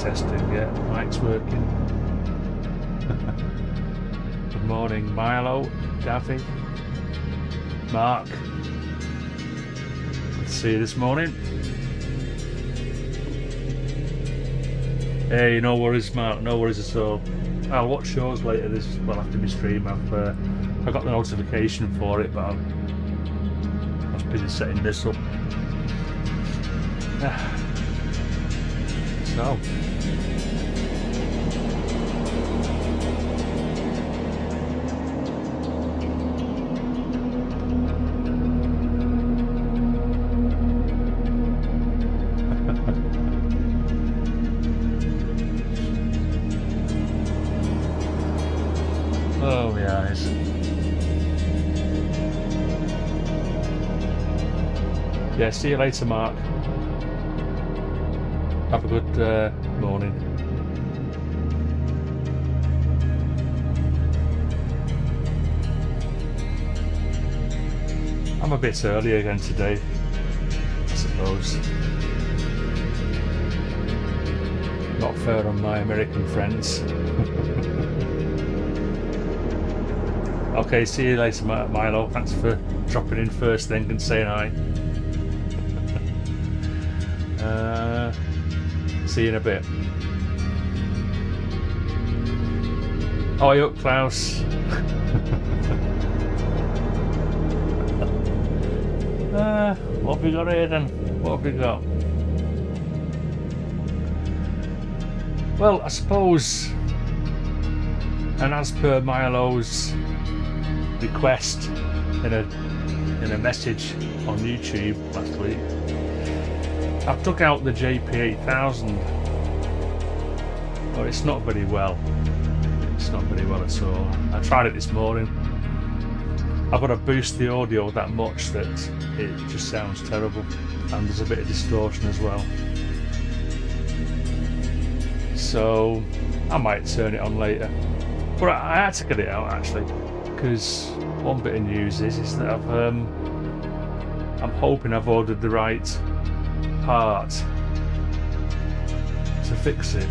testing. Yeah, mic's working. Good morning, Milo, Daffy, Mark. Good to see you this morning. Hey, no worries, Mark. No worries at all. I'll watch shows later. After my stream. I got the notification for it, but I was busy setting this up. So. Oh, yes. Yeah, see you later, Mark. Have a good morning. I'm a bit early again today, I suppose. Not fair on my American friends. Okay, see you later, Milo. Thanks for dropping in first thing and saying hi. See you in a bit. Oh, you up, Klaus? What have we got here then? What have we got? Well, I suppose, and as per Milo's request in a message on YouTube last week, I've dug out the JP-8000. Oh, it's not very well. It's not very well at all. I tried it this morning. I've got to boost the audio that much that it just sounds terrible, and there's a bit of distortion as well. So I might turn it on later. But I had to get it out actually, because one bit of news is that I'm hoping I've ordered the right part to fix it.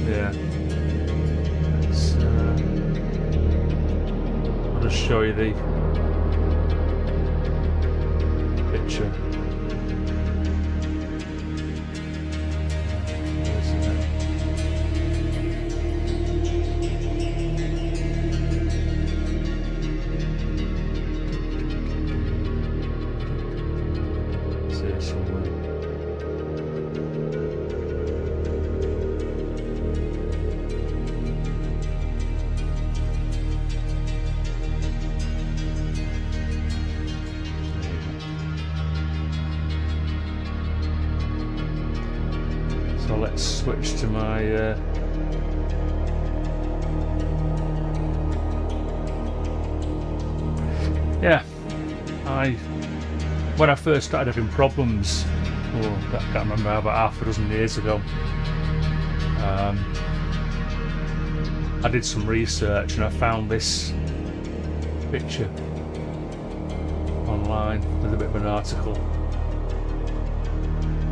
Yeah, I'll just show you the picture. So let's switch to my when I first started having problems, I can't remember, about half a dozen years ago, I did some research and I found this picture online with a bit of an article.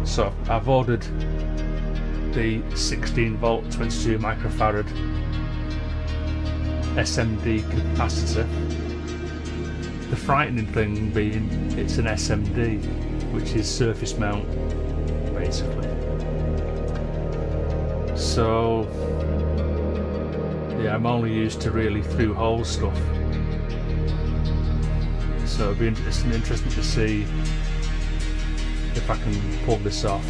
So I've ordered the 16 volt 22 microfarad SMD capacitor. The frightening thing being it's an SMD, which is surface mount basically. So yeah, I'm only used to really through hole stuff. So it'll be interesting to see if I can pull this off.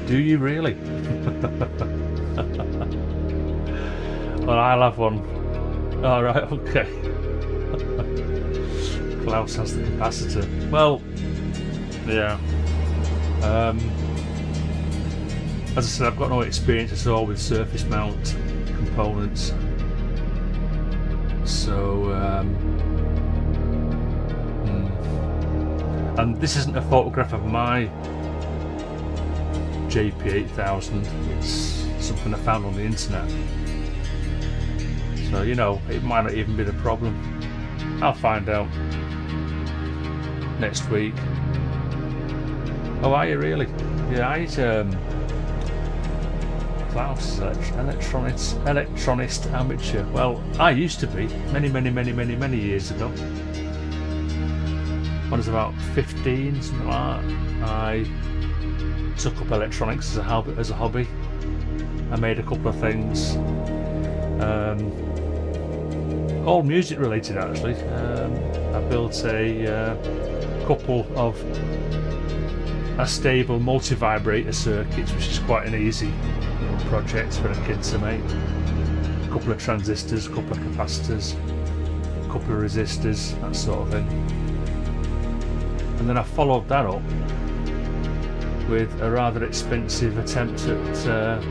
Do you really? Well, I'll have one. Alright, okay. Klaus has the capacitor. Well, yeah. As I said, I've got no experience at all with surface mount components. So, and this isn't a photograph of my JP-8000, it's something I found on the internet. So, you know, it might not even be the problem. I'll find out. next week. Oh, are you really? Yeah, I Klaus is electronist amateur. Well, I used to be many years ago. When I was about 15, something like that, I took up electronics as a hobby. I made a couple of things, all music related actually. I built a couple of stable multi-vibrator circuits, which is quite an easy project for a kid to make. A couple of transistors, a couple of capacitors, a couple of resistors, that sort of thing. And then I followed that up with a rather expensive attempt at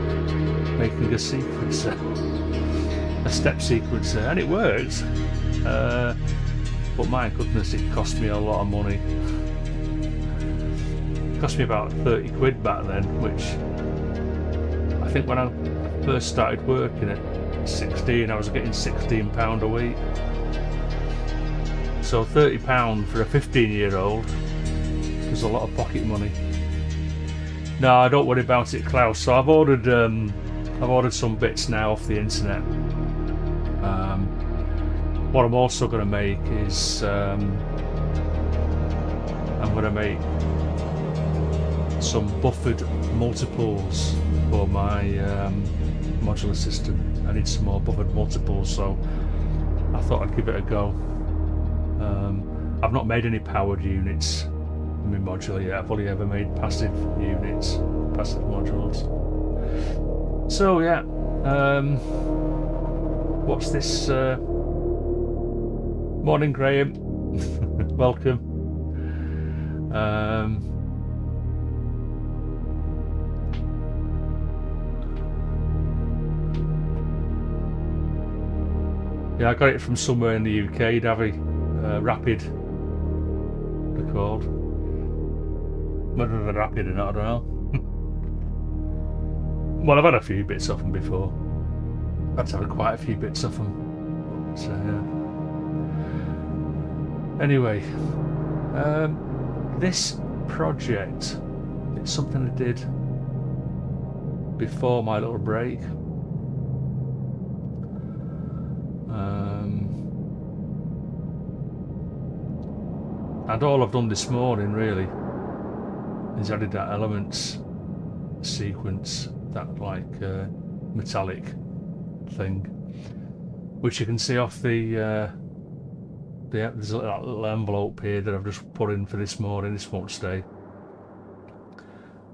making a sequencer, a step sequencer, and it worked. But my goodness, it cost me a lot of money. It cost me about 30 quid back then, which I think when I first started working at 16, I was getting £16 a week. So £30 for a 15-year-old was a lot of pocket money. No, I don't worry about it, Klaus. So I've ordered some bits now off the internet. What I'm also going to make is I'm going to make some buffered multiples for my modular system. I need some more buffered multiples, so I thought I'd give it a go. I've not made any powered units in my modular yet. I've only ever made passive units, passive modules. So yeah, what's this? Morning, Graham. Welcome. Yeah, I got it from somewhere in the UK, Davy. Rapid, they're called. Whether they're Rapid or not, I don't know. Well, I've had a few bits off them before. I've had quite a few bits off them. So yeah. Anyway, this project, it's something I did before my little break. And all I've done this morning really is added that elements sequence, that like metallic thing, which you can see off there's a little envelope here that I've just put in for this morning. This won't stay.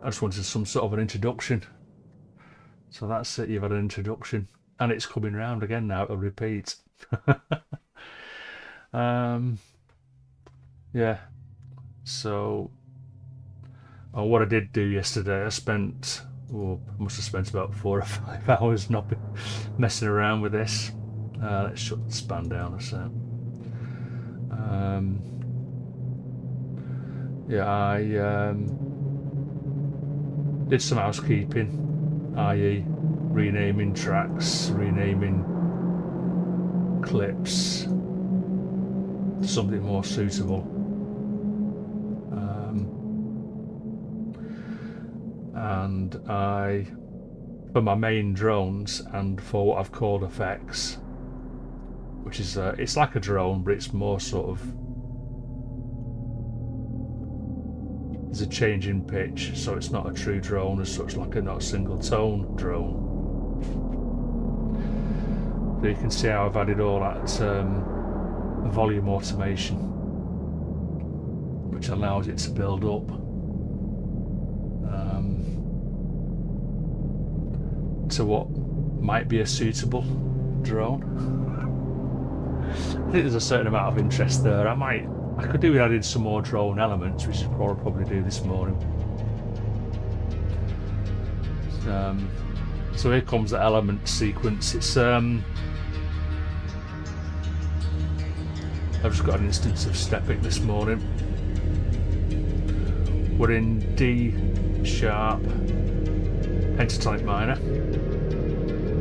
I just wanted some sort of an introduction. So that's it, you've had an introduction. And it's coming round again now, it'll repeat. Yeah. So, what I did do yesterday, I must have spent about 4 or 5 hours not messing around with this. Let's shut the span down a sec. Yeah, I did some housekeeping, i.e. renaming tracks, renaming clips, something more suitable. And for my main drones and for what I've called effects, which is it's like a drone, but it's more sort of, there's a change in pitch, so it's not a true drone as such, like not a single tone drone. So you can see how I've added all that volume automation, which allows it to build up to what might be a suitable drone. I think there's a certain amount of interest there. I could do with adding some more drone elements, which is what I'll probably do this morning. So here comes the element sequence. It's I've just got an instance of stepping this morning. We're in D sharp pentatonic minor,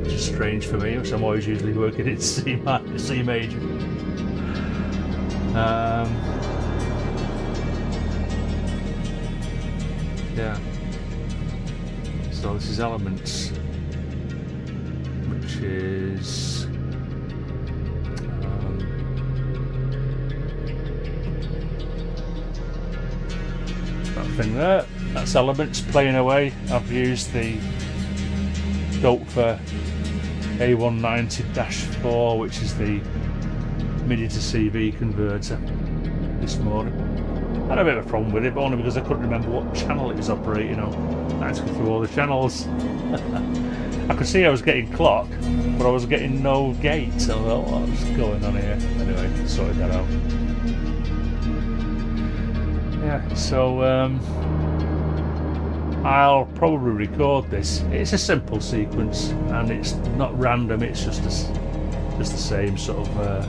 which is strange for me, which I'm always usually working in C major. Yeah. So this is elements, which is that thing there. That's elements playing away. I've used the A190-4, which is the MIDI to CV converter, this morning. I had a bit of a problem with it, but only because I couldn't remember what channel it was operating on. I had to go through all the channels. I could see I was getting clock, but I was getting no gate. So I thought, what's going on here? Anyway, sorted that out. Yeah, so I'll probably record this. It's a simple sequence, and it's not random. It's just the same sort of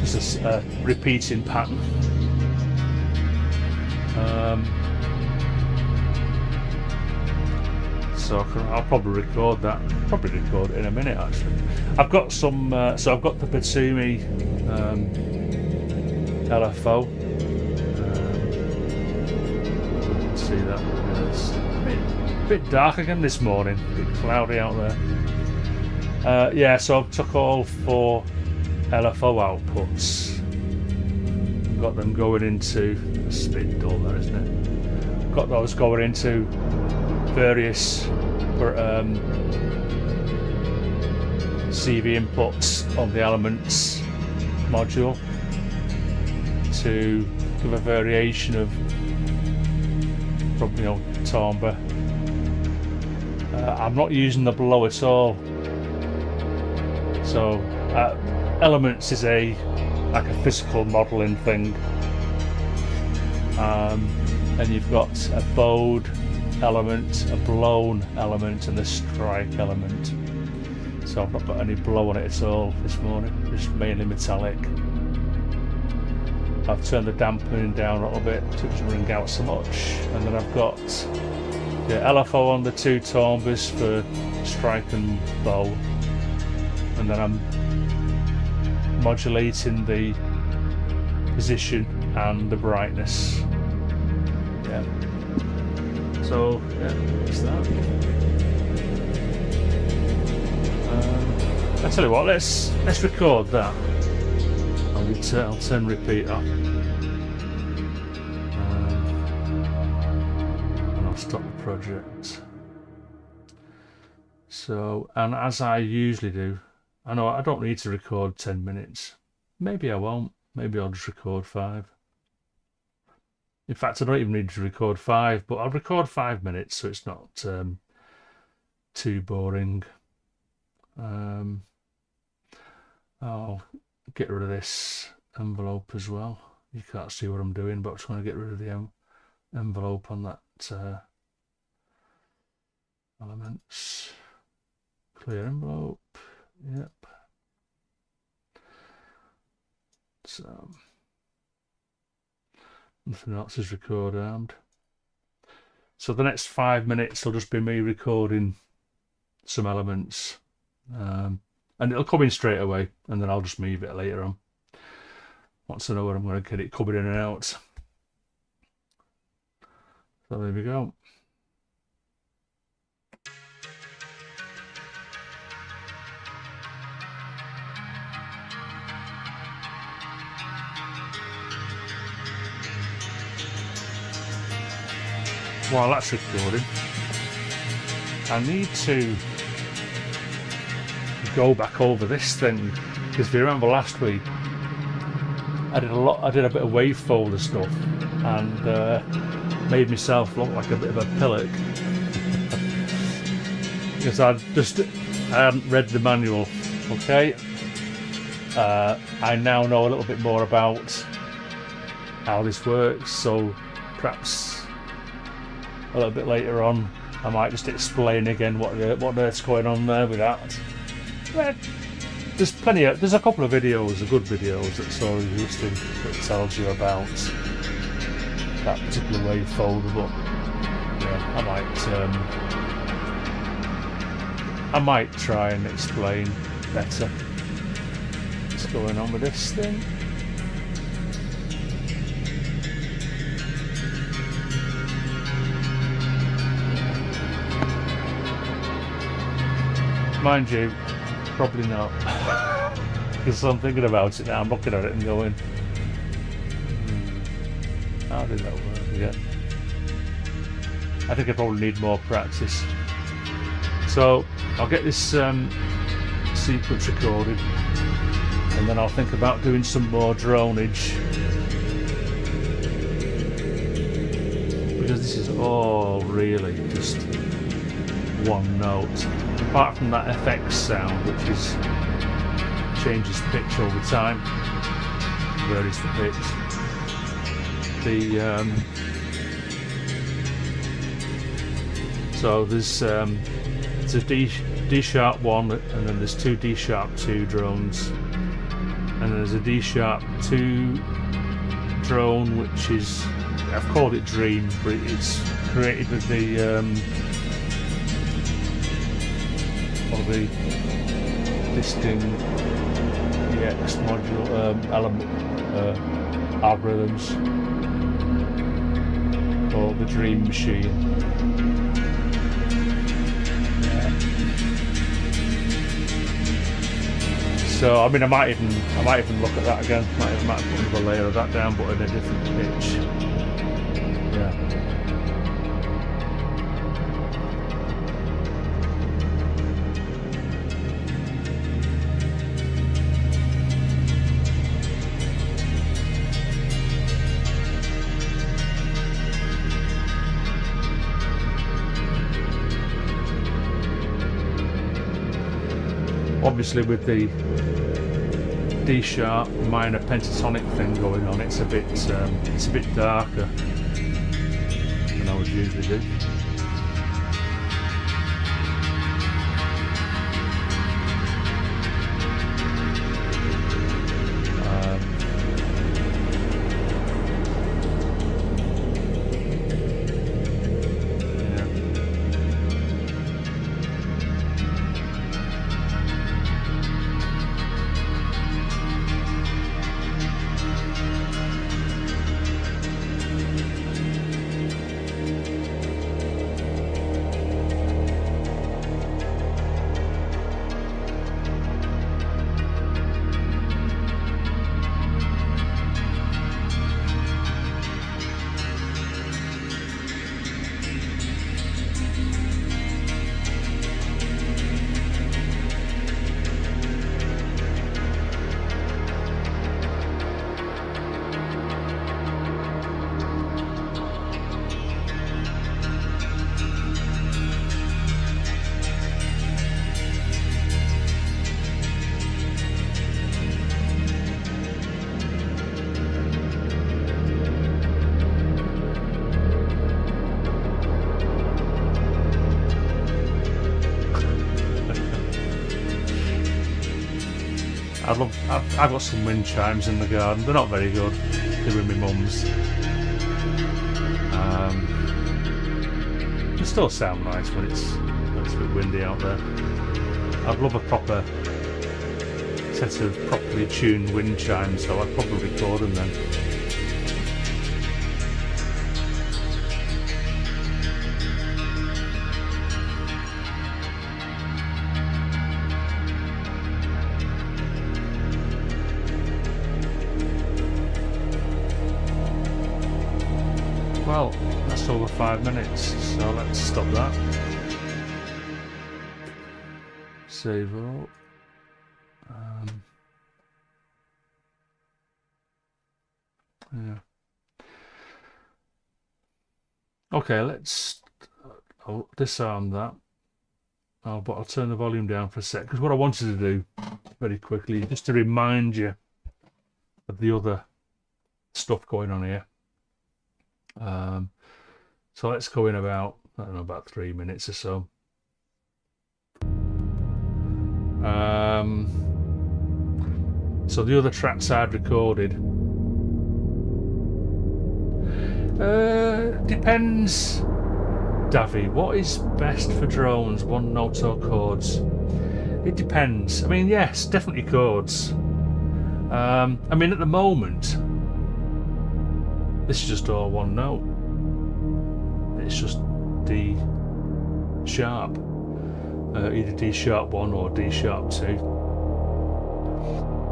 just a repeating pattern. So I'll probably record that. Probably record it in a minute. Actually, I've got some. So I've got the Batumi LFO. See that? It's a bit dark again this morning. A bit cloudy out there. Yeah, so I've took all 4 LFO outputs. Got them going into. It's a bit dull there, isn't it? Got those going into various CV inputs on the elements module to give a variation of, probably, timbre. I'm not using the blow at all. So elements is like a physical modelling thing, and you've got a bowed element, a blown element, and a strike element. So I've not got any blow on it at all this morning, just mainly metallic. I've turned the dampening down a little bit so it doesn't ring out so much, and then I've got the LFO on the 2 timbres for strike and bow, and then I'm modulating the position and the brightness. Yeah. So yeah, that's that. I tell you what, let's record that. I'll turn repeat off, and I'll stop the project. So, and as I usually do, I know I don't need to record 10 minutes. Maybe I won't. Maybe I'll just record 5. In fact, I don't even need to record 5, but I'll record 5 minutes so it's not too boring. I'll get rid of this envelope as well. You can't see what I'm doing, but I'm just going to get rid of the envelope on that elements. Clear envelope. Yep. So nothing else is record armed. So the next 5 minutes will just be me recording some elements, and it'll come in straight away, and then I'll just move it later on once I know where I'm going to get it coming in and out. So there we go. While that's recording, I need to go back over this thing, because if you remember last week I did a bit of wave folder stuff and made myself look like a bit of a pillock because I hadn't read the manual. Okay, I now know a little bit more about how this works, so perhaps a little bit later on I might just explain again what earth's going on there with that. Well, there's a couple of videos, good videos that's already listed that tells you about that particular wave folder, but yeah, I might try and explain better what's going on with this thing. mind you, probably not. Because I'm thinking about it now, I'm looking at it and going, how did that work again? I think I probably need more practice. So I'll get this sequence recorded, and then I'll think about doing some more droneage, because this is all really just one note, apart from that FX sound, which is changes pitch all the time. Where is the pitch? So there's it's a D sharp 1, and then there's two D sharp 2 drones, and then there's a D sharp 2 drone, which is, I've called it Dream, but it's created with the listing EX module element algorithms called the Dream Machine. So I mean, I might even look at that again. Might put another layer of that down, but in a different pitch. Yeah. Obviously, with the D sharp minor pentatonic thing going on, it's a bit darker than I would usually do. I've got some wind chimes in the garden. They're not very good. They're with my mum's. They still sound nice when it's a bit windy out there. I'd love a proper set of properly tuned wind chimes, so I'd probably record them then. Well, that's over 5 minutes, so let's stop that. Save all. Yeah. Okay, I'll disarm that. But I'll turn the volume down for a sec, because what I wanted to do very quickly, just to remind you of the other stuff going on here. So let's go in about, I don't know, about 3 minutes or so. So the other tracks I'd recorded, depends, Davy, what is best for drones, one note or chords? It depends. I mean, yes, definitely chords. I mean, at the moment, this is just all one note. It's just D sharp. either D sharp 1 or D sharp 2.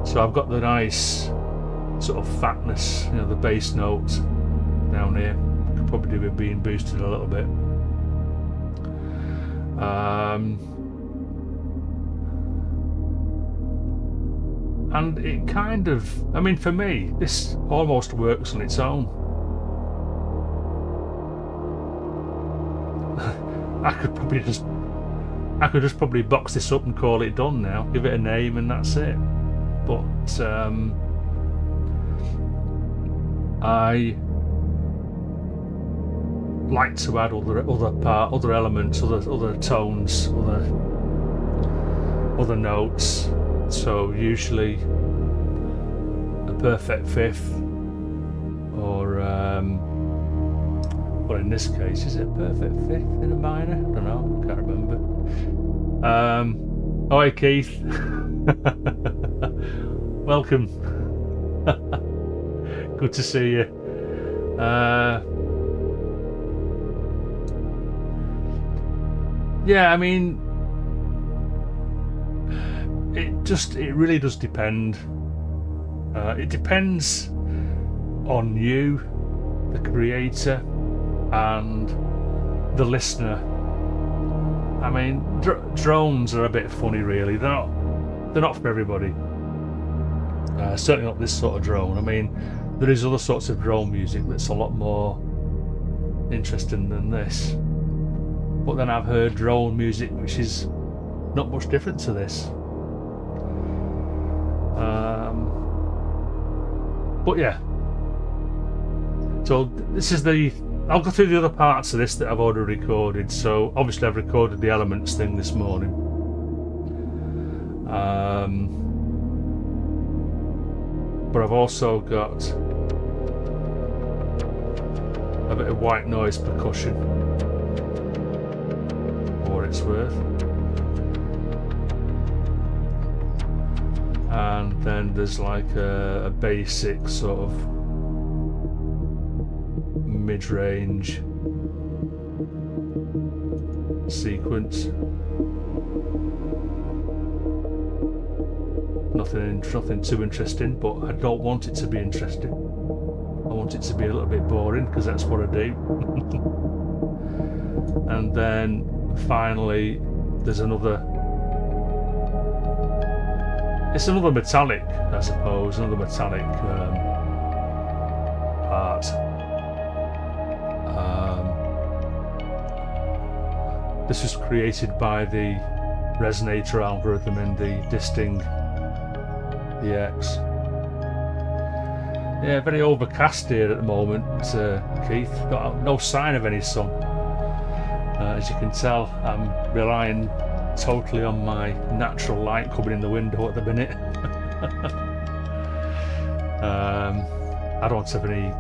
So I've got the nice sort of fatness, you know, the bass notes down here. Could probably do with being boosted a little bit. And it kind of, I mean, for me, this almost works on its own. I could just probably box this up and call it done now, give it a name, and that's it. But I like to add other elements, other tones, other notes. So usually a perfect fifth, or well, in this case, is it a perfect fifth in a minor? I don't know, can't remember. Oh, hey Keith. Welcome. Good to see you. Yeah, I mean, it really does depend. It depends on you, the creator, and the listener. I mean, drones are a bit funny, really. They're not for everybody. Certainly not this sort of drone. I mean, there is other sorts of drone music that's a lot more interesting than this. But then I've heard drone music which is not much different to this. But yeah. So this is I'll go through the other parts of this that I've already recorded. So obviously I've recorded the elements thing this morning. But I've also got a bit of white noise percussion, for what it's worth. And then there's like a basic sort of mid-range sequence. Nothing too interesting, but I don't want it to be interesting. I want it to be a little bit boring, because that's what I do. And then finally there's it's another metallic, I suppose, another metallic part. This was created by the resonator algorithm in the Disting EX. Yeah, very overcast here at the moment, Keith. Got no sign of any sun. As you can tell, I'm relying totally on my natural light coming in the window at the minute. I don't have any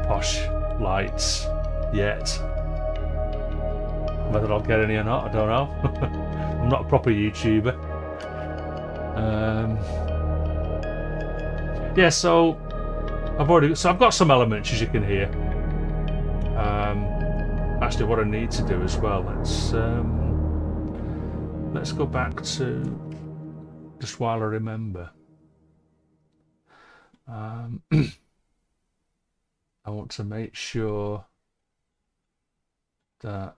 posh lights yet. Whether I'll get any or not, I don't know. I'm not a proper YouTuber. Yeah, so I've got some elements, as you can hear. Actually, what I need to do as well, let's go back to just while I remember. I want to make sure that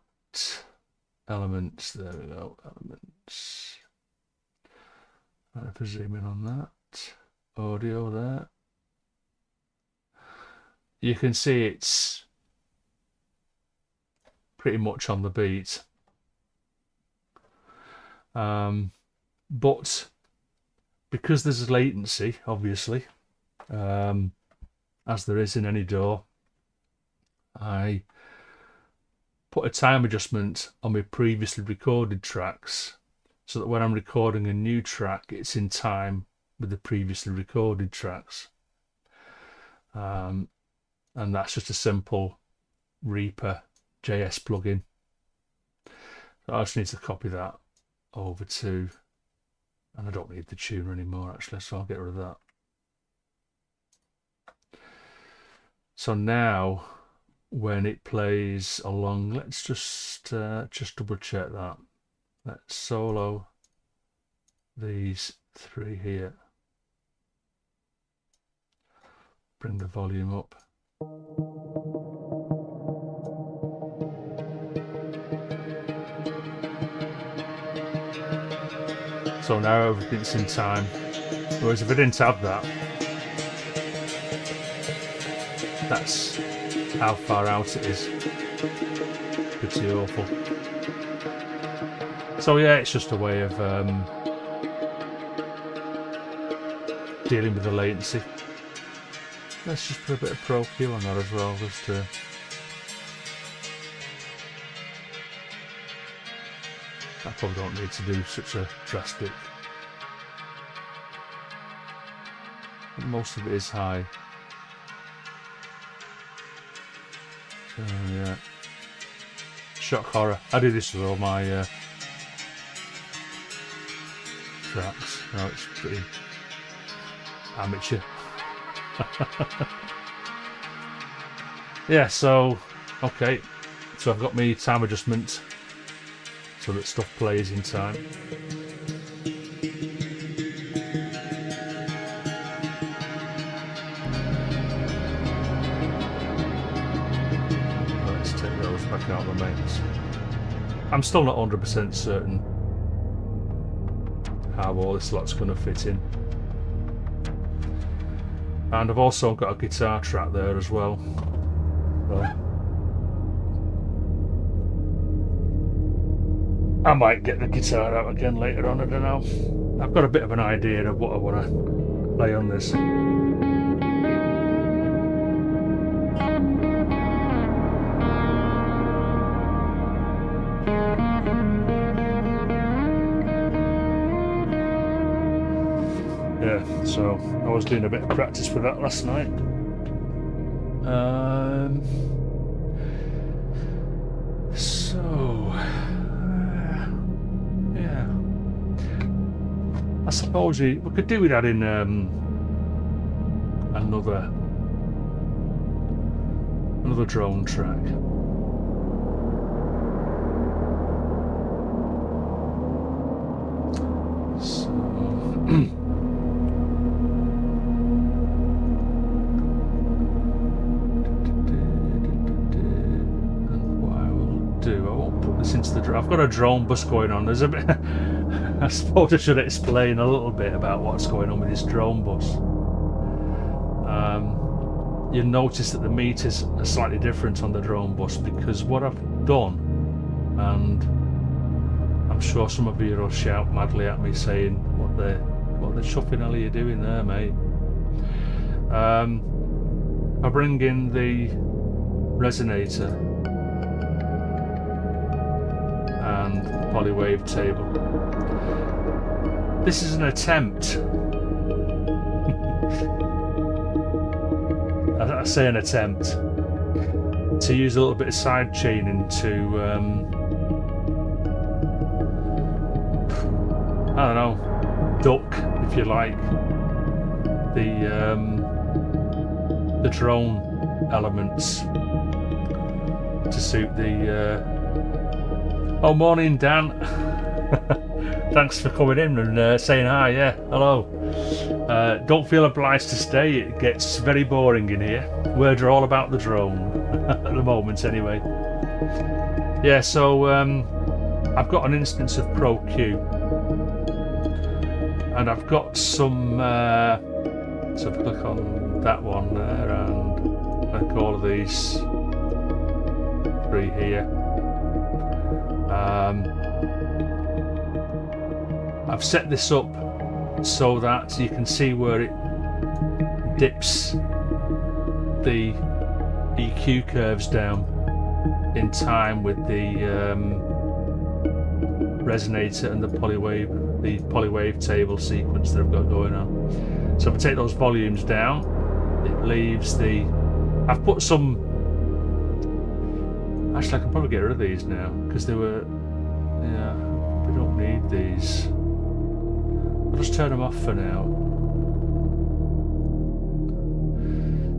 elements, there we go, elements. If I zoom in on that, audio there, you can see it's pretty much on the beat. But because there's latency, obviously, as there is in any DAW, I put a time adjustment on my previously recorded tracks, so that when I'm recording a new track, it's in time with the previously recorded tracks. And that's just a simple Reaper JS plugin. So I just need to copy that over to, and I don't need the tuner anymore actually, so I'll get rid of that. So now when it plays along, let's just double check that. Let's solo these three here. Bring the volume up. So now everything's in time. Whereas if I didn't have that, that's how far out it is. Pretty awful. So yeah, it's just a way of dealing with the latency. Let's just put a bit of Pro Q on that as well, just to I probably don't need to do such a drastic. Most of it is high. So yeah. Shock horror. I do this with all my tracks. No, it's pretty amateur. Yeah, so okay. So I've got my time adjustment so that stuff plays in time. Let's take those back out of the mix. I'm still not 100% certain how all this lot's going to fit in. And I've also got a guitar track there as well. I might get the guitar out again later on, I don't know. I've got a bit of an idea of what I want to play on this. Yeah, so I was doing a bit of practice with that last night. I suppose we could do with adding another drone track. So and what I will do, I won't put this into the drone. I've got a drone bus going on. There's a bit. I suppose I should explain a little bit about what's going on with this drone bus. You'll notice that the meters are slightly different on the drone bus because what I've done, and I'm sure some of you will shout madly at me saying, what the chuffing hell are you doing there, mate? I bring in the resonator and the polywave table. This is an attempt. I say an attempt to use a little bit of side chaining to I don't know, duck, if you like, the drone elements to suit the oh, morning Dan. Thanks for coming in and saying hi. Yeah, hello. Don't feel obliged to stay, it gets very boring in here. Words are all about the drone at the moment anyway. Yeah, so I've got an instance of Pro Q and I've got some so if I click on that one there and click all of these three here, I've set this up so that you can see where it dips the EQ curves down in time with the resonator and the polywave table sequence that I've got going on. So if I take those volumes down, it leaves the... I've put some... Actually, I can probably get rid of these now because they were... Yeah, we don't need these. I'll just turn them off for now.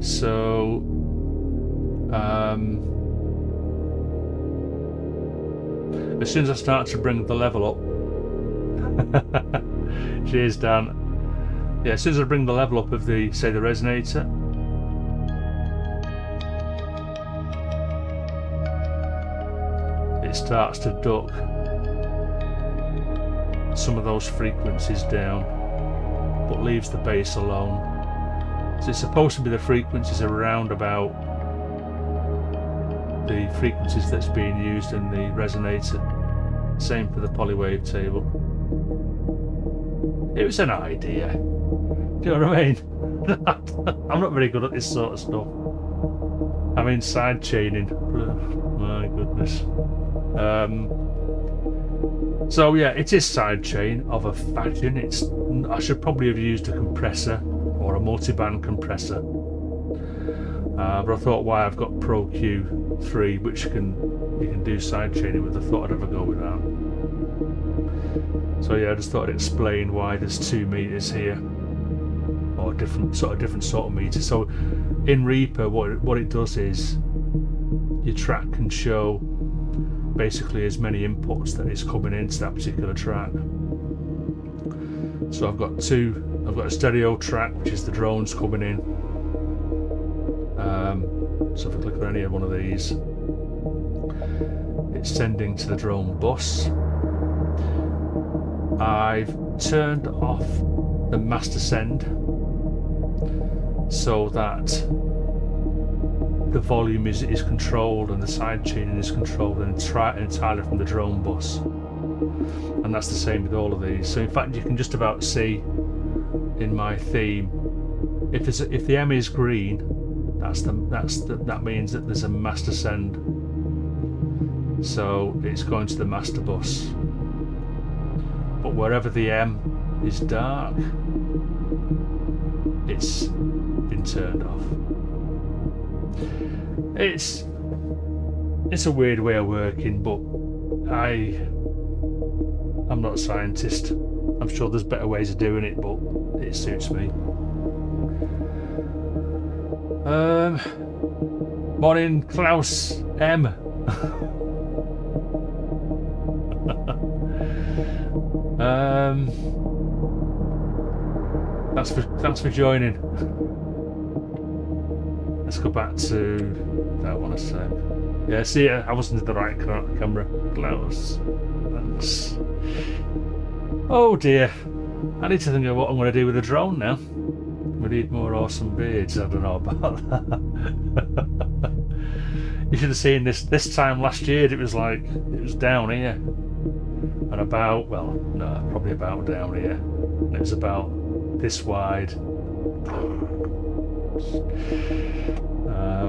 So as soon as I start to bring the level up, cheers Dan. Yeah, as soon as I bring the level up of the, say, the resonator, it starts to duck some of those frequencies down, but leaves the bass alone. So it's supposed to be the frequencies around about the frequencies that's being used in the resonator. Same for the polywave table. It was an idea. Do you know what I mean? I'm not very good at this sort of stuff. I mean, side chaining. My goodness. So yeah, it is side chain of a fashion. I should probably have used a compressor or a multi-band compressor. But I thought, why, I've got Pro Q3, which you can do side chaining with. I thought I'd have a go with that. So yeah, I just thought I'd explain why there's 2 meters here, or different sort of meters. So in Reaper, what it does is your track can show basically as many inputs that is coming into that particular track. So I've got a stereo track, which is the drones coming in. So if I click on any one of these, it's sending to the drone bus. I've turned off the master send so that the volume is controlled and the side chaining is controlled entirely from the drone bus, and that's the same with all of these. So in fact, you can just about see in my theme, if the M is green, that means that there's a master send, so it's going to the master bus. But wherever the M is dark, it's been turned off. It's a weird way of working, but I'm not a scientist. I'm sure there's better ways of doing it, but it suits me. Morning, Klaus M. Thanks for joining. Let's go back to that one a sec. Yeah, see, I wasn't in the right camera. Klaus. Thanks. Oh dear. I need to think of what I'm going to do with the drone now. We need more awesome beards. I don't know about that. You should have seen this time last year. It was down here, and probably about down here. And it was about this wide.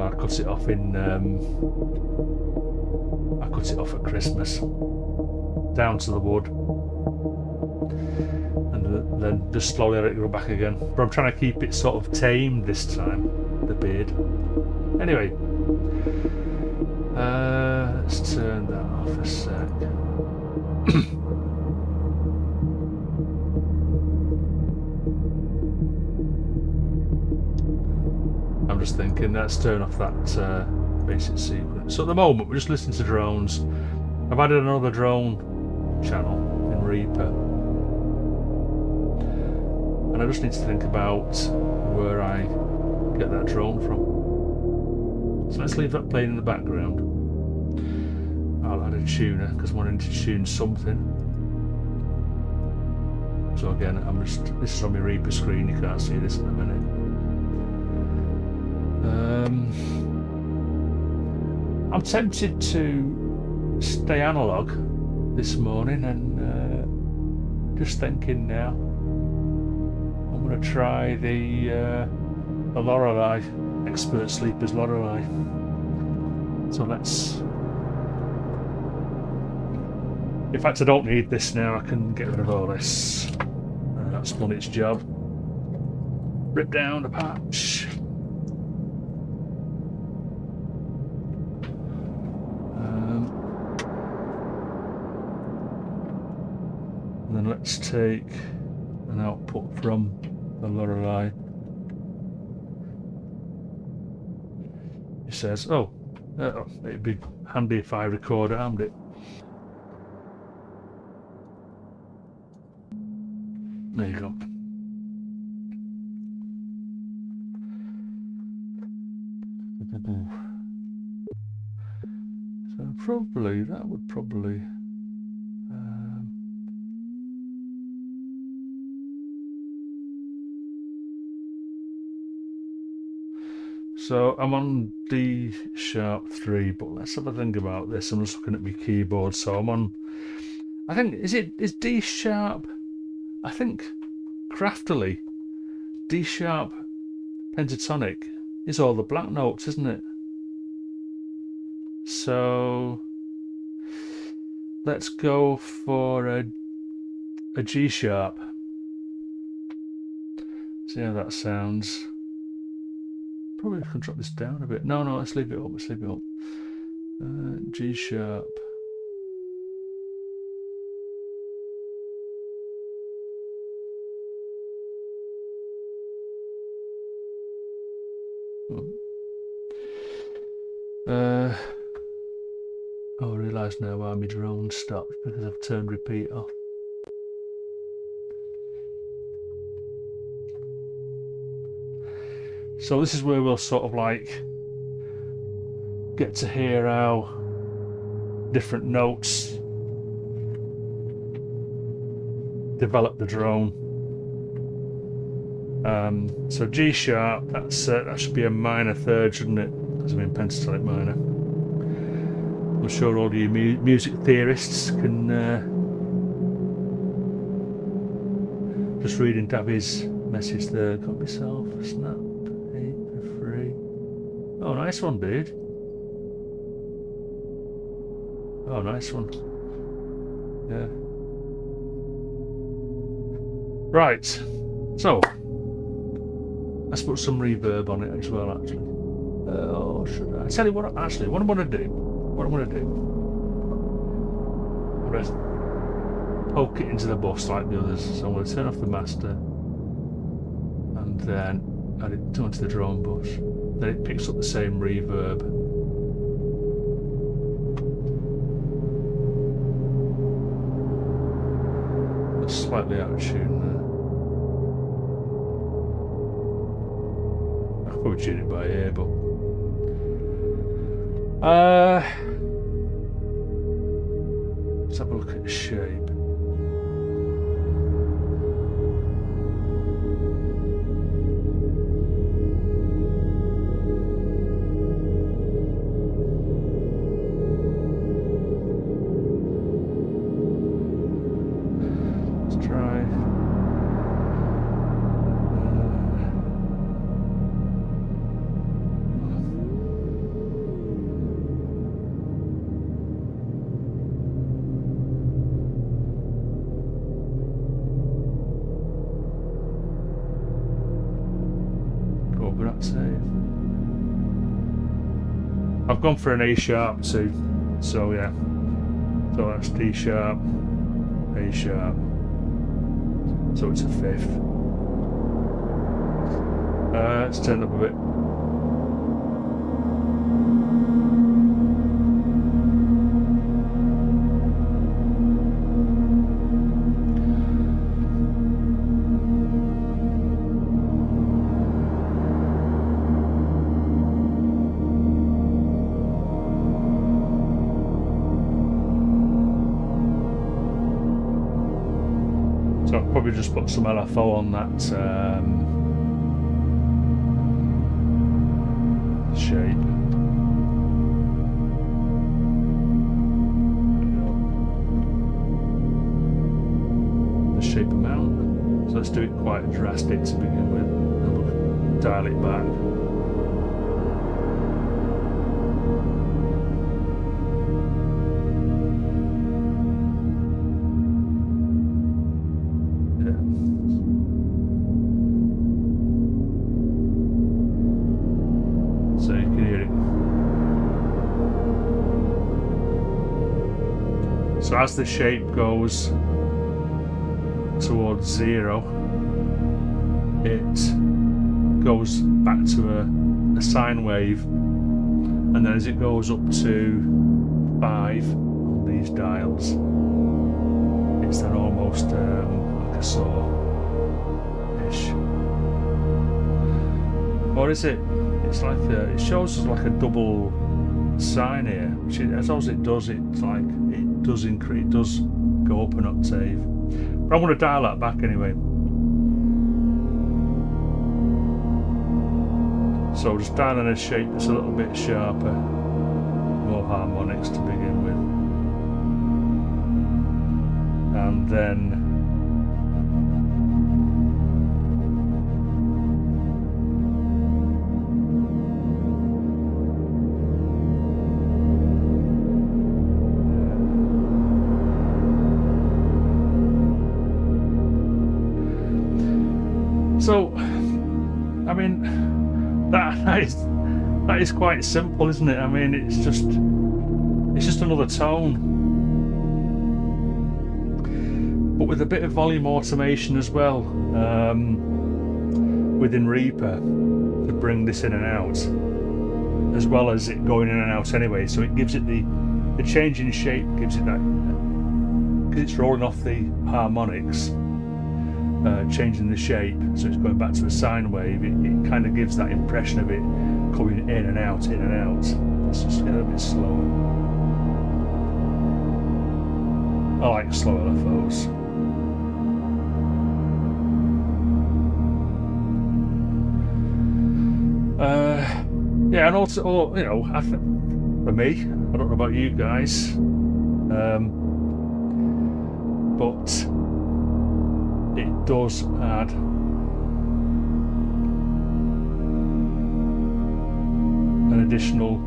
I cut it off at Christmas, down to the wood, and then just slowly let it go back again. But I'm trying to keep it sort of tamed this time, the beard. Anyway, let's turn that off a sec. I'm just thinking, let's turn off that basic sequence. So at the moment, we're just listening to drones. I've added another drone channel in Reaper, and I just need to think about where I get that drone from. So let's leave that playing in the background. I'll add a tuner because I'm wanting to tune something. So again, this is on my Reaper screen. You can't see this in a minute. I'm tempted to stay analog this morning, and just thinking now, I'm going to try the Lorelei, Expert Sleepers Lorelei. So let's. In fact, I don't need this now. I can get rid of all this. That's done its job. Rip down the patch. And then let's take an output from the Lorelei. It says, it'd be handy if I record armed it. There you go. So probably that would probably so I'm on D sharp 3, but let's have a think about this. I'm just looking at my keyboard. So I'm on, I think, is D sharp, I think craftily D sharp pentatonic is all the black notes, isn't it? So let's go for a G sharp. See how that sounds. Probably can drop this down a bit. No, let's leave it up. Let's leave it up. G sharp. I realise now why my drone stopped, because I've turned repeat off. So this is where we'll sort of like get to hear how different notes develop the drone. So G sharp, that should be a minor third, shouldn't it? Because I'm in pentatonic minor. I'm sure all you music theorists can just reading Davi's message there. Got myself a snap 8 for free. Oh, nice one, dude. Oh, nice one. Yeah. Right. So let's put some reverb on it as well, actually. Oh, should I? Tell you what, actually, what I'm going to do. I'm going to poke it into the bus like the others. So I'm going to turn off the master and then add it onto the drone bus. Then it picks up the same reverb. It's slightly out of tune there. I could probably tune it by ear, but let's have a look at the shape. Let's try. I've gone for an A sharp too, so yeah. So that's D sharp, A sharp. So it's a fifth. Let's turn it up a bit. So I'll probably just put some LFO on that shape. The shape amount. So let's do it quite drastic to begin with, and we'll dial it back. So you can hear it. So as the shape goes towards 0, it goes back to a sine wave, and then as it goes up to 5 on these dials, it's then almost like a saw. finish. Or is it? It's like it shows us like a double sine here, which as long as it does, it's like it does increase, it does go up an octave. But I'm going to dial that back anyway. So just dialing a shape that's a little bit sharper, more harmonics to begin with, and then so, I mean, that is quite simple, isn't it? I mean, it's just another tone, but with a bit of volume automation as well within Reaper to bring this in and out, as well as it going in and out anyway. So it gives it the change in shape, gives it that, because it's rolling off the harmonics. Changing the shape, so it's going back to a sine wave. It kind of gives that impression of it coming in and out, in and out. Let's just get a bit slower. I like slower LFOs. Yeah, and also, you know, I think for me, I don't know about you guys, but it does add an additional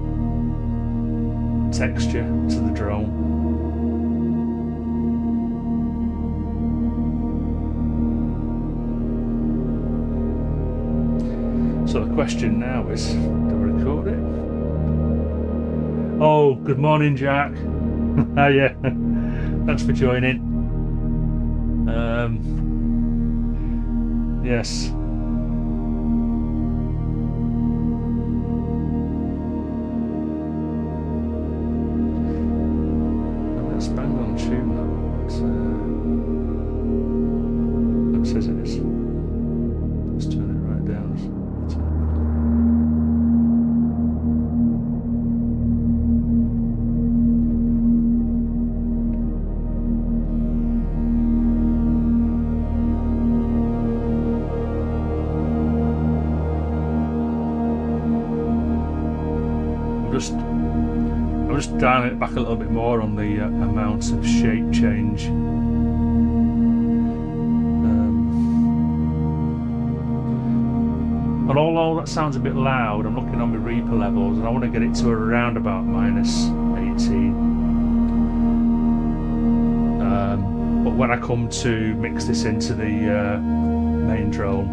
texture to the drone. So the question now is, do we record it? Oh, good morning, Jack. Yeah, thanks for joining. Yes. That's bang on tune, that says it is. Let's turn it right down. I'm just dialing it back a little bit more on the amount of shape change. And although that sounds a bit loud, I'm looking on my Reaper levels and I want to get it to around about -18. But when I come to mix this into the main drone,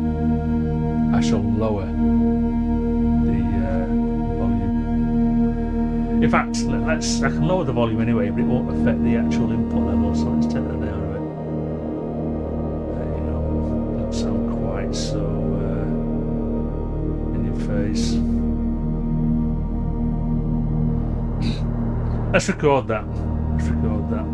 I shall lower the volume. In fact, I can lower the volume anyway, but it won't affect the actual input level, so let's take that down a bit. There you go. Doesn't sound quite so in your face. Let's record that. Let's record that.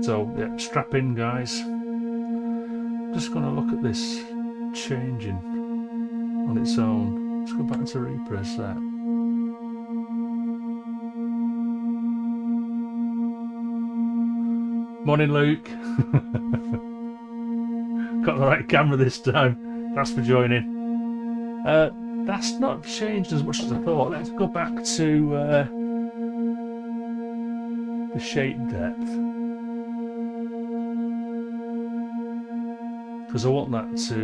So, yeah, strap in, guys. Just going to look at this changing on its own. Let's go back to Reaper a sec. Morning, Luke. Got the right camera this time. Thanks for joining. That's not changed as much as I thought. Let's go back to the shape depth, because I want that to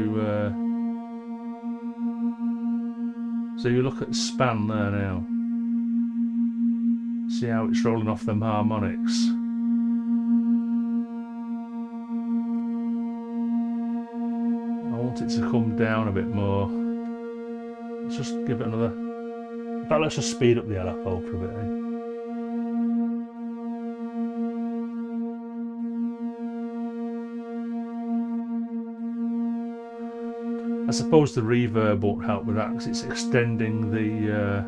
so you look at span there now, see how it's rolling off them harmonics. I want it to come down a bit more. Let's just give it another, in fact let's just speed up the LFO for a bit, eh? I suppose the reverb won't help with that because it's extending the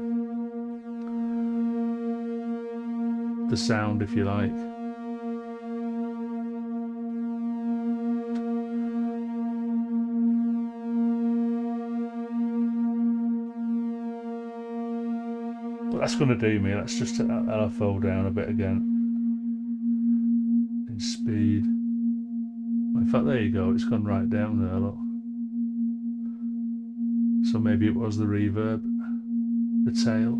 the sound, if you like. But that's going to do me. Let's just take that LFO down a bit again in speed. In fact, there you go, it's gone right down there, look. So maybe it was the reverb, the tail.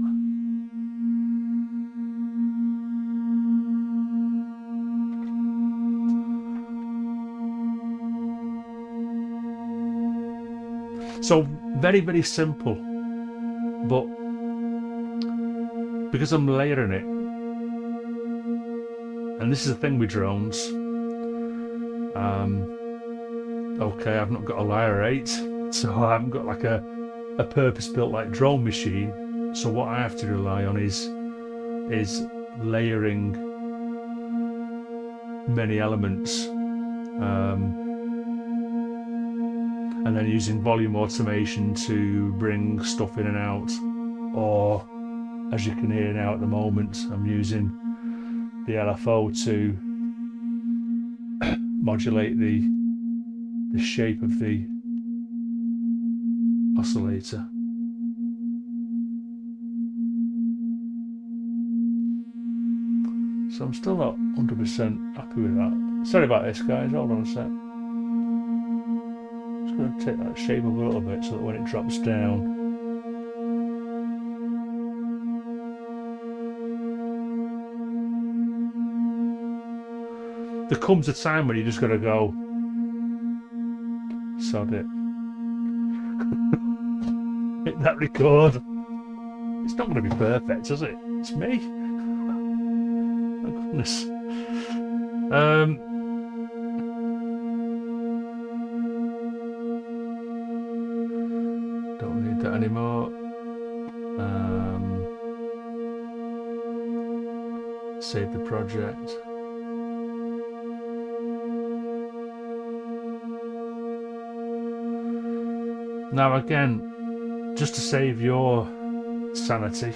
So very, very simple, but because I'm layering it, and this is the thing with drones, okay, I've not got a Lyra 8, so I haven't got like a purpose-built like drone machine, so what I have to rely on is layering many elements, and then using volume automation to bring stuff in and out, or as you can hear now at the moment, I'm using the LFO to modulate the shape of the oscillator. So I'm still not 100% happy with that. Sorry about this, guys, hold on a sec. Just going to take that shape up a little bit so that when it drops down, there comes a time when you just got to go, sod it. Hit that record. It's not going to be perfect, is it? It's me. Oh goodness. Don't need that anymore. Save the project. Now again, just to save your sanity,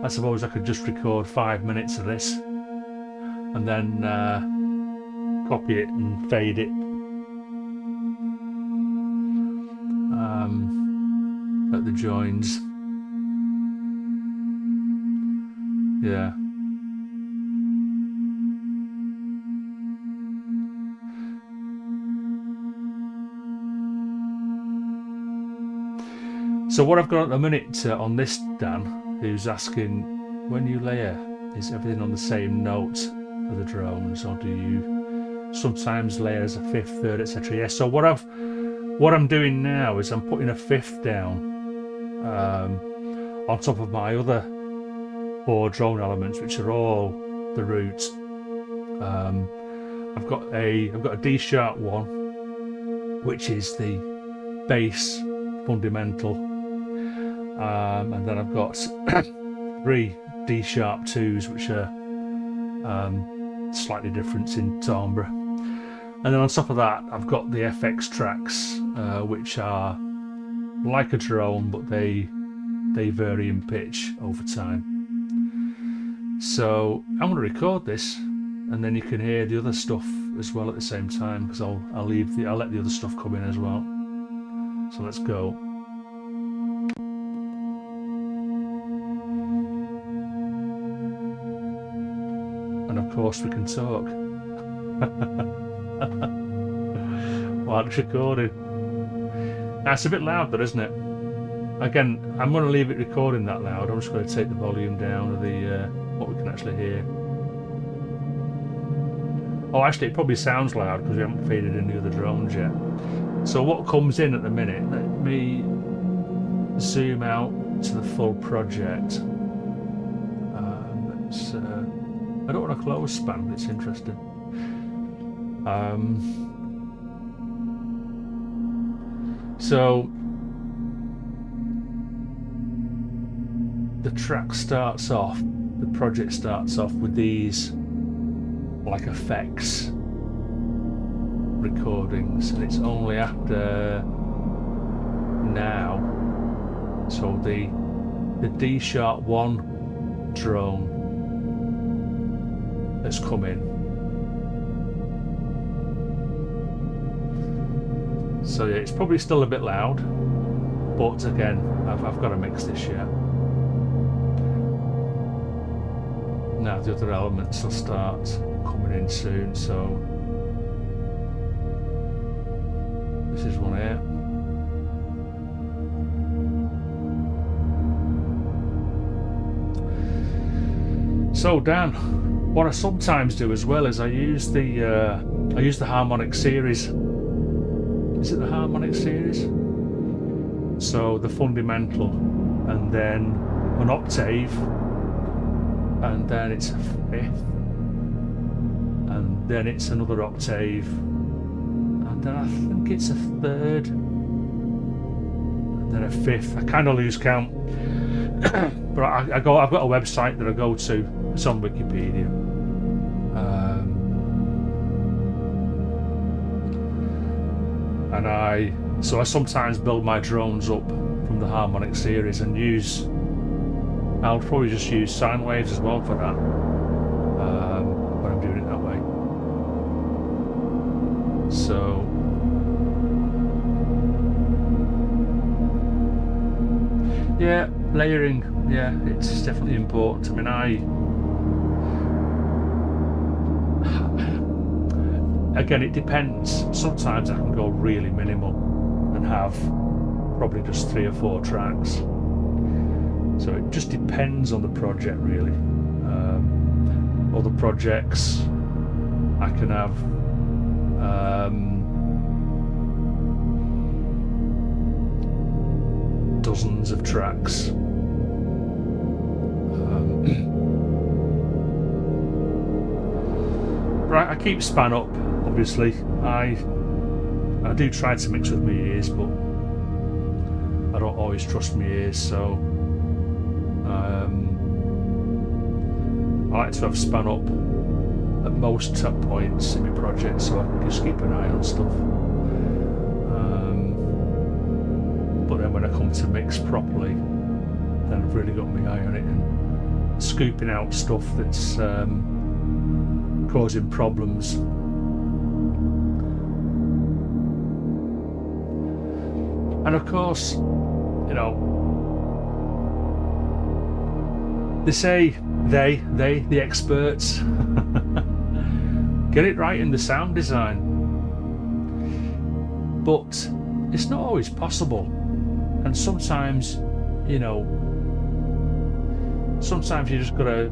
I suppose I could just record 5 minutes of this and then copy it and fade it at the joins. Yeah. So what I've got at the minute on this, Dan, who's asking, when you layer, is everything on the same note of the drones, or do you sometimes layer as a fifth, third, etc.? Yeah. So what I'm doing now is I'm putting a fifth down on top of my other 4 drone elements, which are all the root. I've got a D sharp 1, which is the bass fundamental. And then I've got 3 D sharp 2s, which are slightly different in timbre. And then on top of that, I've got the FX tracks, which are like a drone, but they vary in pitch over time. So I'm going to record this, and then you can hear the other stuff as well at the same time, because I'll let the other stuff come in as well. So let's go. And of course we can talk. While it's recording. That's a bit loud though, isn't it? Again, I'm going to leave it recording that loud. I'm just going to take the volume down of the what we can actually hear. Oh, actually it probably sounds loud because we haven't faded in the other drones yet. So what comes in at the minute, let me zoom out to the full project. I don't want a close span, but it's interesting. So the track starts off, the project starts off with these like effects recordings, and it's only after now. So the D sharp 1 drone that's come in. So yeah, it's probably still a bit loud, but again, I've got to mix this yet. Now the other elements will start coming in soon, so this is one here. So Dan, what I sometimes do as well is I use the harmonic series. Is it the harmonic series? So the fundamental, and then an octave, and then it's a fifth, and then it's another octave, and then I think it's a third, and then a fifth. I kind of lose count, but I've got a website that I go to. It's on Wikipedia. And I sometimes build my drones up from the harmonic series and I'll probably just use sine waves as well for that, when I'm doing it that way. So yeah, layering, yeah, it's definitely important. I mean, again, it depends. Sometimes I can go really minimal and have probably just 3 or 4 tracks. So it just depends on the project, really. Other projects, I can have dozens of tracks. Right, I keep span up. Obviously, I do try to mix with my ears, but I don't always trust my ears, so I like to have span up at most tap points in my project, so I can just keep an eye on stuff. But then when I come to mix properly, then I've really got my eye on it and scooping out stuff that's causing problems. And of course, you know, they say the experts get it right in the sound design, but it's not always possible. And sometimes, you know, sometimes you just gotta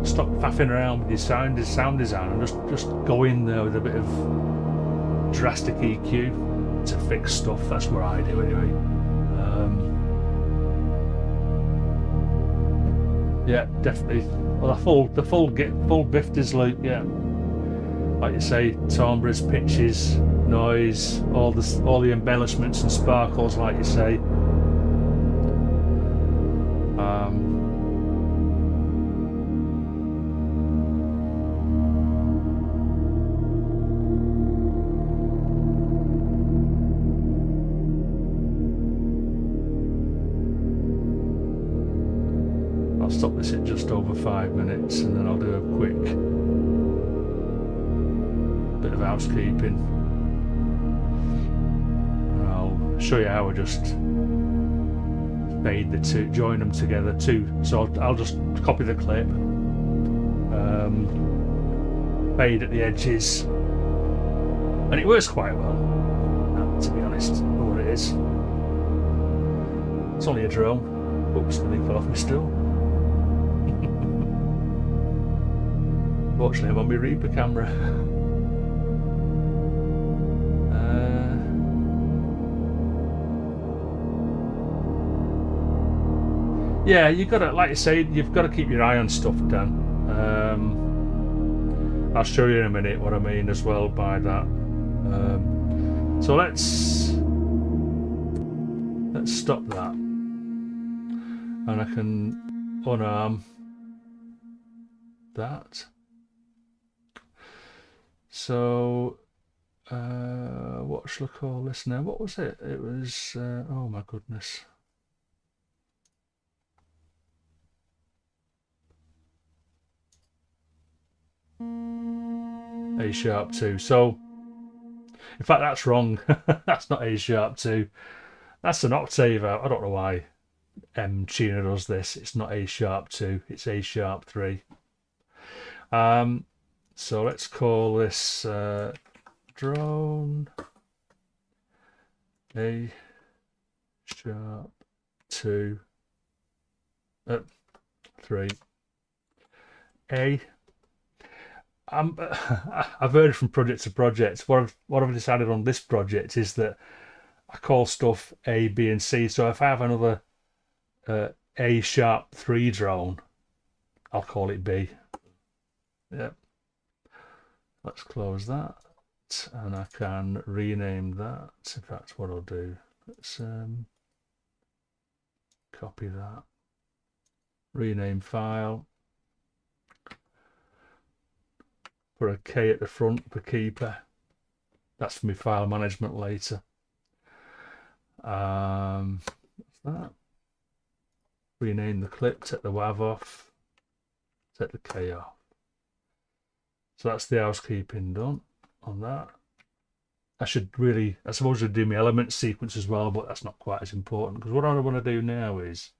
stop faffing around with your sound design and just go in there with a bit of drastic EQ to fix stuff. That's what I do anyway. Yeah, definitely. Well, the full bifters loop. Yeah, like you say, timbres, pitches, noise, all the embellishments and sparkles, like you say. I'll stop this at just over 5 minutes and then I'll do a quick bit of housekeeping. And I'll show you how I just fade the two, join them together too. So I'll just copy the clip, fade at the edges, and it works quite well, to be honest, for what it is. It's only a drone. Oops, I fell off my stool. Fortunately, I'm on my Reaper camera. Yeah, you gotta, like you say, you've got to keep your eye on stuff, Dan. I'll show you in a minute what I mean as well by that. So let's stop that, and I can unarm that. So what shall I call this now? What was it? It was oh my goodness. A sharp 2. So, in fact, that's wrong. That's not A sharp 2. That's an octave out. I don't know why tuner does this. It's not A sharp 2. It's A sharp 3. So let's call this drone A sharp 2 3 A. I've heard from project to project. What I've decided on this project is that I call stuff A, B, and C. So if I have another A sharp 3 drone, I'll call it B. Yep. Let's close that, and I can rename that. In fact, what I'll do, let's copy that, rename file, put a K at the front for keeper. That's for my file management later. What's that? Rename the clip, take the WAV off, take the K off. So that's the housekeeping done on that. I suppose I'd do my element sequence as well, but that's not quite as important, because what I want to do now is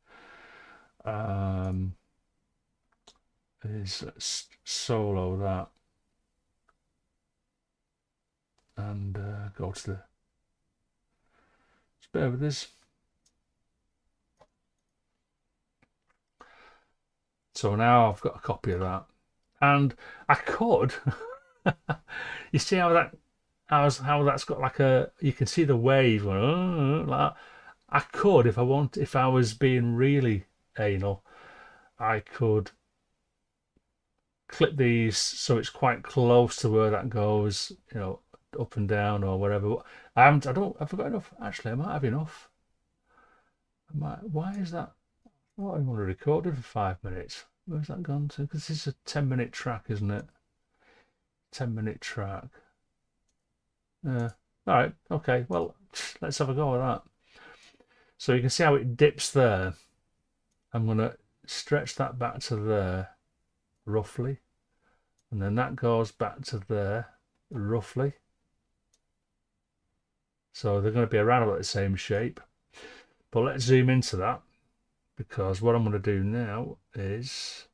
let's solo that and go to the, just bear with this. So now I've got a copy of that, and I could you see how that's got like a, you can see the wave going, like that. I could, if I was being really anal, I could clip these so it's quite close to where that goes, you know, up and down or whatever. I've got enough. Actually, I might have enough. Why is that? Well, I want to record it for 5 minutes. Where's that gone to? Because this is a 10-minute track, isn't it? 10-minute track. All right, okay, well, let's have a go with that. So you can see how it dips there. I'm going to stretch that back to there, roughly. And then that goes back to there, roughly. So they're going to be around about the same shape. But let's zoom into that, because what I'm going to do now is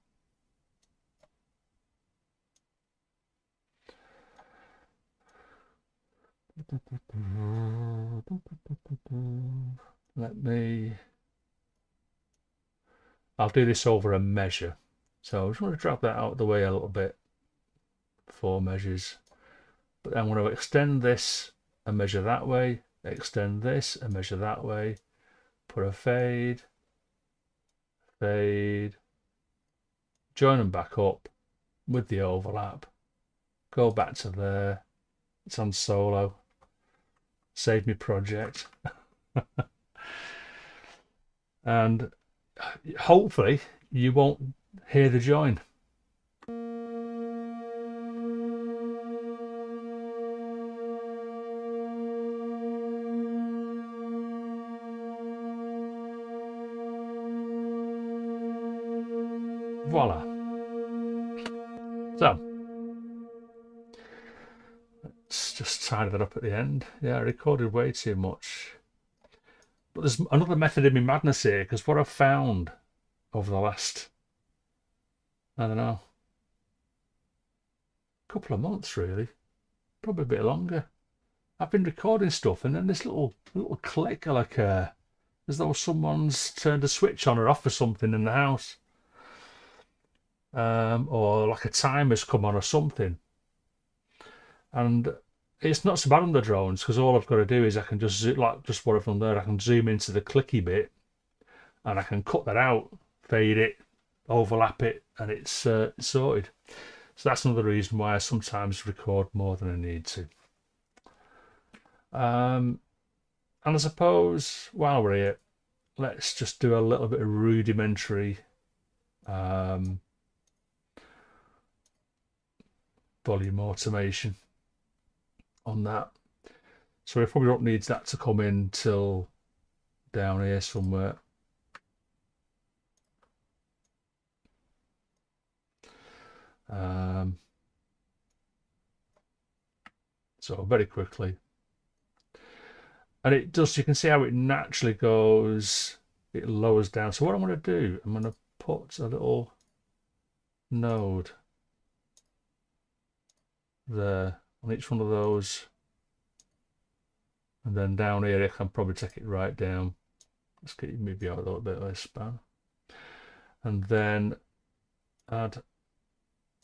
I'll do this over a measure. So I just want to drag that out of the way a little bit. 4 measures. But I'm going to extend this and measure that way, extend this and measure that way, put a fade, join them back up with the overlap, go back to there, it's on solo, save me project. And hopefully you won't hear the join. Voila. So let's just tidy that up at the end. Yeah, I recorded way too much. But there's another method in my madness here, because what I've found over the last, I don't know, couple of months really, probably a bit longer, I've been recording stuff and then this little click will occur, as though someone's turned a switch on or off or something in the house. Or like a timer's come on or something. And it's not so bad on the drones, because all I've got to do is I can just just what I've done there, I can zoom into the clicky bit and I can cut that out, fade it, overlap it, and it's sorted. So that's another reason why I sometimes record more than I need to. And I suppose while we're here, let's just do a little bit of rudimentary volume automation on that. So we probably don't need that to come in till down here somewhere. So very quickly. And it does, you can see how it naturally goes, it lowers down. So what I'm going to do, I'm going to put a little node there on each one of those. And then down here, I can probably take it right down. Let's get maybe out a little bit of this span. And then add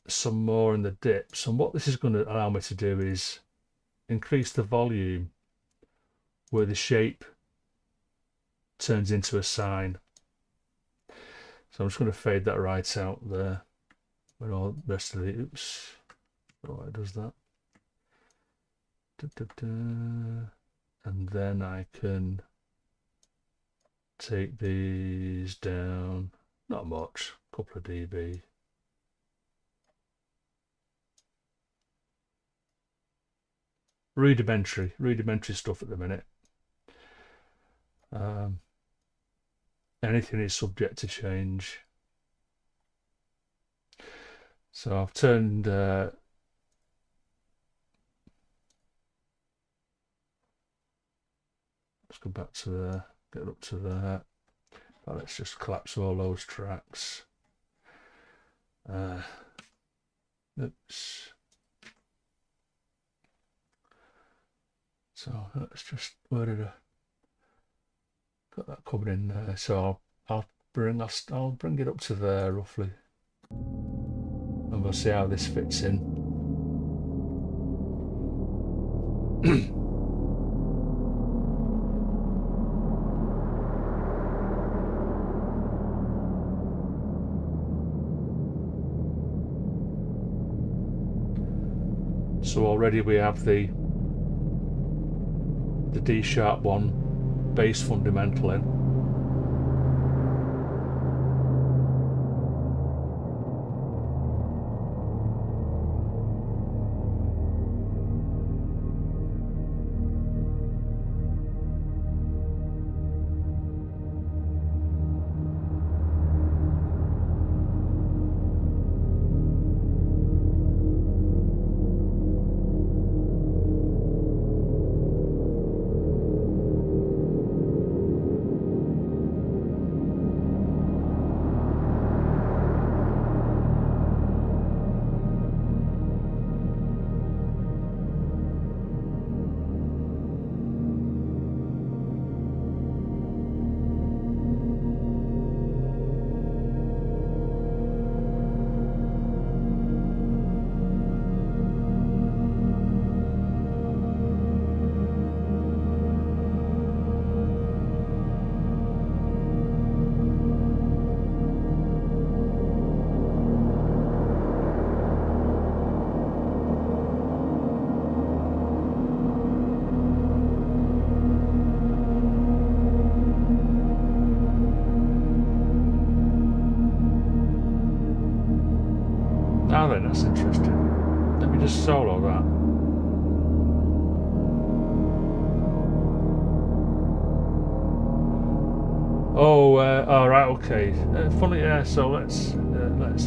some more in the dips. And what this is going to allow me to do is increase the volume where the shape turns into a sign. So I'm just going to fade that right out there when all the rest of the, oops, oh, it does that. And then I can take these down, not much, a couple of dB. Rudimentary stuff at the minute. Anything is subject to change. So I've turned let's go back to there, get up to there. But let's just collapse all those tracks. Oops. So let's just, where did I got that coming in there? So I'll bring it up to there roughly, and we'll see how this fits in. So already we have the D sharp 1 bass fundamental in. Now then, that's interesting. Let me just solo that. Oh, all right, okay. Funny, yeah. So let's.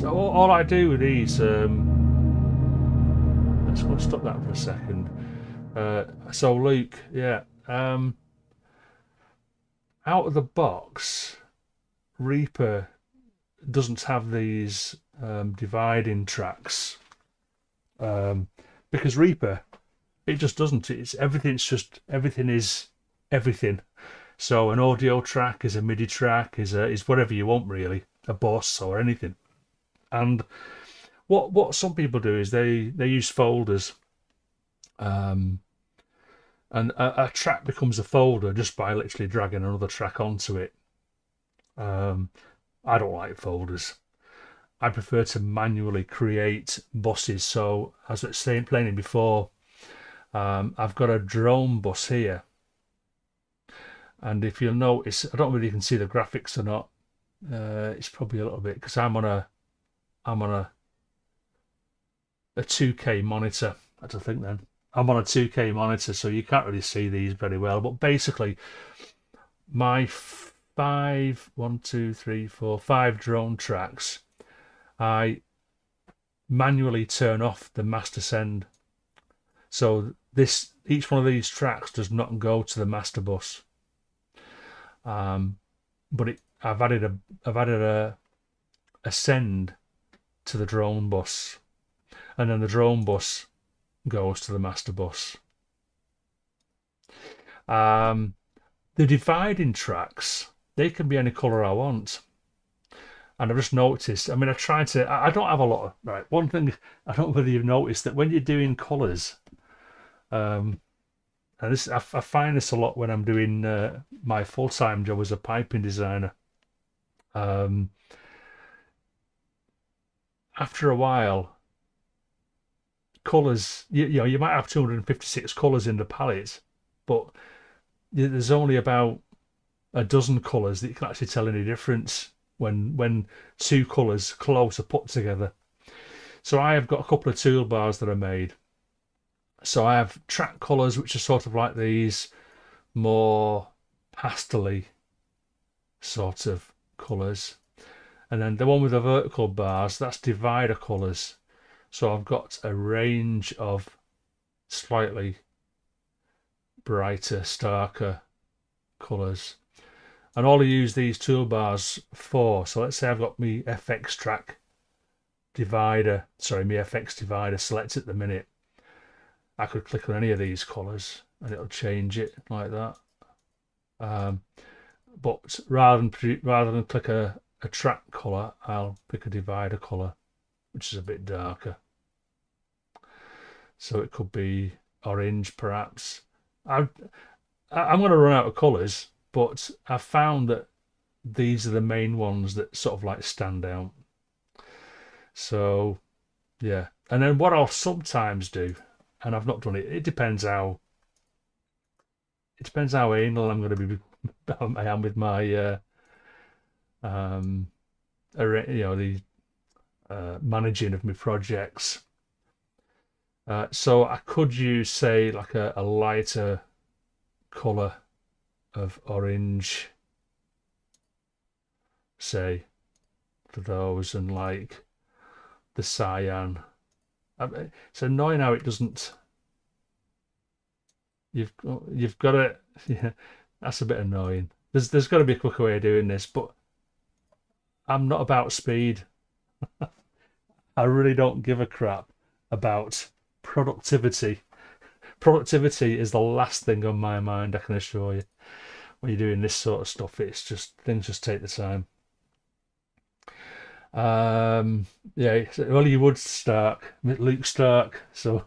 All I do with these. Let's go and stop that for a second. So Luke, yeah. Out of the box, Reaper doesn't have these dividing tracks, because Reaper, it just doesn't. Everything is everything. So an audio track is a MIDI track, is whatever you want really, a boss or anything. And what some people do is they use folders, and a track becomes a folder just by literally dragging another track onto it. I don't like folders. I prefer to manually create buses. So as I was explaining before, I've got a drone bus here, and if you'll notice, I don't know whether you can see the graphics or not. It's probably a little bit because I'm on a 2K monitor. I don't think then I'm on a 2K monitor, so you can't really see these very well. But basically, my 5 drone tracks, I manually turn off the master send, so each one of these tracks does not go to the master bus, but I've added a send to the drone bus, and then the drone bus goes to the master bus. The dividing tracks, they can be any colour I want. And I've just noticed, I mean, I don't have a lot of, right, one thing, I don't know whether you've noticed that when you're doing colours, and this, I find this a lot when I'm doing my full-time job as a piping designer. After a while, colours, you know, you might have 256 colours in the palette, but there's only about a dozen colours that you can actually tell any difference when two colours close are put together. So I have got a couple of toolbars that are made. So I have track colours, which are sort of like these more pastel-y sort of colours. And then the one with the vertical bars, that's divider colours. So I've got a range of slightly brighter, starker colours. And all I use these toolbars for, so let's say I've got my FX track divider, sorry, my FX divider selected at the minute. I could click on any of these colours and it'll change it like that. But rather than click a track colour, I'll pick a divider colour, which is a bit darker. So it could be orange, perhaps. I'm going to run out of colours, but I've found that these are the main ones that sort of like stand out. So, yeah. And then what I'll sometimes do, and I've not done it, it depends how anal I'm going to be I am with my the managing of my projects. So I could use, say, like a lighter colour of orange, say, for those, and like the cyan. It's annoying how it doesn't. You've got to. Yeah, that's a bit annoying. There's got to be a quicker way of doing this, but I'm not about speed. I really don't give a crap about productivity. Productivity is the last thing on my mind, I can assure you. When you're doing this sort of stuff, it's just, things just take the time. Yeah, well, you would Stark, Luke Stark, so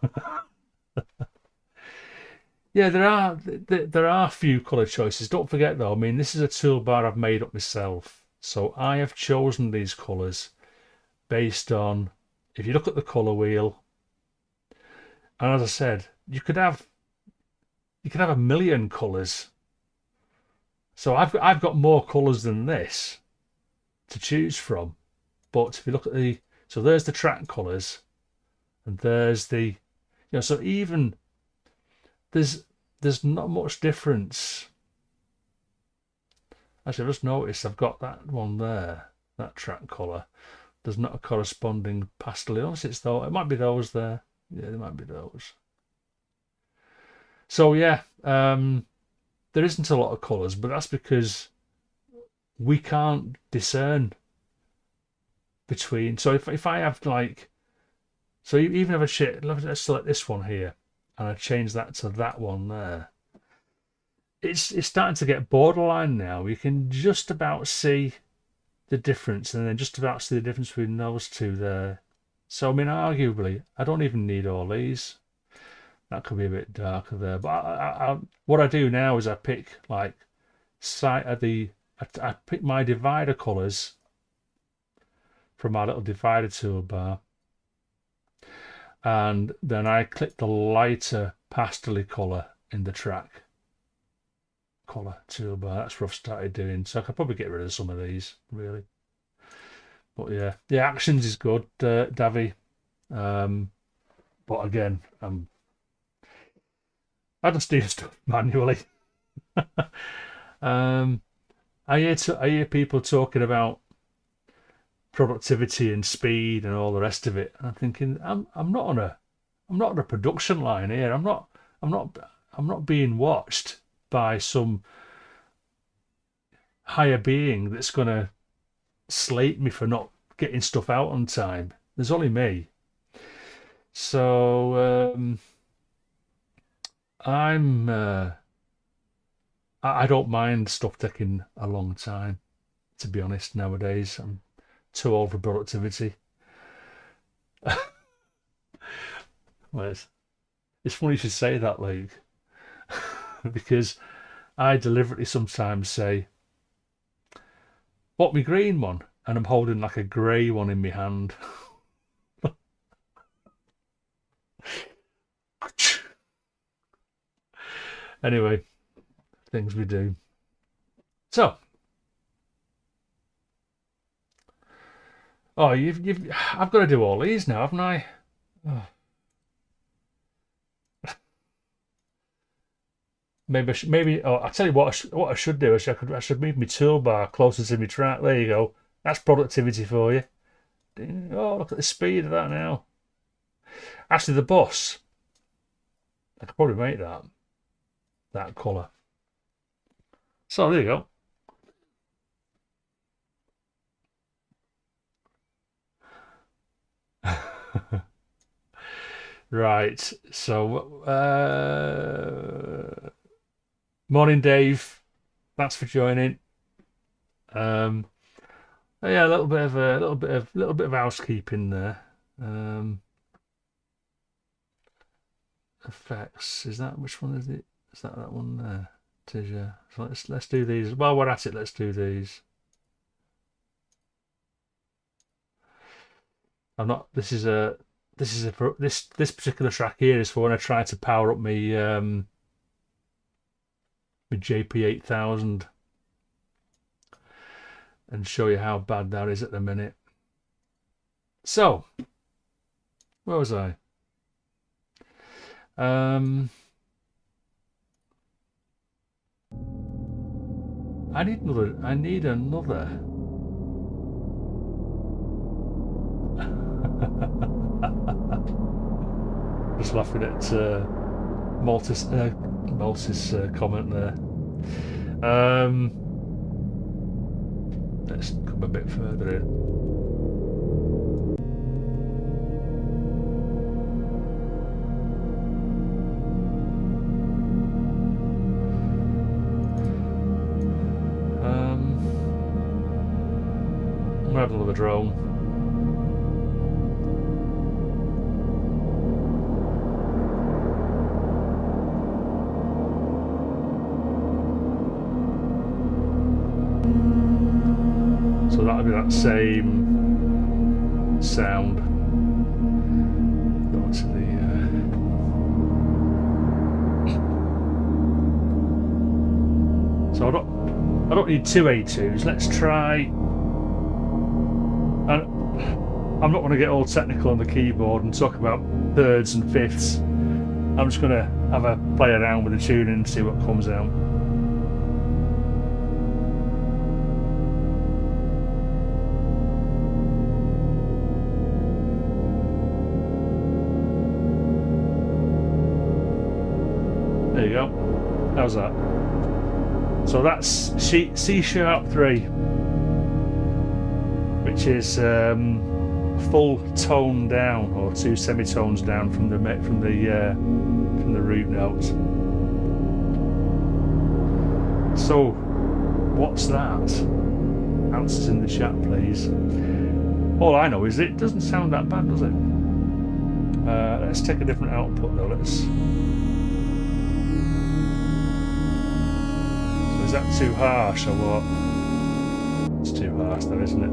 yeah, there are a few colour choices. Don't forget though, I mean, this is a toolbar I've made up myself, so I have chosen these colours based on, if you look at the colour wheel, and as I said, you could have a million colours. So I've got more colours than this to choose from. But if you look at so there's the track colours, and there's the, so even there's not much difference. Actually, I've just noticed I've got that one there, that track colour. There's not a corresponding pastel. Unless it's though, it might be those there. Yeah, there might be those. So yeah, there isn't a lot of colours, but that's because we can't discern between. So if I have like, so even if let's select this one here, and I change that to that one there, it's starting to get borderline now. You can just about see the difference, and then just about see the difference between those two there. So I mean, arguably, I don't even need all these. That could be a bit darker there. But what I do now is I pick like I pick my divider colours from my little divider toolbar, and then I click the lighter pastel colour in the track colour toolbar. That's what I've started doing. So I could probably get rid of some of these, really. But yeah, actions is good, Davy. But again, I just do stuff manually. I hear people talking about productivity and speed and all the rest of it, and I'm thinking, I'm not on a production line here. I'm not I'm not being watched by some higher being that's gonna slate me for not getting stuff out on time. There's only me. So I don't mind stuff taking a long time, to be honest. Nowadays, I'm too old for productivity. Well, it's funny you should say that, Luke, because I deliberately sometimes say, "What, me green one?" and I'm holding like a grey one in my hand. Anyway, things we do. So, oh, I've got to do all these now, haven't I? Oh. Maybe. Oh, I'll tell you what I should do. I should move my toolbar closer to my track. There you go. That's productivity for you. Oh, look at the speed of that now. Actually, the bus, I could probably make that colour. So there you go. Right. So, morning, Dave. Thanks for joining. Yeah, a little bit of housekeeping there. Effects. Is that which one is it? Is that one there? It is, yeah. So let's do these. While we're at it, let's do these. I'm not. This particular track here is for when I try to power up my JP-8000 and show you how bad that is at the minute. So, where was I? I need another. Just laughing at Maltis comment there. Let's come a bit further in. I'm gonna have another drone. So that'll be that same sound. Go to the so I don't need two A2s. Let's try. And I'm not going to get all technical on the keyboard and talk about thirds and fifths. I'm just going to have a play around with the tuning and see what comes out. There you go. How's that? So that's C sharp 3, which is full tone down, or 2 semitones down from the root note. So what's that? Answers in the chat, please. All I know is it doesn't sound that bad, does it? Let's take a different output though. Is that too harsh or what? It's too harsh though, isn't it?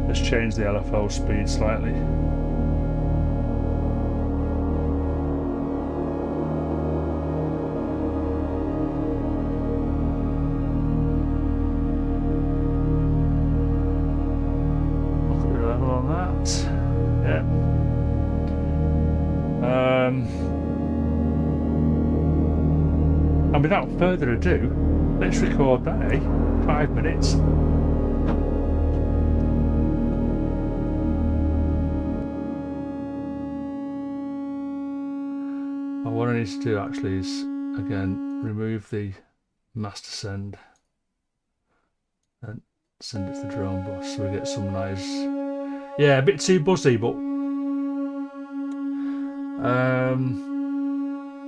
Let's change the LFO speed slightly. And without further ado, let's record that, eh? 5 minutes. What I need to do actually is, again, remove the master send and send it to the drone bus so we get some nice... Yeah, a bit too buzzy, but...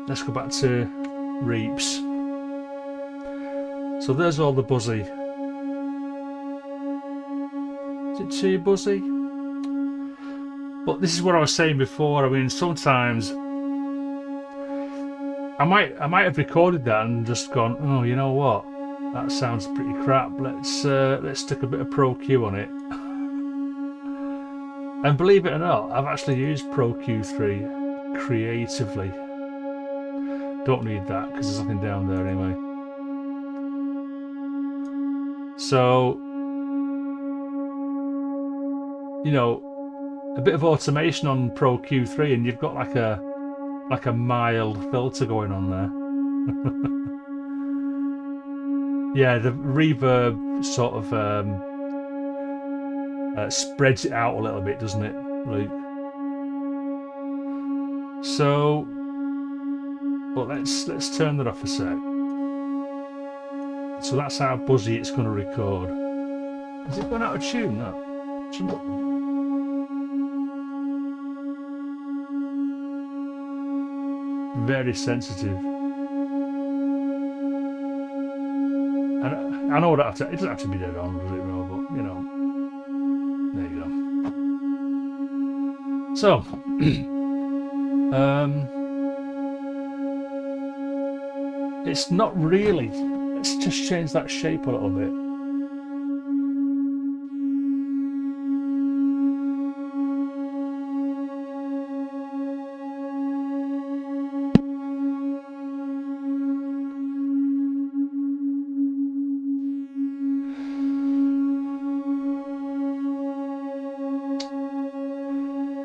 let's go back to Reaps. So there's all the buzzy. Is it too buzzy? But this is what I was saying before. I mean, sometimes I might have recorded that and just gone, oh, you know what? That sounds pretty crap. Let's stick a bit of Pro Q on it. And believe it or not, I've actually used Pro Q3 creatively. Don't need that because there's nothing down there anyway. So, you know, a bit of automation on Pro Q3 and you've got like a mild filter going on there. Yeah, the reverb sort of spreads it out a little bit, doesn't it, Luke? So, but let's turn that off a sec. So that's how buzzy it's going to record. Is it going out of tune? No. Very sensitive. And I know it doesn't have to be dead on, does it, Ro? But you know, there you go. So, it's not really. Let's just change that shape a little bit.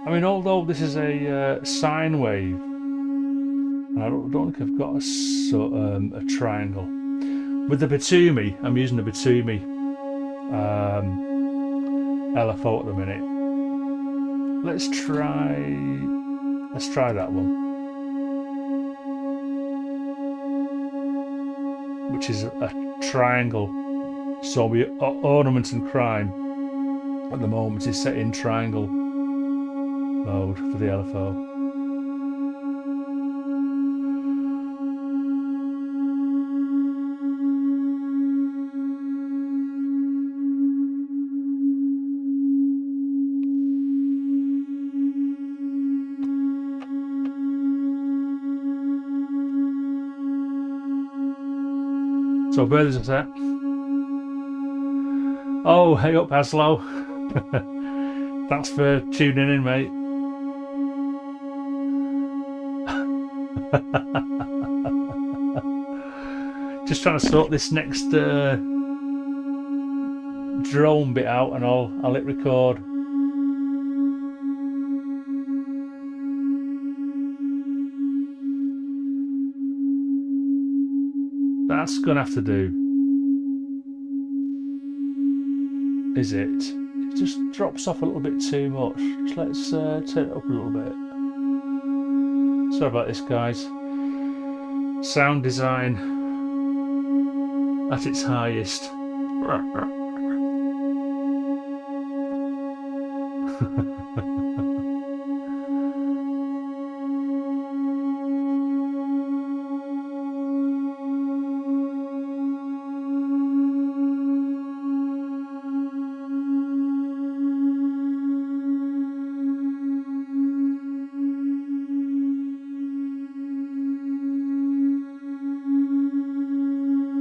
I mean, although this is a sine wave, and I don't think I've got a triangle. With the Batumi, I'm using the Batumi LFO at the minute. Let's try that one, which is a triangle. So we ornament and crime at the moment is set in triangle mode for the LFO. So birds are set. Oh, hey up, Aslo. Thanks for tuning in, mate. Just trying to sort this next drone bit out, and I'll hit record. That's gonna have to do. Is it? It just drops off a little bit too much. So let's turn it up a little bit. Sorry about this, guys. Sound design at its highest.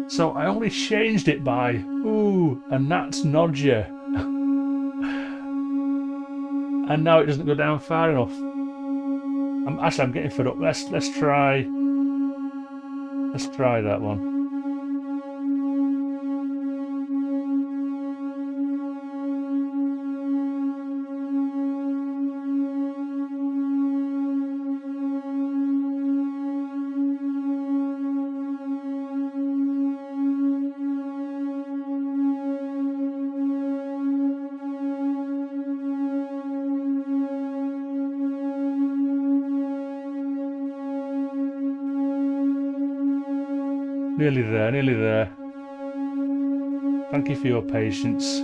So I only changed it by and that's Nodger. And now it doesn't go down far enough. I'm getting fed up. Let's try that one. Nearly there, nearly there. Thank you for your patience.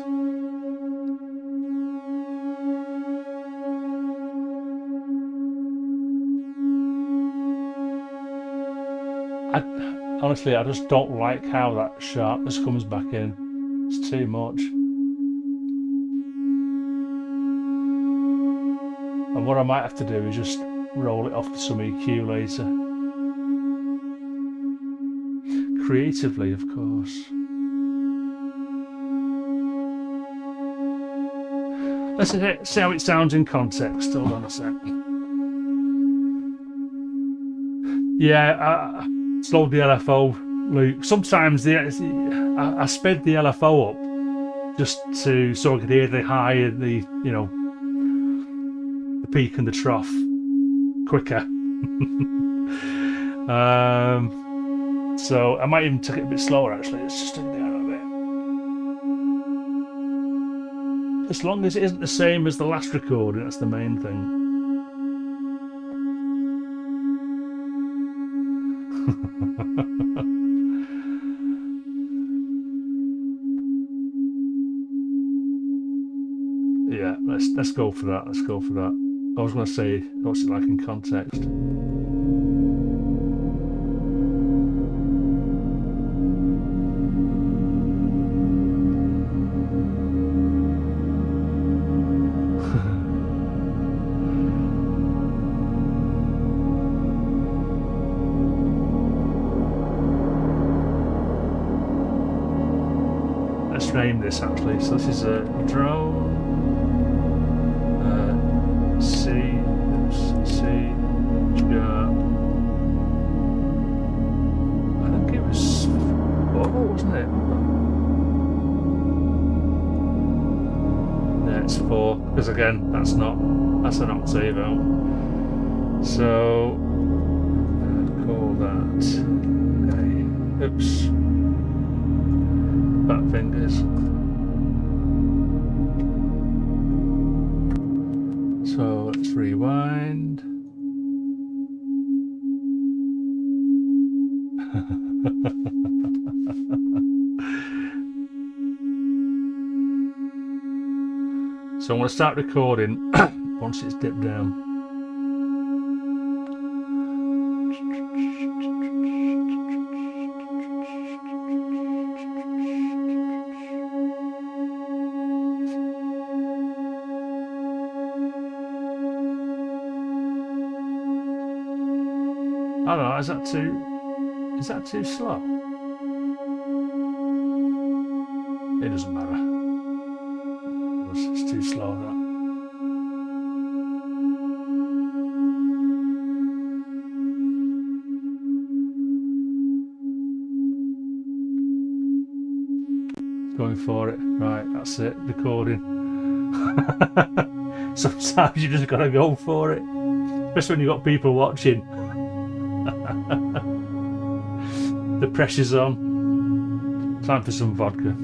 Honestly, I just don't like how that sharpness comes back in. It's too much. And what I might have to do is just roll it off to some EQ later. Creatively, of course. Let's see how it sounds in context. Hold on a sec. Yeah, slowed the LFO loop. Sometimes I sped the LFO up just so I could hear the high and the the peak and the trough quicker. So I might even take it a bit slower actually. Let's just take it down a bit. As long as it isn't the same as the last recording, that's the main thing. Yeah, let's go for that. Let's go for that. I was going to say, what's it like in context? Let's name this actually. So this is a drone. C sharp. I think it was 4, wasn't it? Yeah, it's 4 because again, that's an octave out. So call that. Okay. Oops. Fat fingers. So let's rewind. So I'm going to start recording once it's dipped down. I don't know, is that too slow? It doesn't matter. It's too slow that. Going for it. Right, that's it, recording. Sometimes you just gotta go for it. Especially when you've got people watching. The pressure's on. Time for some vodka.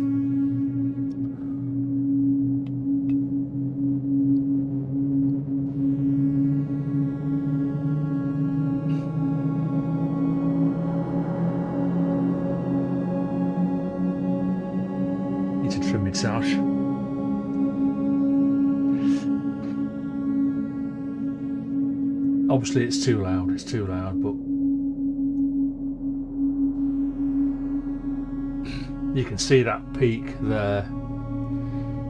Need to trim my sash. Obviously it's too loud, but you can see that peak there.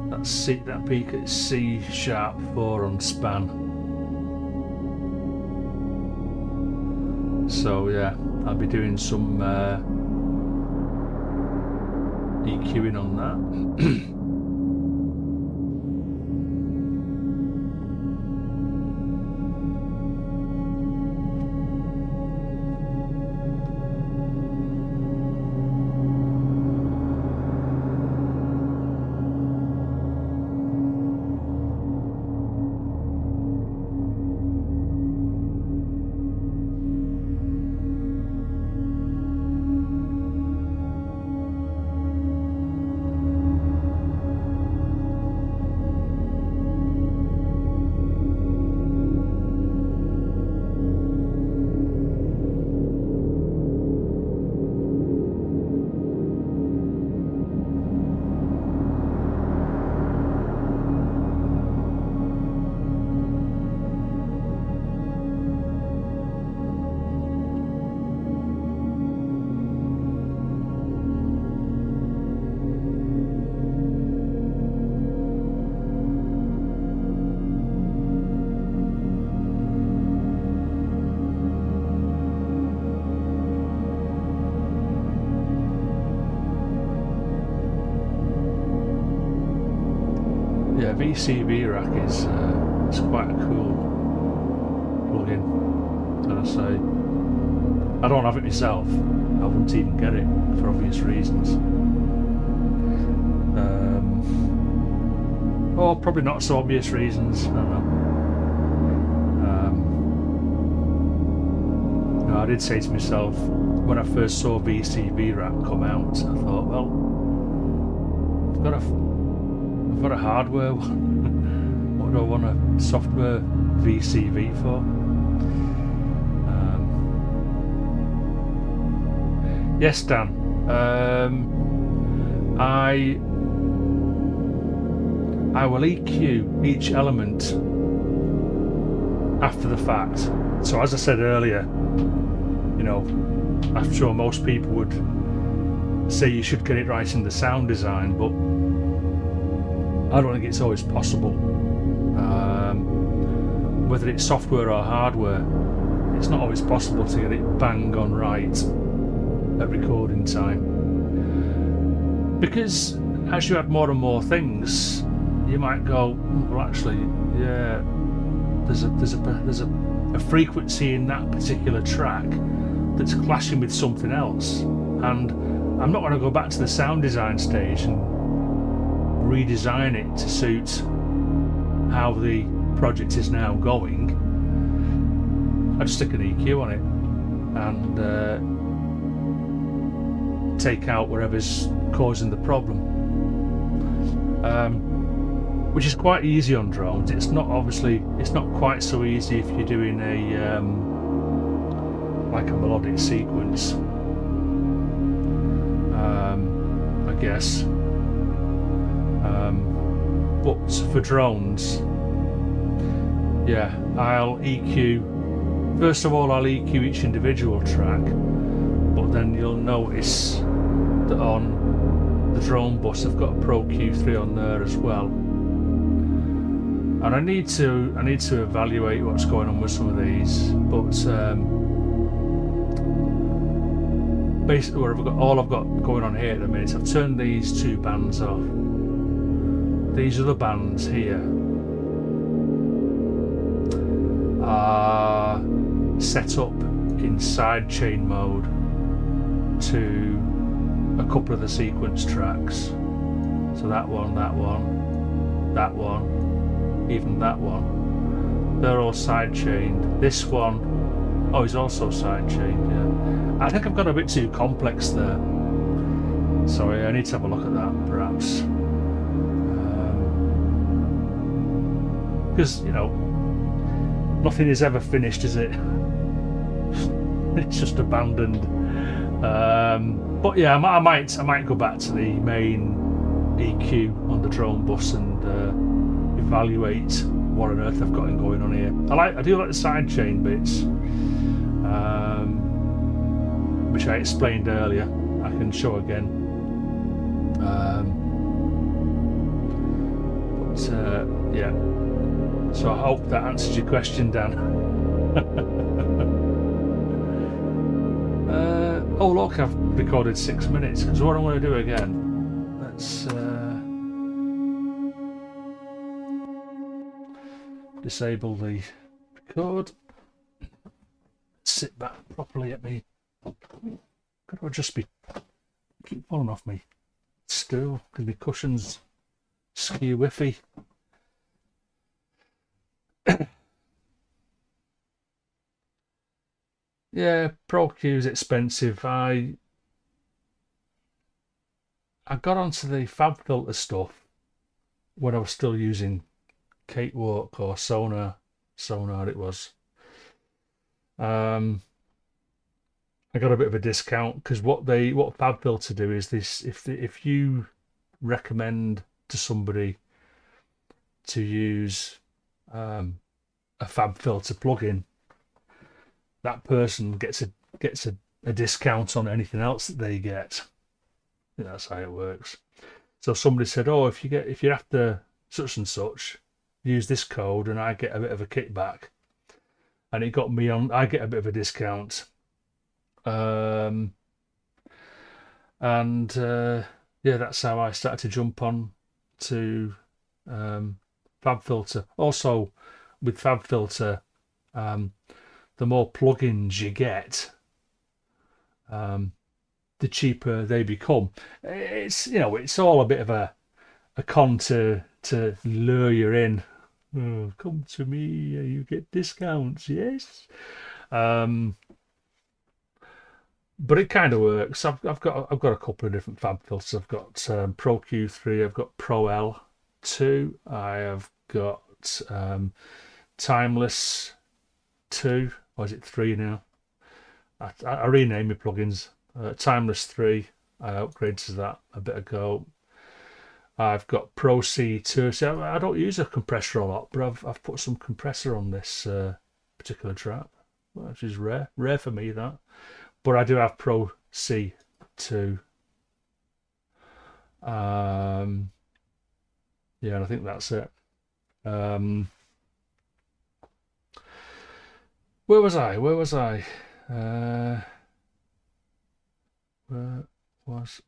That peak at C sharp 4 on span. So yeah, I'll be doing some EQing on that. VCV rack is it's quite a cool plugin. And I say, I don't have it myself. I wouldn't even get it for obvious reasons. Or probably not so obvious reasons. I don't know. No, I did say to myself when I first saw VCV rack come out, I thought, well, I've got a hardware one. What do I want a software VCV for? Yes, Dan. I will EQ each element after the fact. So as I said earlier, you know, I'm sure most people would say you should get it right in the sound design, but I don't think it's always possible. Whether it's software or hardware, it's not always possible to get it bang on right at recording time. Because as you add more and more things, you might go, well, actually, yeah, there's a frequency in that particular track that's clashing with something else, and I'm not going to go back to the sound design stage and redesign it to suit how the project is now going. I just stick an EQ on it and take out whatever's causing the problem, which is quite easy on drones. It's not quite so easy if you're doing a like a melodic sequence, I guess. But for drones, yeah, I'll EQ. First of all, I'll EQ each individual track, but then you'll notice that on the drone bus I've got a Pro Q3 on there as well, and I need to evaluate what's going on with some of these. But basically, all I've got going on here at the minute, I've turned these two bands off. These other bands here are set up in sidechain mode to a couple of the sequence tracks. So that one, even that one, they're all sidechained. This one, oh, is also sidechained. Yeah, I think I've got a bit too complex there. Sorry, I need to have a look at that perhaps, because you know, nothing is ever finished, is it? It's just abandoned. But yeah, I might go back to the main EQ on the drone bus and evaluate what on earth I've got going on here. I do like the sidechain bits, which I explained earlier. I can show again. Yeah. So I hope that answers your question, Dan. Oh look, I've recorded 6 minutes, because what I'm going to do again, let's disable the record, sit back properly at me. Got to just keep falling off me stool because my cushions skew whiffy. Yeah, Pro Q is expensive. I got onto the fab filter stuff when I was still using Cakewalk or Sonar it was. I got a bit of a discount because what fab filter do is this: if you recommend to somebody to use a fab filter plugin, that person gets a discount on anything else that they get. I think that's how it works. So somebody said, oh, if you're after such and such, use this code and I get a bit of a kickback. And it got me on, I get a bit of a discount. Yeah, that's how I started to jump on to FabFilter. Also, with FabFilter, the more plugins you get, the cheaper they become. It's, you know, it's all a bit of a con to lure you in. Oh, come to me, you get discounts. Yes. But it kind of works. I've got a couple of different fab filters. I've got Pro Q3. I've got Pro L2. I have got Timeless 2. Or is it 3 now? I rename my plugins. Timeless 3. I upgraded to that a bit ago. I've got Pro C2. So I don't use a compressor a lot, but I've put some compressor on this particular track, which is rare for me, that. But I do have Pro C2. Yeah, and I think that's it. Where was I? Where was I? What was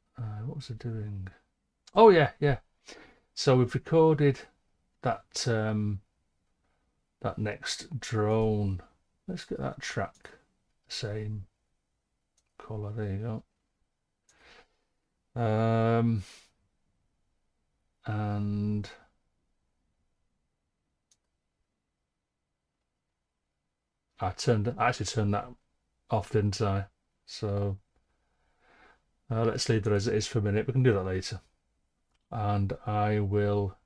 I doing? Oh yeah. So we've recorded that that next drone. Let's get that track the same color. There you go. And I actually turned that off, didn't I? So let's leave that as it is for a minute. We can do that later. And I will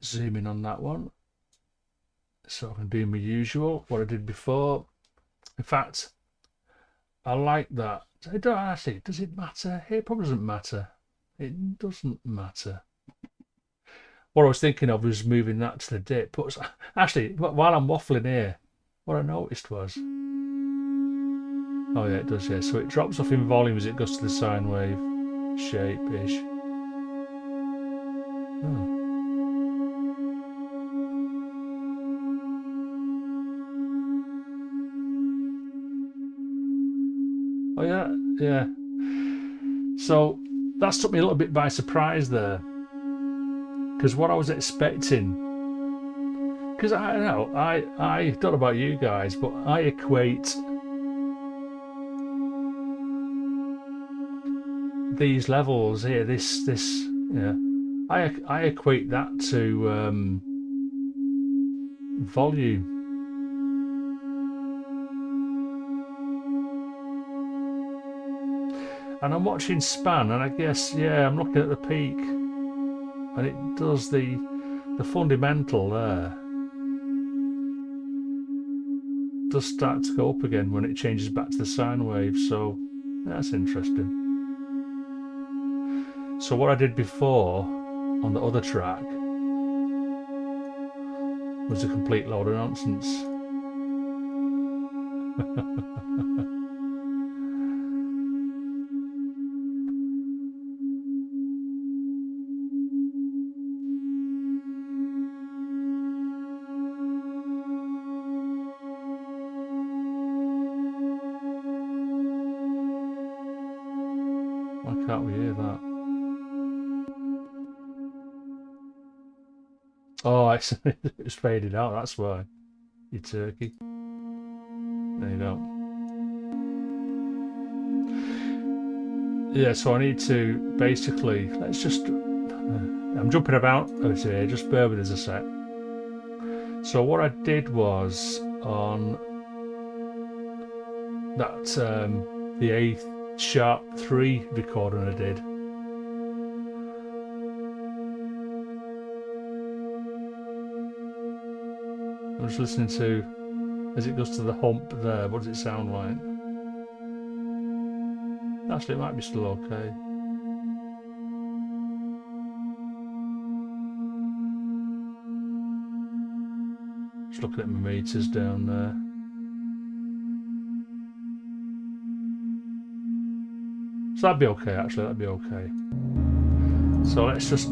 zoom in on that one, so I can do my usual, what I did before. In fact, I like that. I don't actually, does it matter? It probably doesn't matter. It doesn't matter. What I was thinking of was moving that to the dip. But actually, while I'm waffling here, what I noticed was, oh yeah, it does, yeah. So it drops off in volume as it goes to the sine wave shape-ish. Oh. Oh yeah. So that's took me a little bit by surprise there, because what I was expecting, because I don't know, I don't know about you guys, but I equate these levels here, this yeah, I equate that to volume. And I'm watching span, and I guess, yeah, I'm looking at the peak, and it does the fundamental there does start to go up again when it changes back to the sine wave. So that's interesting. So what I did before on the other track was a complete load of nonsense. Why can't we hear that? Oh, it's faded out, that's why. You turkey. There you go. Yeah, so I need to basically, let's just, I'm jumping about a bit here, just bear with us a sec. So what I did was on that, the A sharp 3 recording I did, I'm just listening to, as it goes to the hump there, what does it sound like? Actually, it might be still okay. Just looking at my meters down there. So that'd be okay, actually, that'd be okay. So let's just,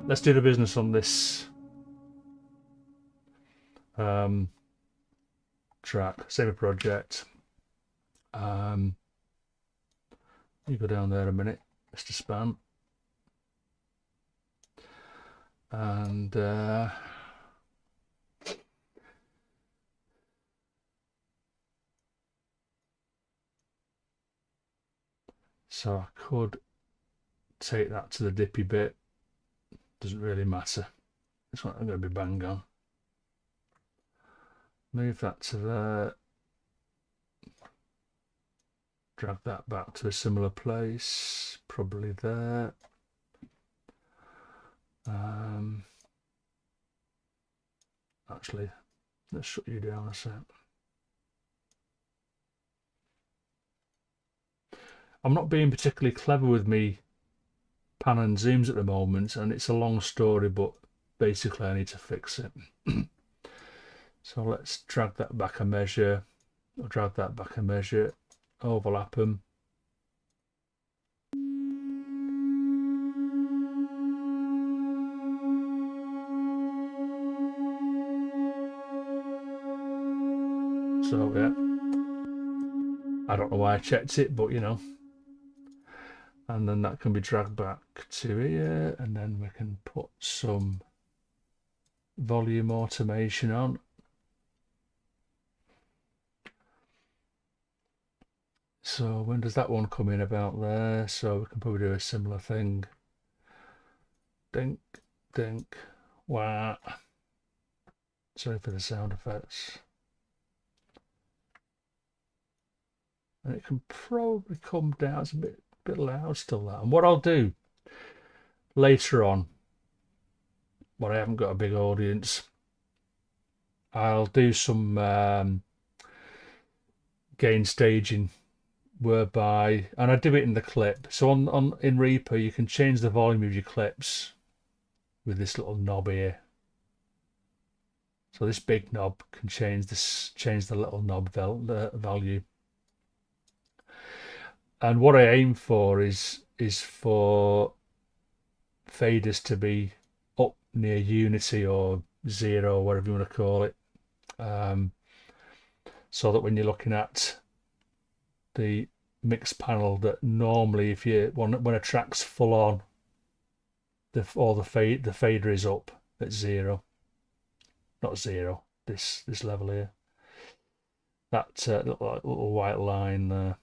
let's do the business on this track, save a project. You go down there a minute, Mr. Span. And so I could take that to the dippy bit. Doesn't really matter. It's not going to be bang on. Move that to there. Drag that back to a similar place, probably there. Actually, let's shut you down a sec. I'm not being particularly clever with me pan and zooms at the moment, and it's a long story, but basically I need to fix it. So let's drag that back a measure, or drag that back a measure, overlap them. So yeah, I don't know why I checked it, but you know. And then that can be dragged back to here, and then we can put some volume automation on. So when does that one come in? About there? So we can probably do a similar thing. Dink, dink, wah. Sorry for the sound effects. And it can probably come down. It's a bit loud still, that. And what I'll do later on, when I haven't got a big audience, I'll do some gain staging, whereby, and I do it in the clip. So in Reaper, you can change the volume of your clips with this little knob here. So this big knob can change the little knob value. And what I aim for is for faders to be up near unity or 0, whatever you want to call it, so that when you're looking at the mix panel, that normally if you when a track's full on, the fader is up at 0, not 0. This level here, that little white line there.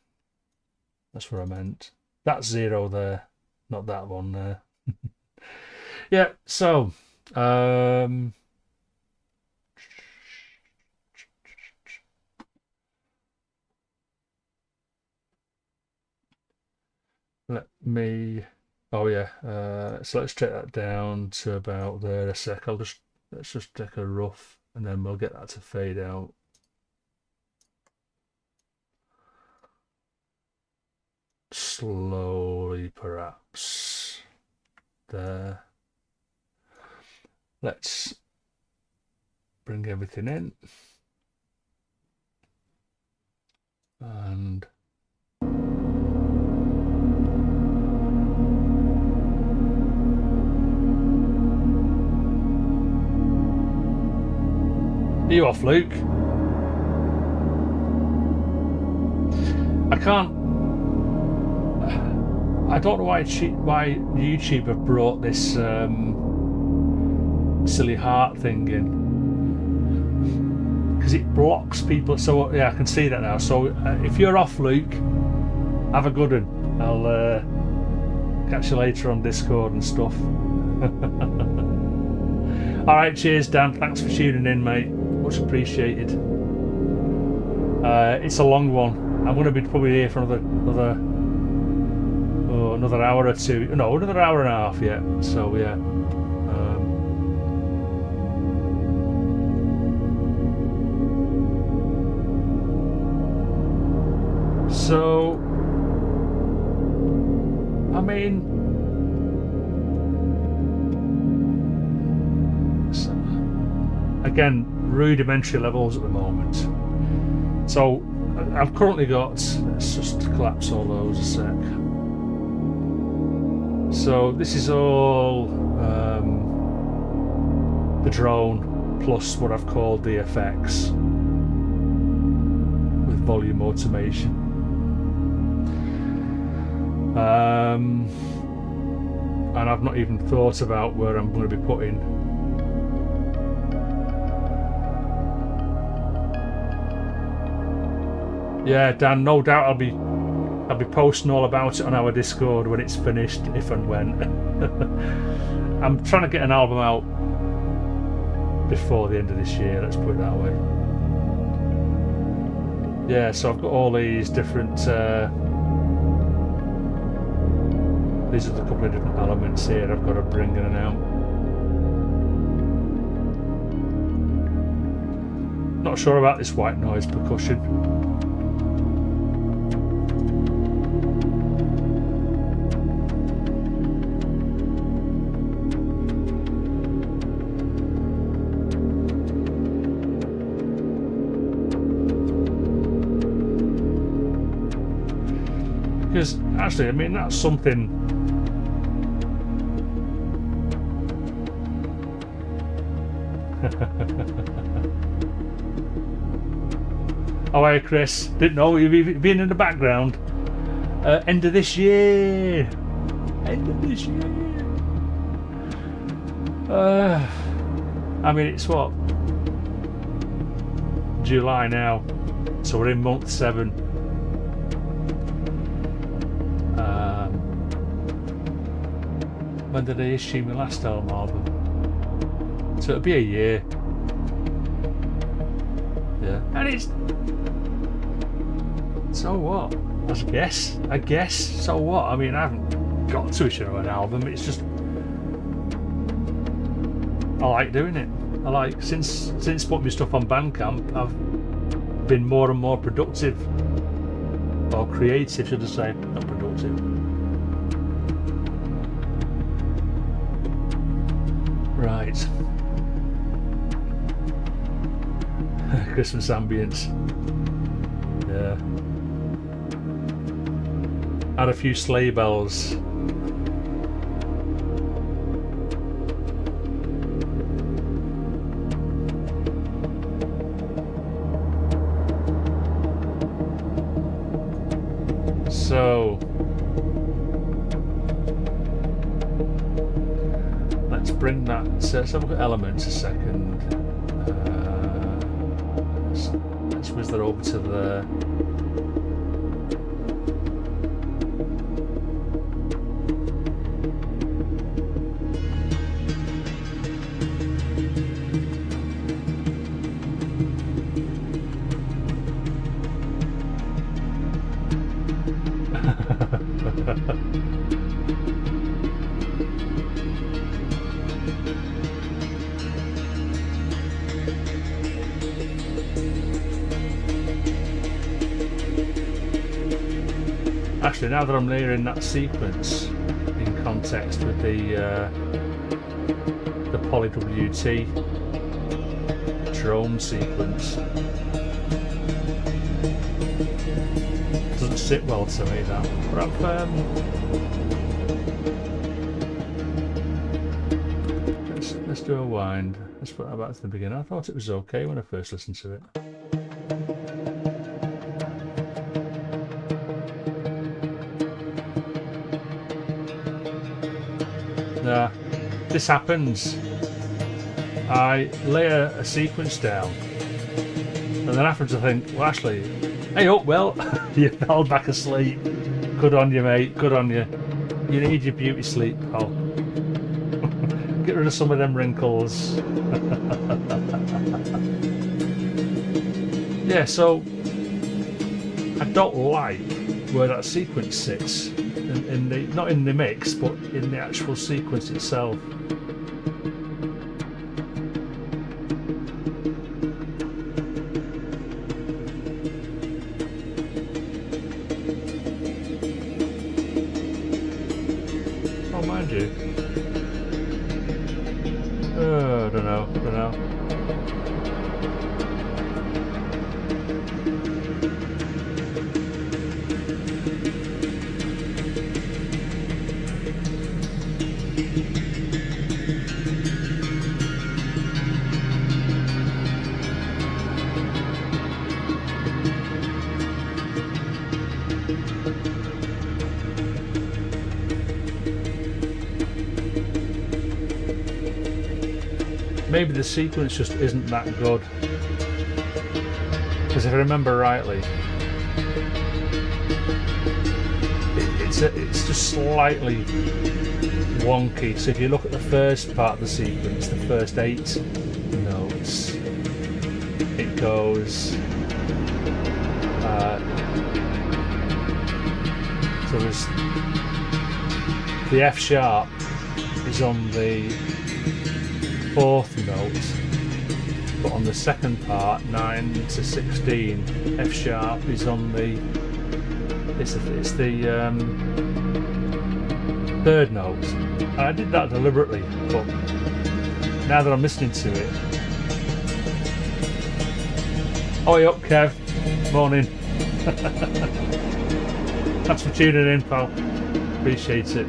That's what I meant. That's 0 there, not that one there. Yeah, so let me, oh yeah, so let's take that down to about there a sec. Let's just take a rough, and then we'll get that to fade out. Slowly, perhaps. There. Let's bring everything in. And are you off, Luke? I don't know why YouTube have brought this silly heart thing in, because it blocks people. So yeah, I can see that now. So if you're off, Luke, have a good one. I'll catch you later on Discord and stuff. All right, cheers, Dan. Thanks for tuning in, mate. Much appreciated. It's a long one. I'm going to be probably here for another hour or two. No, another hour and a half yet. So yeah. So I mean, again, rudimentary levels at the moment. So I've currently got, let's just collapse all those a sec. So this is all the drone plus what I've called the effects with volume automation. and I've not even thought about where I'm going to be putting. Yeah, Dan, no doubt I'll be posting all about it on our Discord when it's finished, if and when. I'm trying to get an album out before the end of this year, let's put it that way. Yeah, so I've got all these different these are the couple of different elements here I've got to bring in and out. Not sure about this white noise percussion. Because actually, I mean, that's something. Oh, hey Chris, didn't know you've been in the background. End of this year. End of this year. I mean, it's what? July now, so we're in month 7. When did they issue my last album? So it'll be a year. Yeah, and it's so what? I guess. So what? I mean, I haven't got to issue an album. It's just I like doing it. I like since putting my stuff on Bandcamp, I've been more and more productive, or creative, should I say? Not productive. Right. Christmas ambience. Yeah. Had a few sleigh bells. So let's bring that. So let's have a look at elements a second. Let's whiz that over to the. Actually, now that I'm layering that sequence in context with the Poly WT drone sequence, doesn't sit well to me that. But let's do a wind. Let's put that back to the beginning. I thought it was okay when I first listened to it. This happens. I lay a sequence down, and then afterwards I think, well, actually, hey up, well, you fell back asleep. Good on you, mate. Good on you. You need your beauty sleep, pal. Get rid of some of them wrinkles. Yeah, so I don't like where that sequence sits. In the, not in the mix, but in the actual sequence itself. Oh, mind you. I don't know. maybe the sequence just isn't that good. Because if I remember rightly, it's just slightly wonky. So if you look at the first part of the sequence, the first 8 notes, it goes. So there's the F sharp is on the 4th note, but on the second part, 9 to 16, F sharp is on the it's the 3rd note. And I did that deliberately, but now that I'm listening to it, oh, you up, Kev? Morning. Thanks for tuning in, pal. Appreciate it.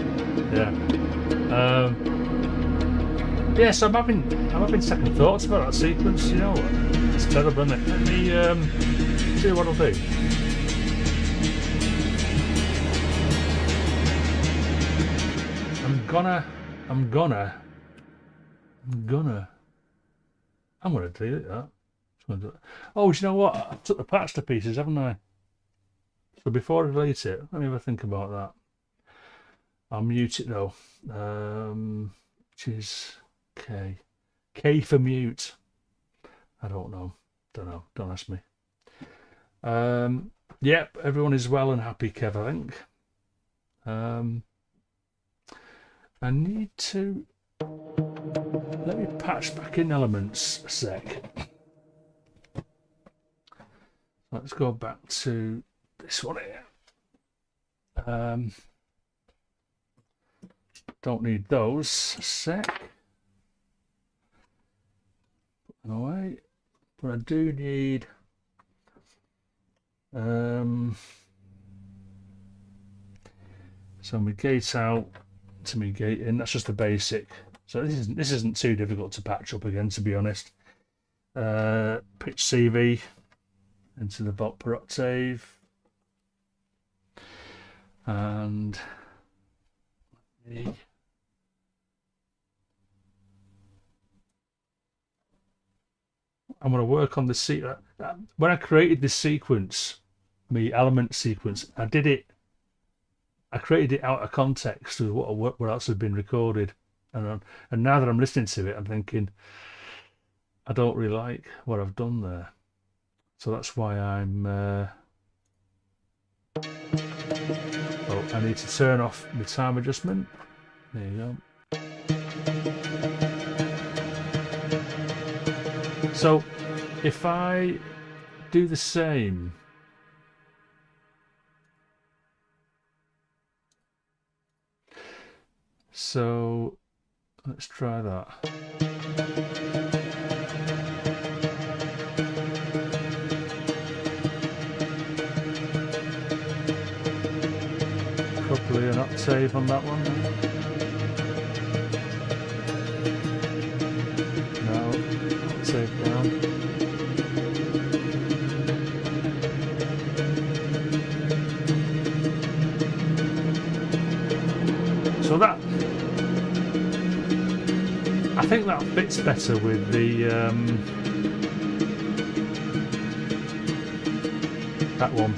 Yeah. Yeah. So I'm having second thoughts about that sequence. You know, it's terrible, isn't it? Let me see what I'll do. I'm gonna delete that. Oh, do you know what? I took the patch to pieces, haven't I? So before I delete it, let me have a think about that. I'll mute it though, which is K. K for mute. I don't know. Don't ask me. Yep, everyone is well and happy, Kev, I think. I need to... Let me patch back in Elements a sec. Let's go back to this one here. Don't need those. A sec. Put them away. But I do need so my gate out to my gate in. That's just the basic. So this isn't too difficult to patch up again, to be honest. Pitch CV into the volt per octave, and I'm going to work on the sequence. When I created this sequence, my element sequence, I created it out of context of what else had been recorded, and now that I'm listening to it, I'm thinking I don't really like what I've done there. So that's why I'm oh, I need to turn off the time adjustment. There you go. So if I do the same, so let's try that. Probably an octave on that one. No, octave down. So that, I think that fits better with the that one.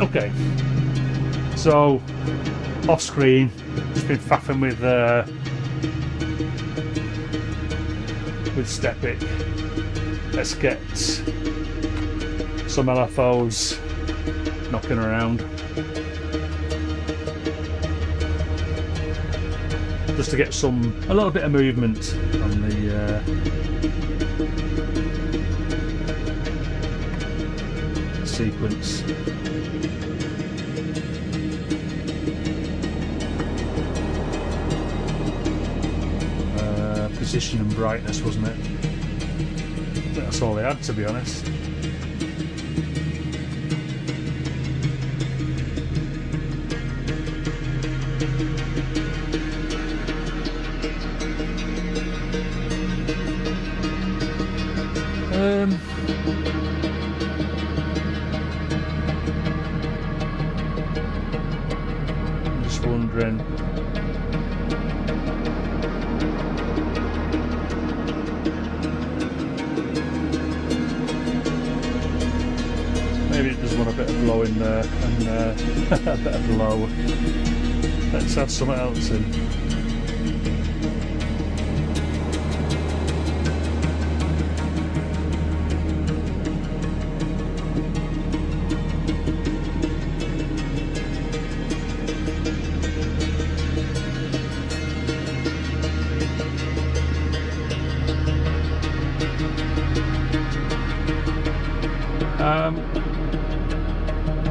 Okay, so off screen, just been faffing with Step-It. Let's get some LFOs knocking around, just to get a little bit of movement on the sequence. position and brightness, wasn't it? That's all they had, to be honest. I'm just wondering. Maybe it does want a bit of blow in there, and a bit of blow. Let's add something else in.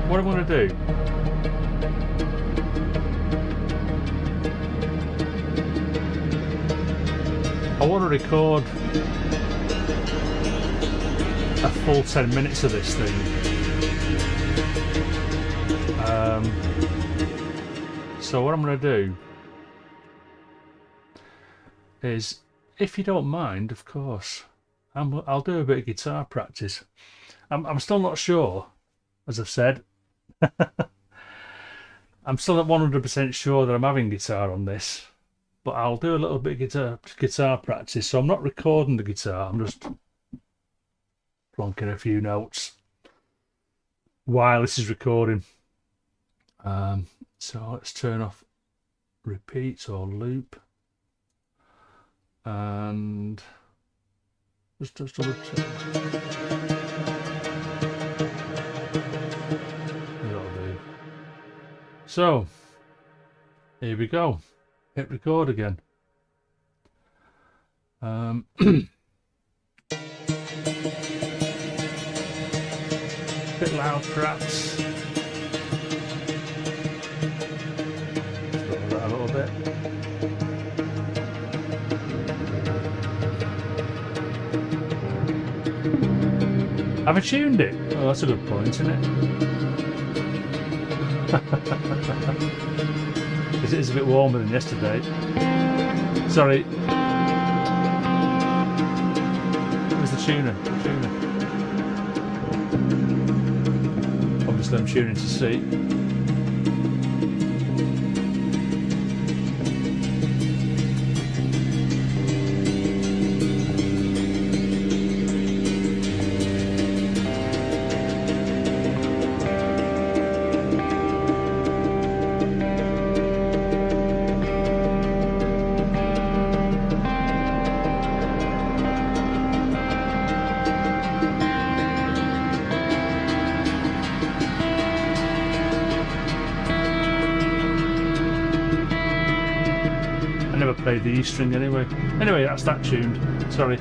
What I'm going to do, I want to record a full 10 minutes of this thing. So what I'm going to do is, if you don't mind, of course, I'll do a bit of guitar practice. I'm still not sure, as I've said. I'm still not 100% sure that I'm having guitar on this, but I'll do a little bit of guitar practice. So I'm not recording the guitar, I'm just plonking a few notes while this is recording. So let's turn off repeats or loop, and just double check. So, here we go. Hit record again. Bit loud, perhaps. Let's lower that a little bit. Have I tuned it? Oh, that's a good point, isn't it? Because it is a bit warmer than yesterday. Sorry. Where's the tuner? Obviously I'm tuning to C. Played the E string anyway. Anyway, that's that tuned. Sorry.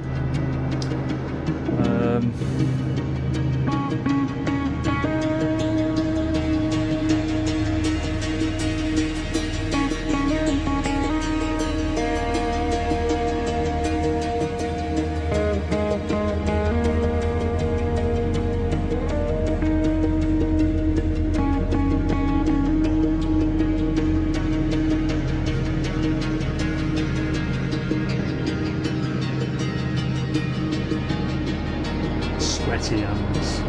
Sweaty hands.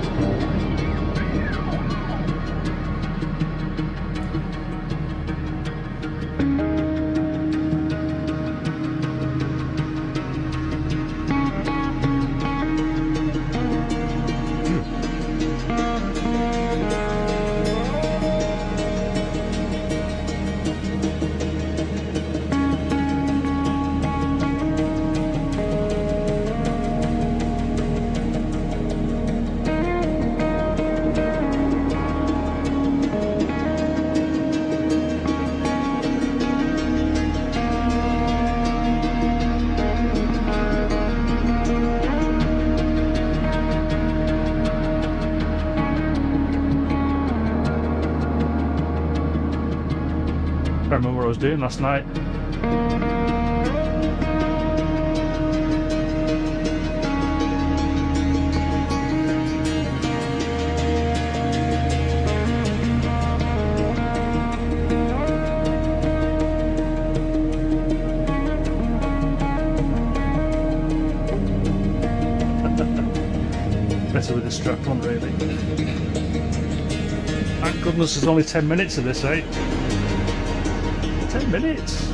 I remember what I was doing last night. Better with the strap on, really. Thank goodness there's only 10 minutes of this, eh? 10 minutes?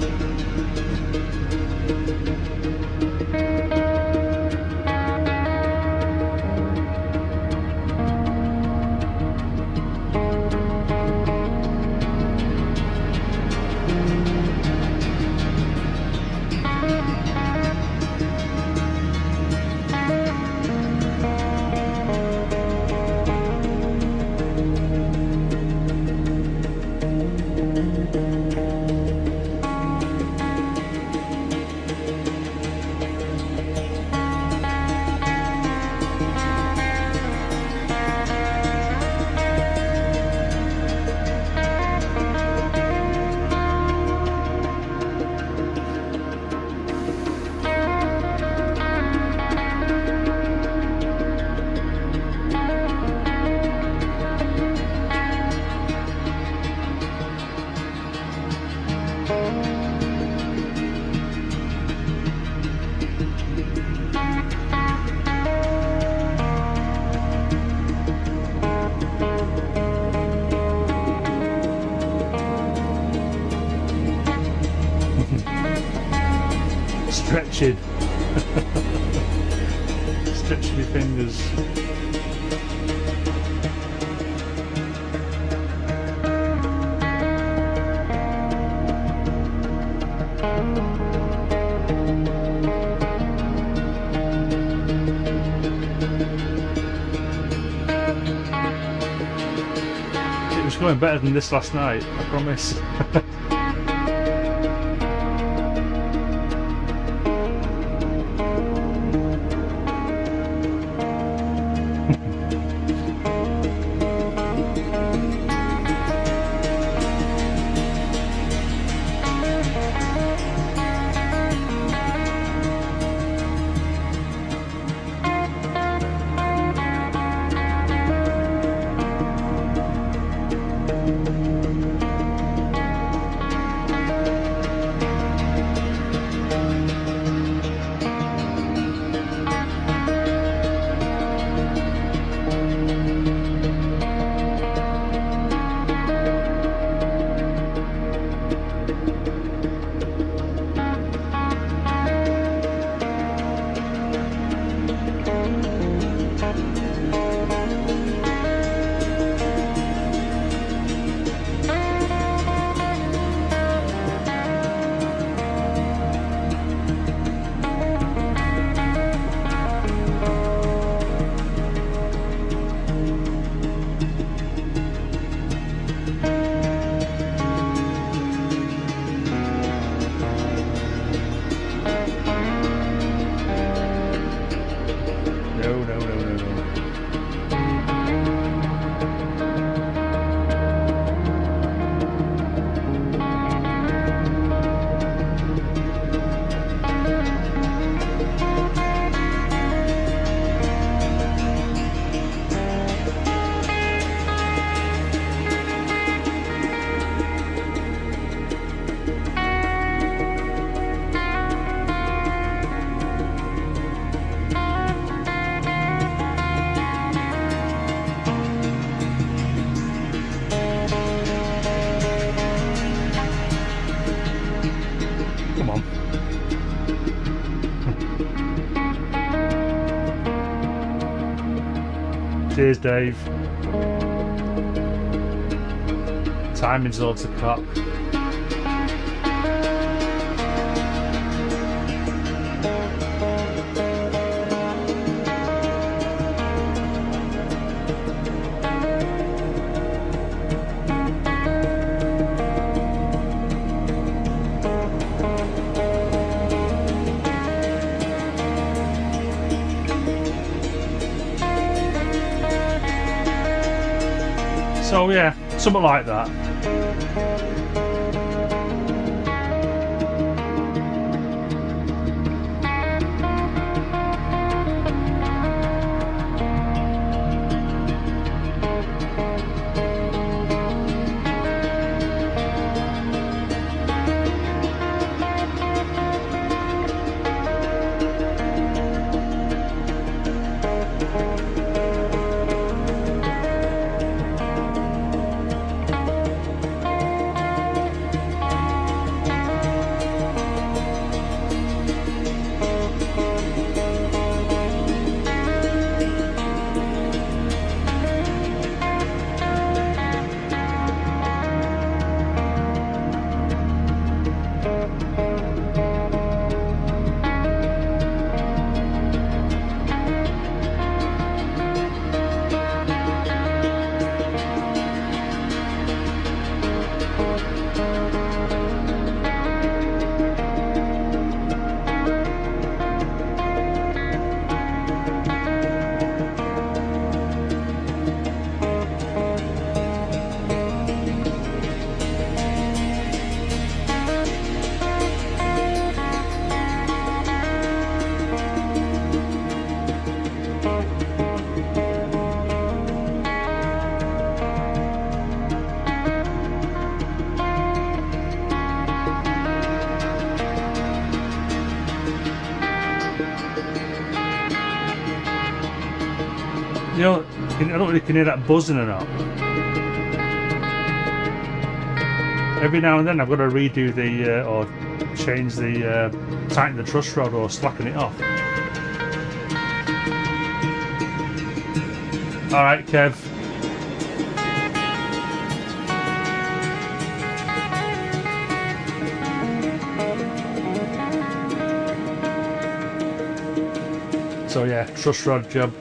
Stretching. Stretching your fingers. It was going better than this last night, I promise. Cheers, Dave. Timing's all to cut. So yeah, something like that. You know, I don't know if you can hear that buzzing or not. Every now and then I've got to redo the or change the tighten the truss rod or slacken it off. All right, Kev. So yeah, truss rod job.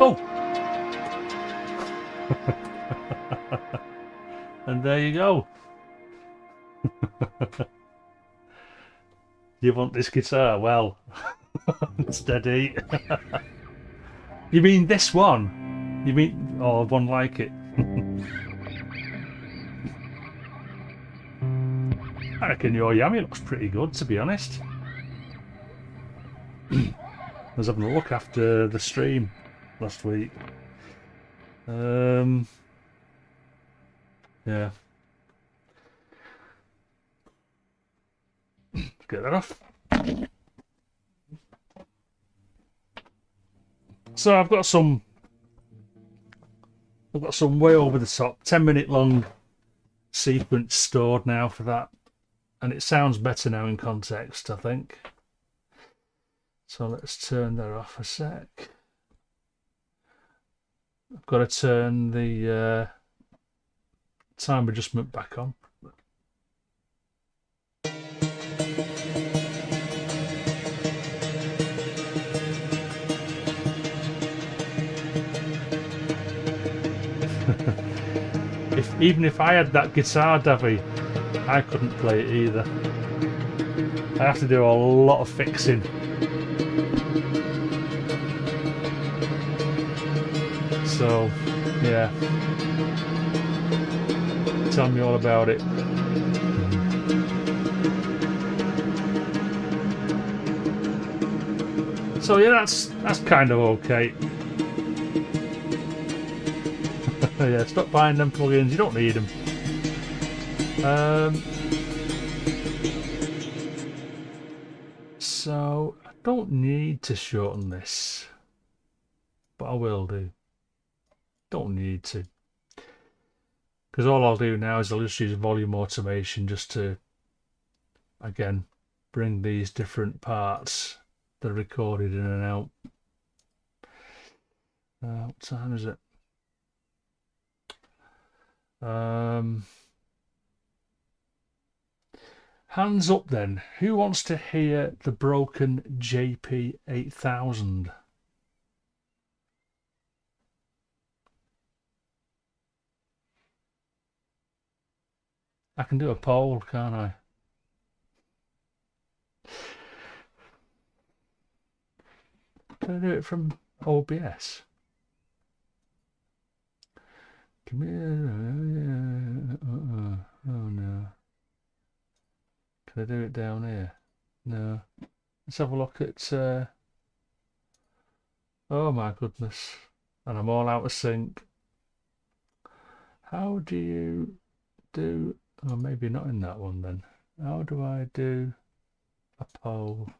Oh! And there you go. You want this guitar? Well, steady. You mean this one? You mean, or one like it? I reckon your Yami looks pretty good, to be honest. I was having a look after the stream last week. Yeah. Get that off. So I've got some way over the top 10-minute long sequence stored now for that, and it sounds better now in context, I think. So let's turn that off a sec. I've got to turn the time adjustment back on. Even if I had that guitar, Davy, I couldn't play it either. I have to do a lot of fixing. So, yeah. Tell me all about it. So yeah, that's kind of okay. Yeah, stop buying them plugins, you don't need them. So I don't need to shorten this, but I will do. Don't need to, because all I'll do now is I'll just use volume automation just to, again, bring these different parts that are recorded in and out. What time is it? Hands up then. Who wants to hear the broken JP-8000? I can do a poll, can't I? Can I do it from OBS? Come here. Oh no. Can I do it down here? No. Let's have a look at... Oh my goodness. And I'm all out of sync. How do you do... Oh, maybe not in that one then. How do I do a poll?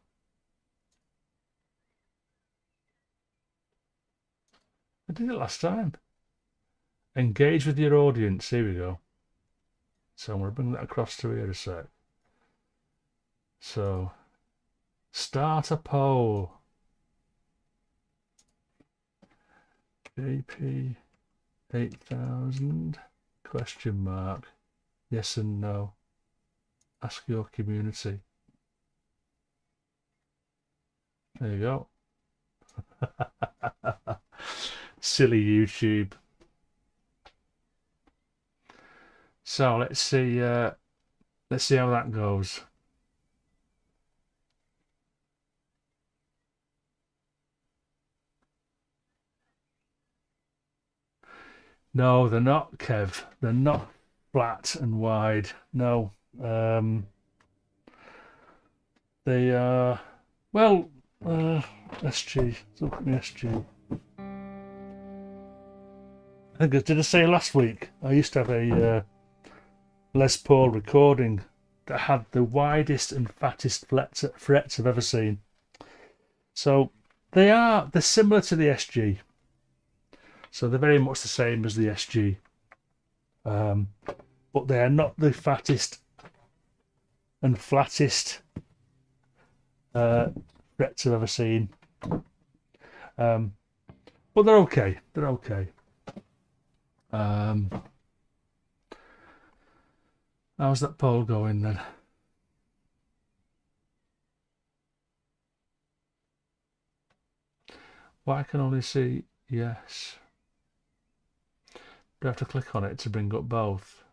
I did it last time. Engage with your audience. Here we go. So I'm going to bring that across to here a sec. So, start a poll. JP-8000 question mark. Yes and no. Ask your community. There you go. Silly YouTube. So let's see how that goes. No, they're not, Kev. They're not flat and wide. No. They are, well, SG. Let's look at my SG. I think, did I say last week? I used to have a Les Paul recording that had the widest and fattest frets I've ever seen. So they're similar to the SG. So they're very much the same as the SG. But they are not the fattest and flattest frets I've ever seen. But they're okay. They're okay. How's that pole going then? Well, I can only see yes. Do I have to click on it to bring up both?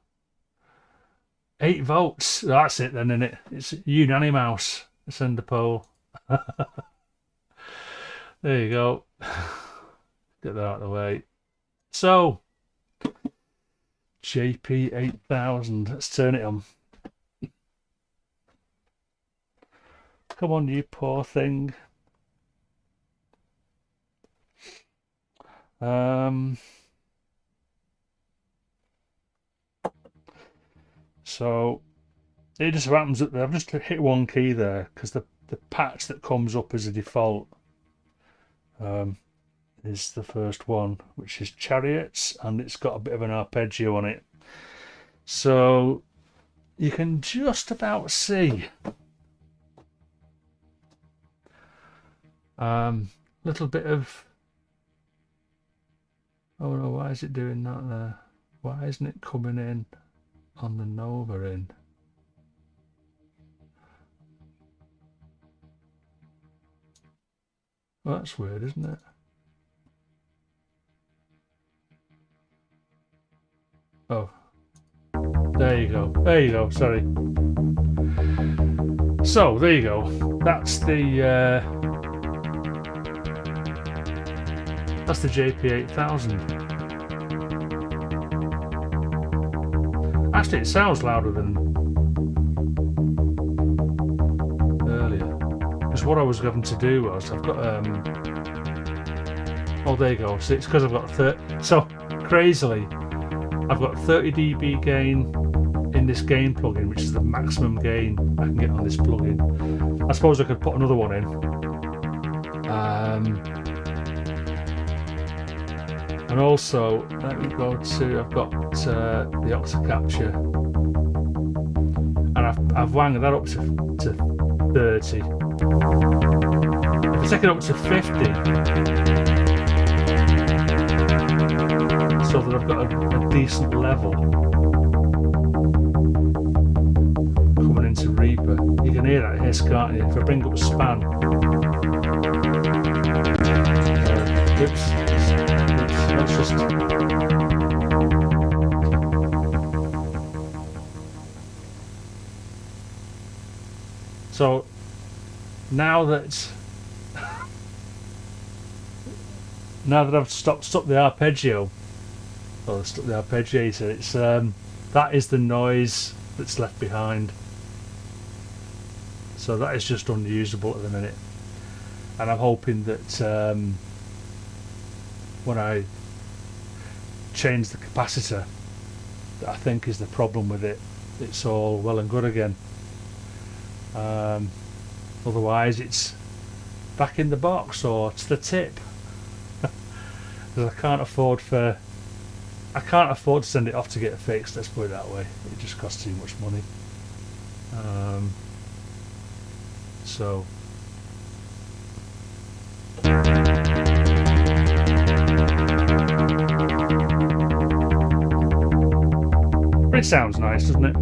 8 votes. That's it then, isn't it? It's unanimous. Send the poll. There you go. Get that out of the way. So, JP-8000. Let's turn it on. Come on, you poor thing. So it just happens that I've just hit one key there because the patch that comes up as a default is the first one, which is Chariots, and it's got a bit of an arpeggio on it. So you can just about see little bit of, oh no, why is it doing that there? Why isn't it coming in on the Nova in? Well, that's weird, isn't it? Oh, there you go. There you go. Sorry. So there you go. That's the JP-8000. Actually, it sounds louder than earlier. Because what I was going to do was I've got oh, there you go. So it's because I've got 30. So crazily, I've got 30 dB gain in this gain plugin, which is the maximum gain I can get on this plugin. I suppose I could put another one in. And also, let me go to, I've got the octa capture, and I've wanged that up to 30. If I take it up to 50, so that I've got a decent level coming into Reaper. You can hear that hiss, can't you? If I bring up a span. Oops. That's just... So now that I've stopped the arpeggio, or stopped the arpeggiator, it's that is the noise that's left behind. So that is just unusable at the minute, and I'm hoping that when I change the capacitor, that I think is the problem with it, it's all well and good again. Otherwise it's back in the box or to the tip. Because I can't afford to send it off to get it fixed, let's put it that way. It just costs too much money. So it sounds nice, doesn't it?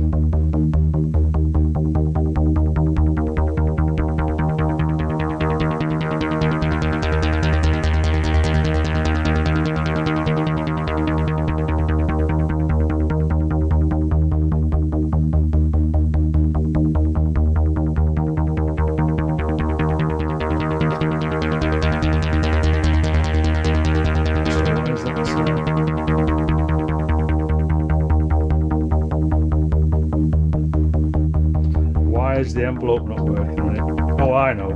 why is the envelope not working on it? Oh, I know.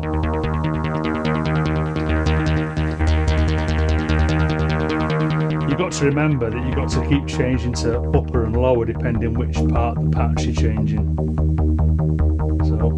You've got to remember that you've got to keep changing to upper and lower depending which part of the patch you're changing. So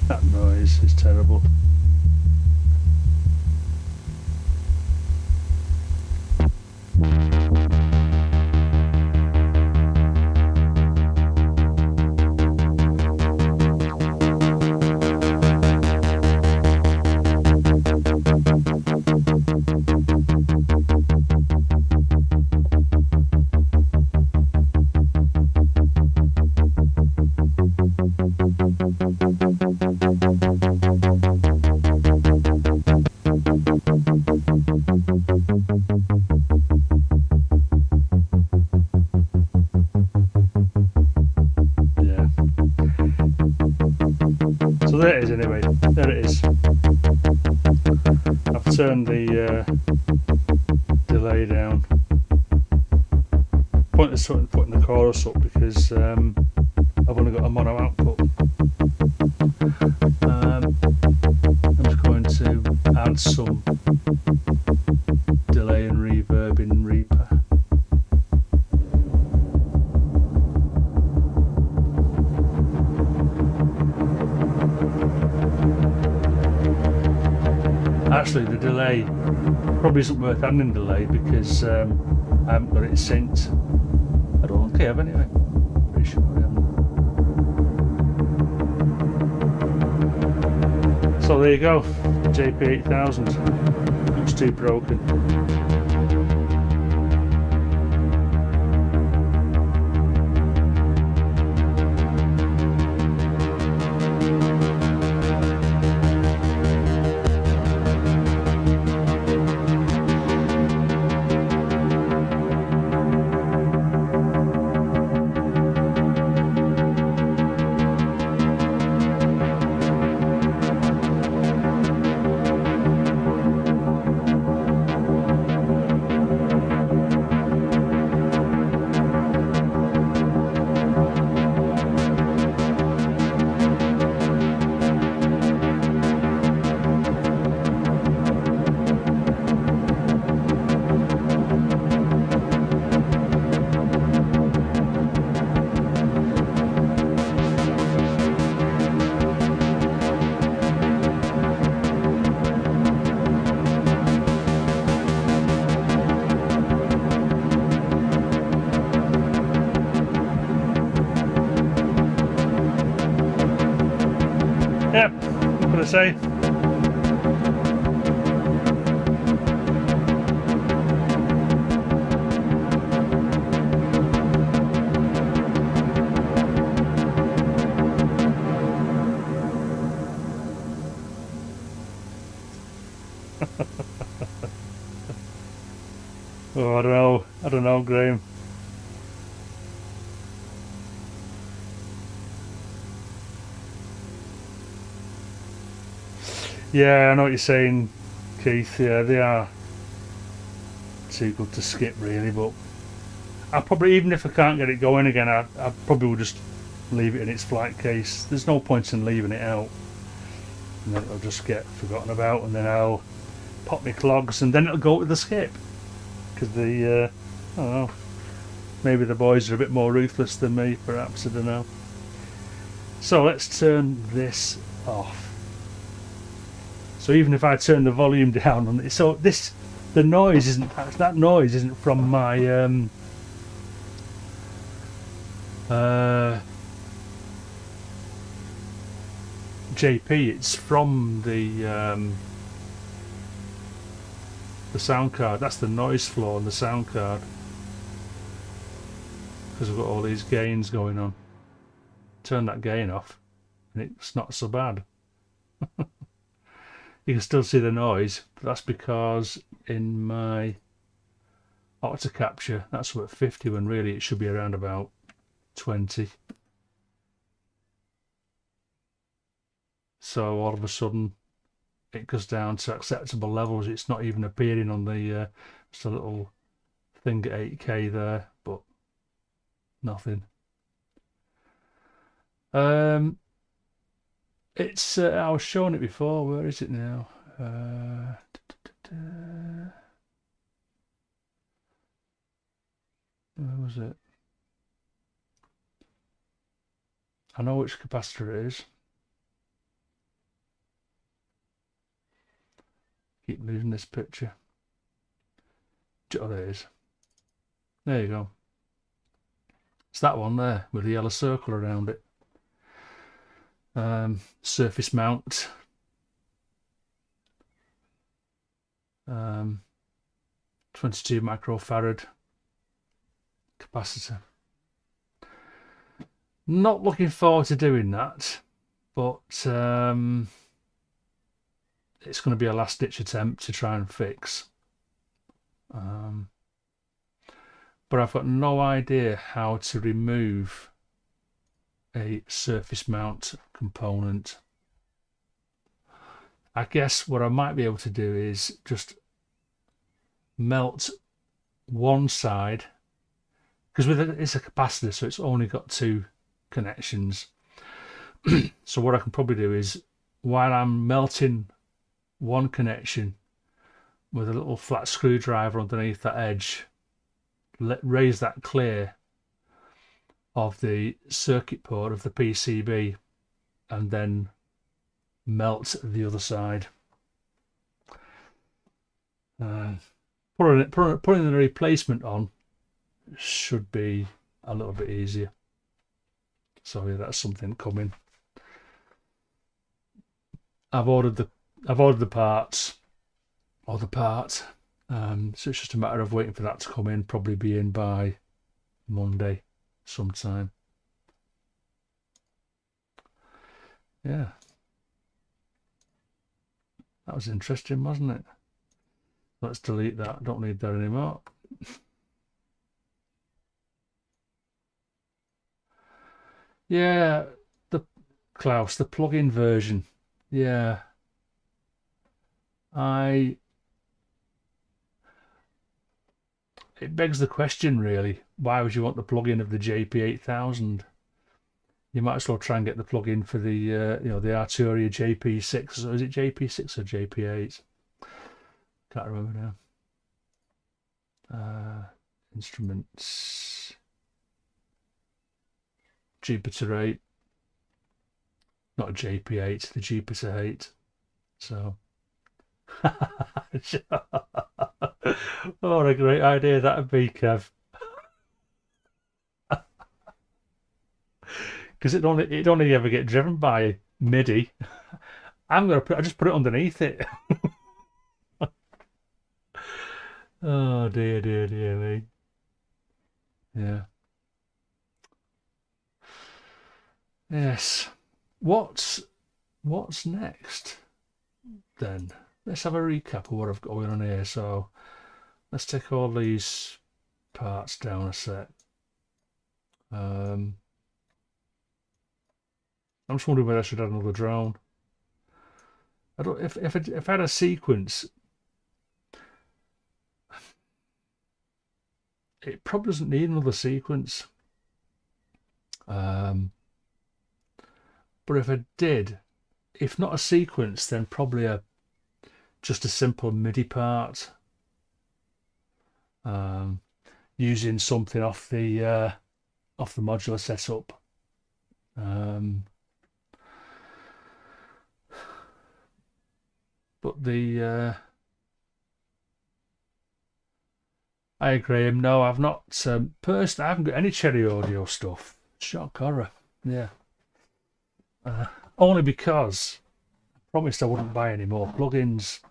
that noise is terrible. So there it is anyway, there it is. I've turned the delay down. Pointless putting the chorus up because I've only got a mono output. I'm just going to add some delay and reverb in Reaper. Actually, the delay probably isn't worth adding delay because I haven't got it synced. I don't think I have anyway. Pretty sure I haven't. So there you go, JP-8000. Looks too broken. Yep, what I say? Oh, I don't know, Graham. Yeah, I know what you're saying, Keith. Yeah, they are too good to skip, really. But I probably, even if I can't get it going again, I probably will just leave it in its flight case. There's no point in leaving it out, and then it'll just get forgotten about, and then I'll pop my clogs, and then it'll go with the skip. Because I don't know, maybe the boys are a bit more ruthless than me, perhaps. I don't know. So let's turn this off. So even if I turn the volume down on it, so the noise isn't, that noise isn't from my JP. It's from the sound card. That's the noise floor on the sound card, because I've got all these gains going on. turn that gain off, and it's not so bad. You can still see the noise, but that's because in my auto capture that's at 50 when really it should be around about 20. So all of a sudden it goes down to acceptable levels. It's not even appearing on the just a little thing at 8K there, but nothing. It's I was showing it before. Where is it now? Where was it? I know which capacitor it is. Keep losing this picture. Oh, there it is. There you go. It's that one there with the yellow circle around it. Surface mount. 22 microfarad capacitor. Not looking forward to doing that, but it's going to be a last-ditch attempt to try and fix. But I've got no idea how to remove a surface mount component. I guess what I might be able to do is just melt one side, because it's a capacitor, so it's only got 2 connections. So what I can probably do is, while I'm melting one connection with a little flat screwdriver underneath that edge, raise that clear of the circuit board of the PCB, and then melt the other side. Putting the replacement on should be a little bit easier. So yeah, that's something coming. I've ordered the parts, or the part, so it's just a matter of waiting for that to come in. Probably be in by Monday sometime. Yeah, that was interesting, wasn't it? Let's delete that. Don't need that anymore. Yeah, the Klaus, the plug-in version. Yeah, it begs the question, really. Why would you want the plug-in of the JP-8000? You might as well try and get the plug-in for the the Arturia JP6. Or is it JP6 or JP8? Can't remember now. Instruments. Jupiter 8. Not a JP8, the Jupiter 8. So. Oh, what a great idea that'd be, Kev. Because it'd only ever get driven by MIDI. I just put it underneath it. Oh dear me. Yeah. Yes. What's next then? Let's have a recap of what I've got going on here. So let's take all these parts down a sec. I'm just wondering whether I should add another drone. I don't. If I had a sequence, it probably doesn't need another sequence. But if I did, if not a sequence, then probably just a simple MIDI part, using something off the modular setup. But I agree. No, I've not. Personally, I haven't got any Cherry Audio stuff. Shock horror. Yeah. Only because I promised I wouldn't buy any more plugins.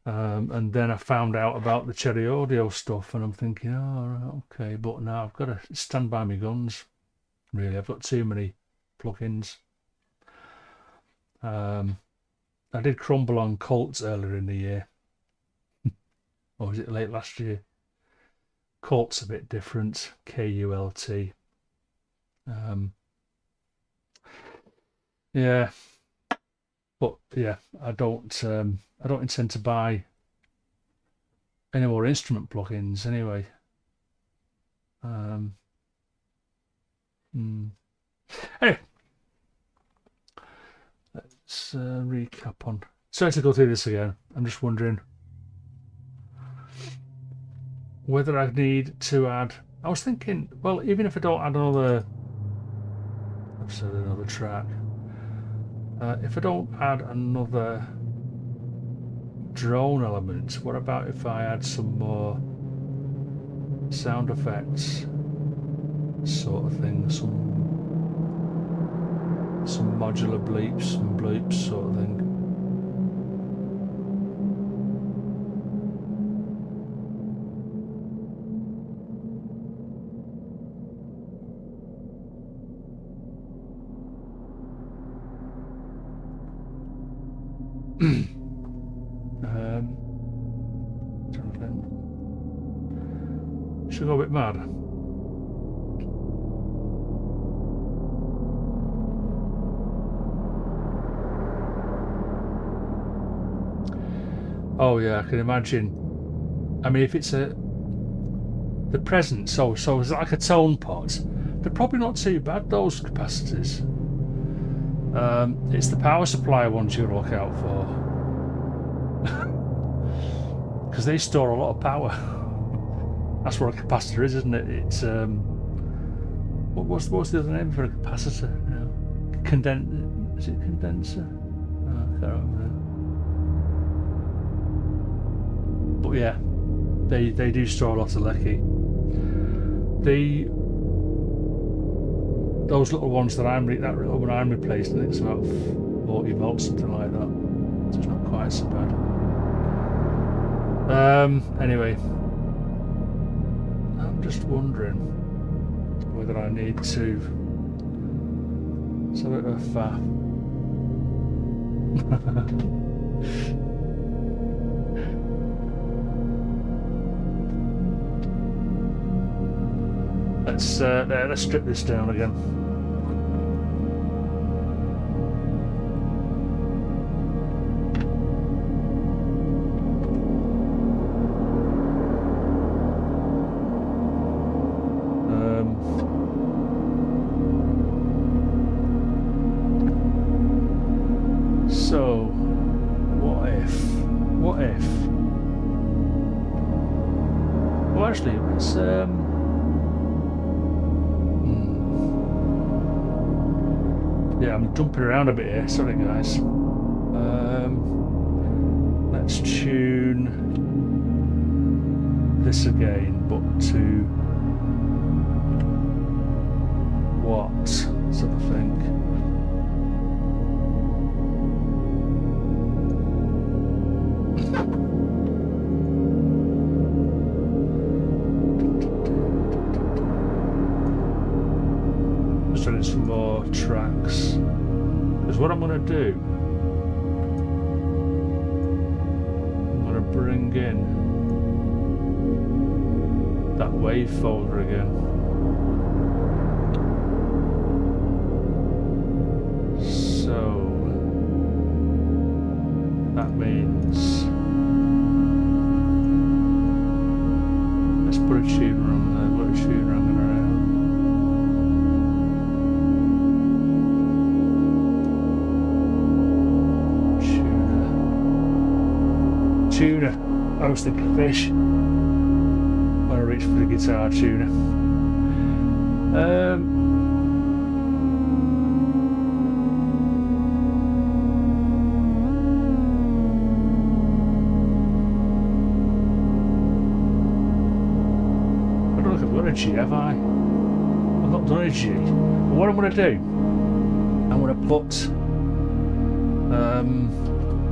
And then I found out about the Cherry Audio stuff, and I'm thinking, oh, right, okay, but now I've got to stand by my guns. really. I've got too many plugins. I did crumble on Cults earlier in the year. Or was it late last year? Cult's a bit different. K-U-L-T. Yeah. But yeah, I don't intend to buy any more instrument plugins anyway. Anyway, let's recap on. Sorry to go through this again. I'm just wondering whether I need to add. I was thinking, well, even if I don't add another track, if I don't add another drone element, what about if I add some more sound effects sort of thing, some modular bleeps and bloops sort of thing? Should go a bit mad. Oh yeah, I can imagine. I mean, if it's the present, so it's like a tone pot. They're probably not too bad, those capacitors. It's the power supply ones you look out for, because they store a lot of power. That's what a capacitor is, isn't it? It's what's the other name for a capacitor? Is it condenser? Oh, I can't remember. But yeah, they do store a lot of lecky. Those little ones that that little one I'm replacing, I think it's about 40 volts, something like that. So it's not quite so bad. Anyway, I'm just wondering whether I need to. It's a bit of a let's strip this down again. So what if well, actually, let's yeah, I'm jumping around a bit here, sorry guys. Let's tune this again, but to what sort of thing? Just running some more tracks. Because what I'm going to do, I'm going to bring in that wave folder again. So that means let's put a tuner on there, put a tuner on there. Tuner. I was thinking fish when I reached for the guitar tuner. I don't know if I've got a G, have I? I've not done a G. But what I'm going to do, I'm going to put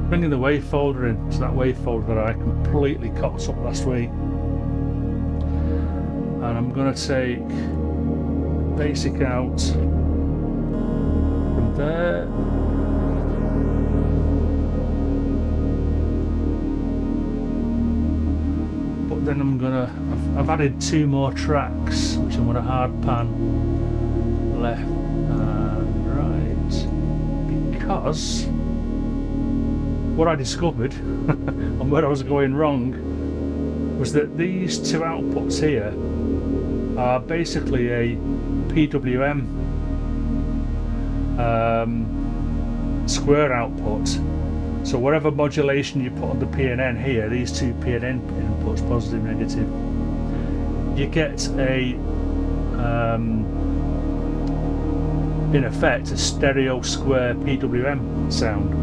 bringing the wave folder in, so that wave folder that I completely cocked up last week, and I'm going to take basic out from there. But then I'm gonna, I've added 2 more tracks, which I'm gonna hard pan left and right, because what I discovered and where I was going wrong was that these 2 outputs here are basically a PWM square output. So whatever modulation you put on the P&N here, these 2 P&N inputs, positive, negative, you get a in effect a stereo square PWM sound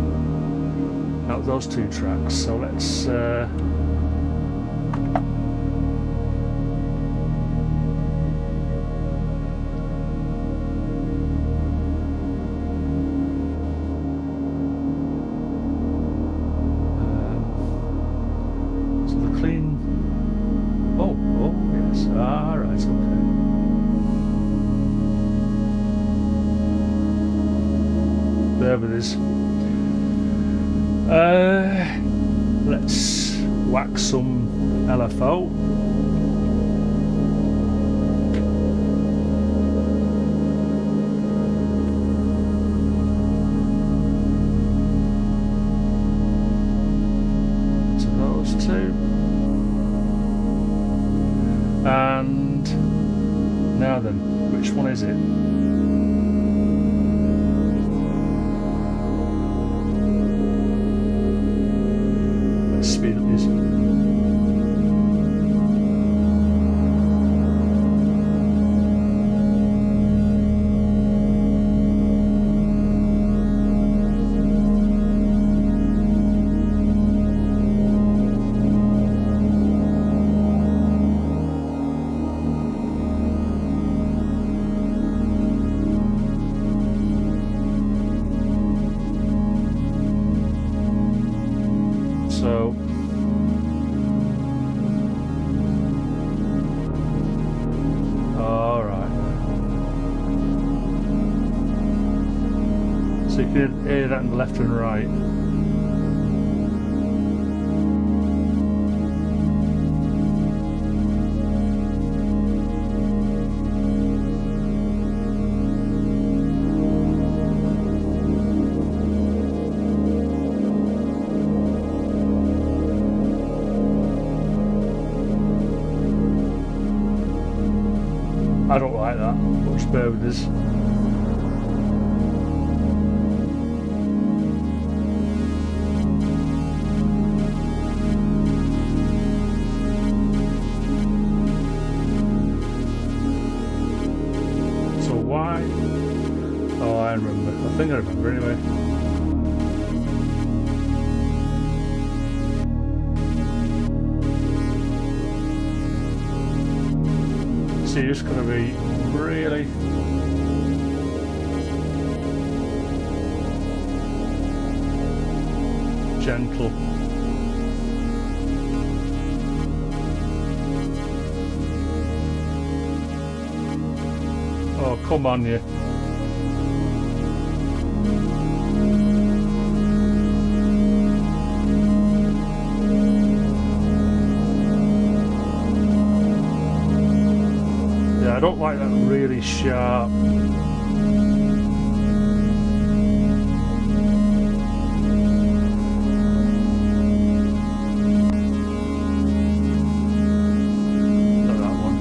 out of those 2 tracks. So let's so the clean, oh yes, right, okay. There it is. Let's whack some LFO. To those 2. And now then, which one is it? Speed up this. So so you can hear that in the left and right. I don't like that, but just bear with us. So why? Oh, I remember. I think I remember anyway. So you're just going to be really gentle. Oh, come on, you. I don't like that really sharp. Not that one.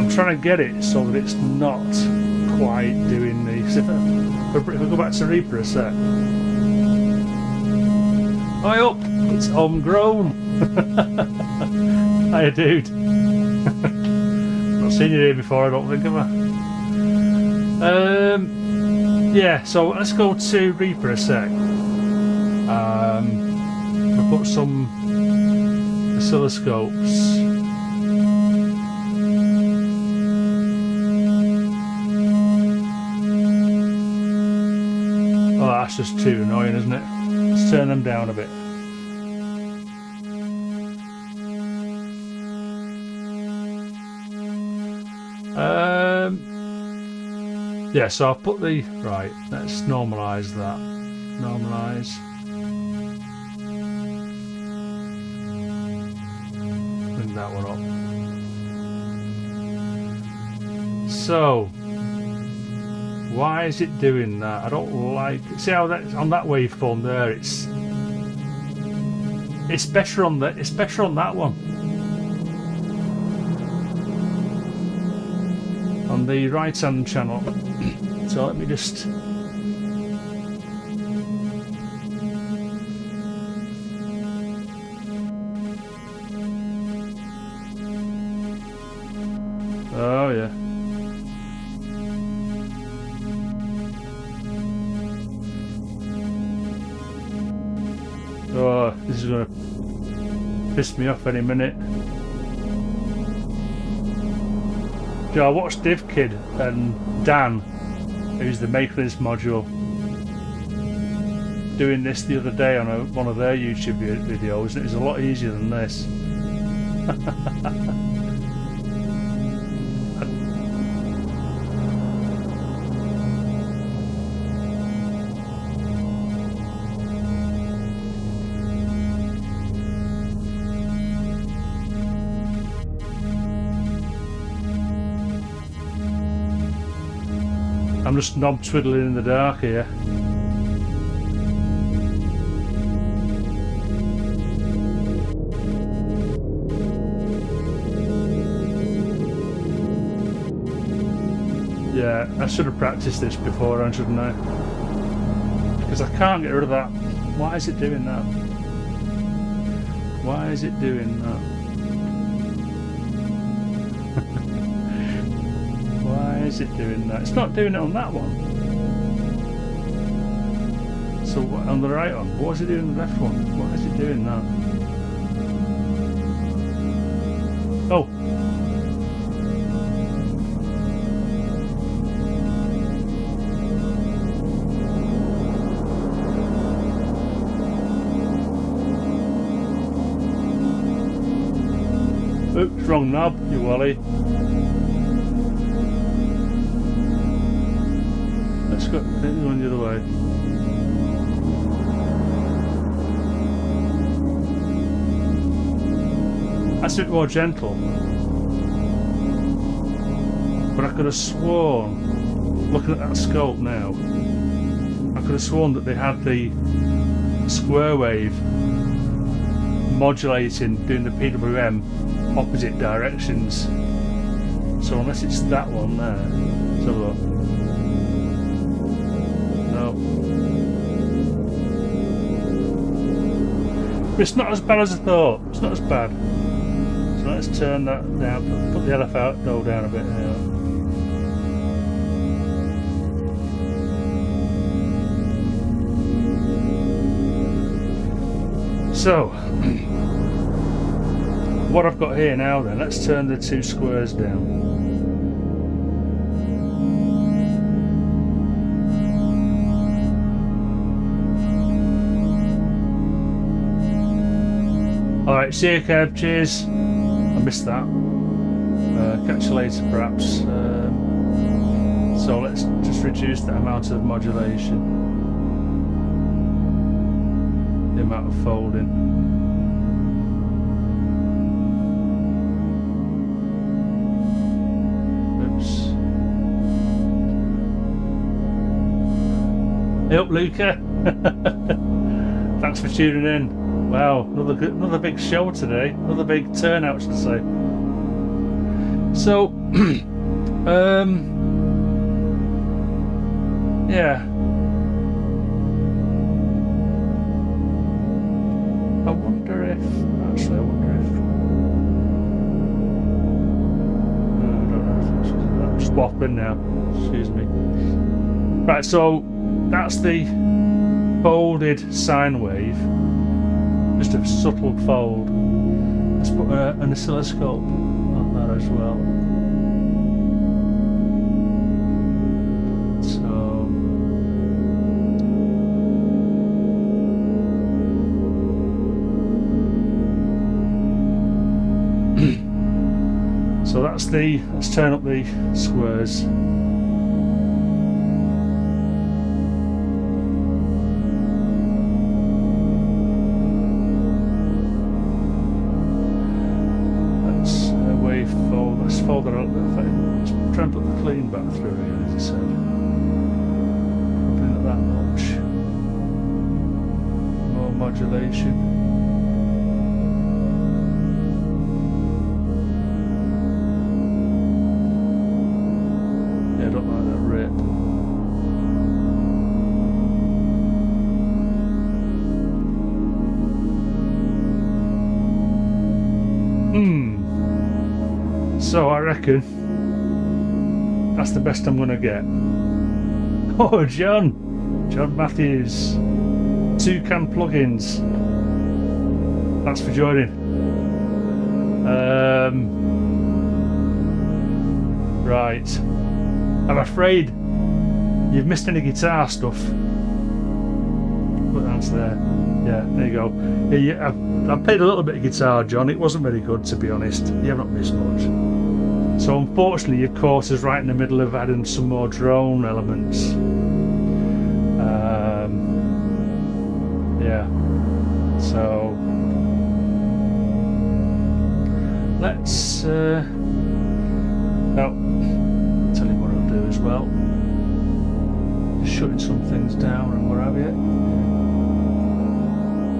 Trying to get it so that it's not quite doing the. If I go back to Reaper a sec. Hi up, it's homegrown. Hiya dude. Not seen you here before, I don't think, have I? Yeah, so let's go to Reaper a sec. We'll put some oscilloscopes. Oh, that's just too annoying, isn't it? Let's turn them down a bit. Yeah, so I'll put the right. Let's normalise that. Normalise. Bring that one up. So, why is it doing that? I don't like it. See how that's on that waveform there. It's better on that. It's better on that one. On the right-hand channel. So let me just. Oh yeah. Oh, this is gonna piss me off any minute. I watched DivKid and Dan, who's the maker of this module, doing this the other day on one of their YouTube videos, and it was a lot easier than this. I'm just knob twiddling in the dark here. Yeah, I should have practiced this beforehand, shouldn't I? Because I can't get rid of that. Why is it doing that? Why is it doing that? Why is it doing that? It's not doing it on that one. So what, on the right one? What is it doing on the left one? Why is it doing that? Oh. Oops, wrong knob, you wally. Let's go going the other way. That's a bit more gentle. But I could have sworn, looking at that scope now, I could have sworn that they had the square wave modulating, doing the PWM opposite directions. So unless it's that one there, let's have a look. No. But it's not as bad as I thought. It's not as bad. So let's turn that down, put the LFO down a bit now. So, what I've got here now then, let's turn the two squares down. Alright, see you Kev, cheers. I missed that. Catch you later perhaps. So let's just reduce the amount of modulation. The amount of folding. Hey up, Luca. Thanks for tuning in. Wow, another big show today. Another big turnout, should I say. So, yeah. Actually, I wonder if... I don't know if I'm just waffling now. Excuse me. Right, so that's the folded sine wave. Just a subtle fold. Let's put an oscilloscope on that as well. So that's the, let's turn up the squares. Let's wave fold, let's fold that a little bit. Let's try and put the clean back through again, as I said. Probably not that much. More modulation. I don't like that rip. So I reckon that's the best I'm gonna get. Oh, John Matthews, Toucan Plugins. Thanks for joining. Right. I'm afraid you've missed any guitar stuff. Put that's there. Yeah, there you go. Yeah, I've played a little bit of guitar, John. It wasn't very good, to be honest. You have not missed much. So unfortunately, your course is right in the middle of adding some more drone elements. Yeah. So let's. No. As well, shutting some things down and what have you.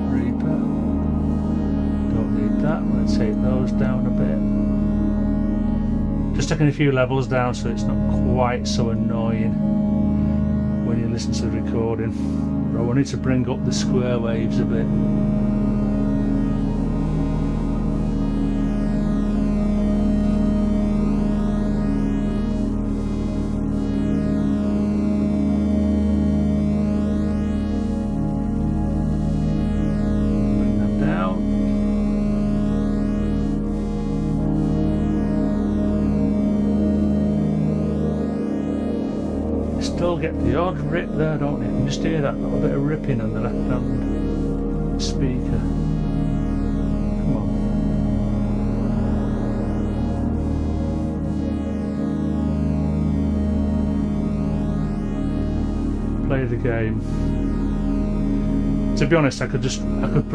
Reaper, don't need that. I'm going to take those down a bit. Just taking a few levels down so it's not quite so annoying when you listen to the recording. But I wanted to bring up the square waves a bit. Get the odd rip there, don't you? You can just hear that little bit of ripping on the left hand speaker. Come on. Play the game. To be honest, I could just clip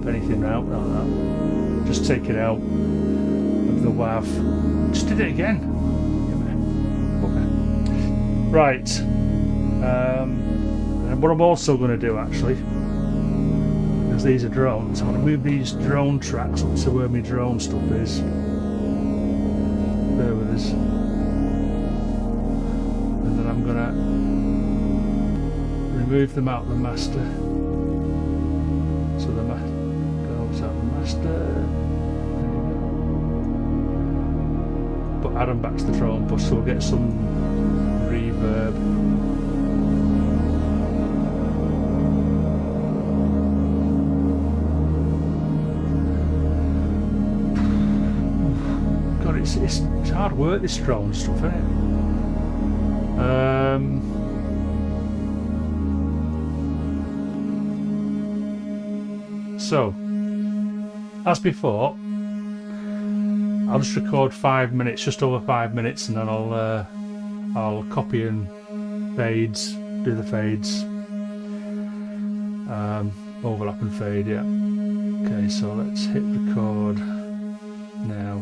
anything out like that. Just take it out of the WAV. Just did it again. Right, and what I'm also going to do actually, because these are drones, I'm going to move these drone tracks up to where my drone stuff is. Bear with us. And then I'm going to remove them out of the master. So the goes out of the master. But add them back to the drone bus so we'll get some reverb. God, it's hard work, this drone stuff, isn't it? So, as before, I'll just record 5 minutes, just over 5 minutes, and then I'll copy and fades, do the fades, overlap and fade, yeah. Okay, so let's hit record now.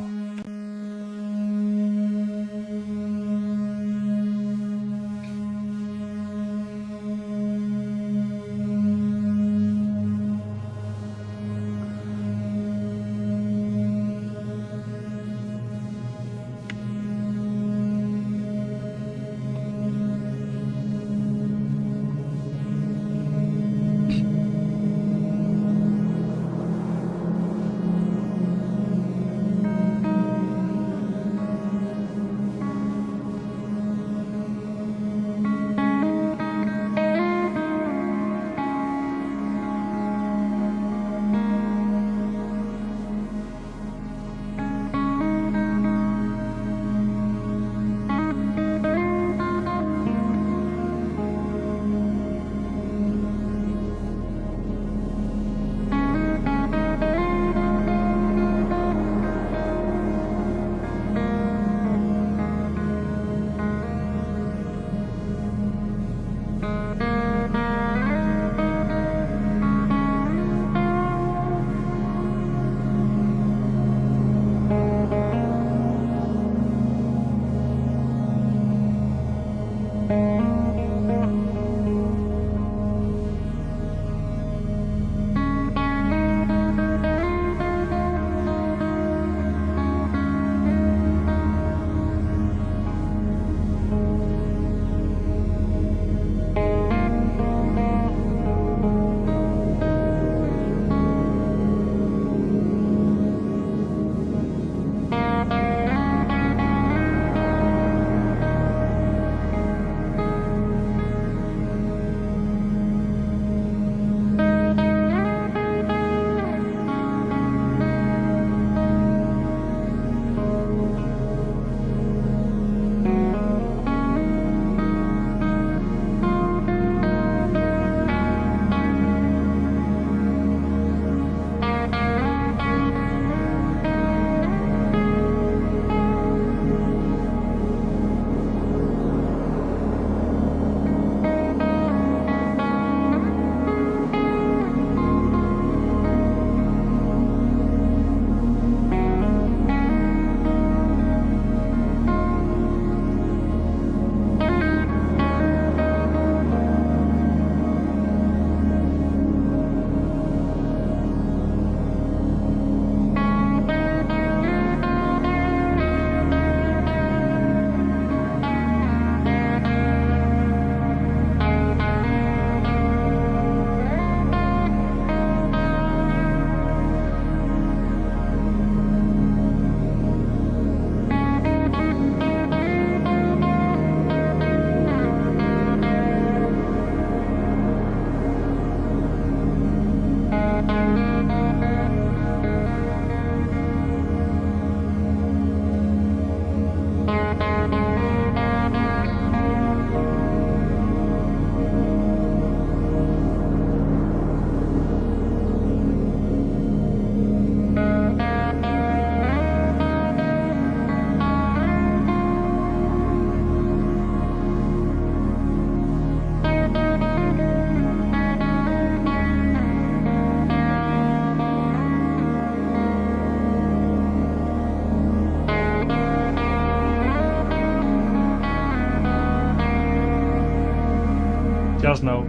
know.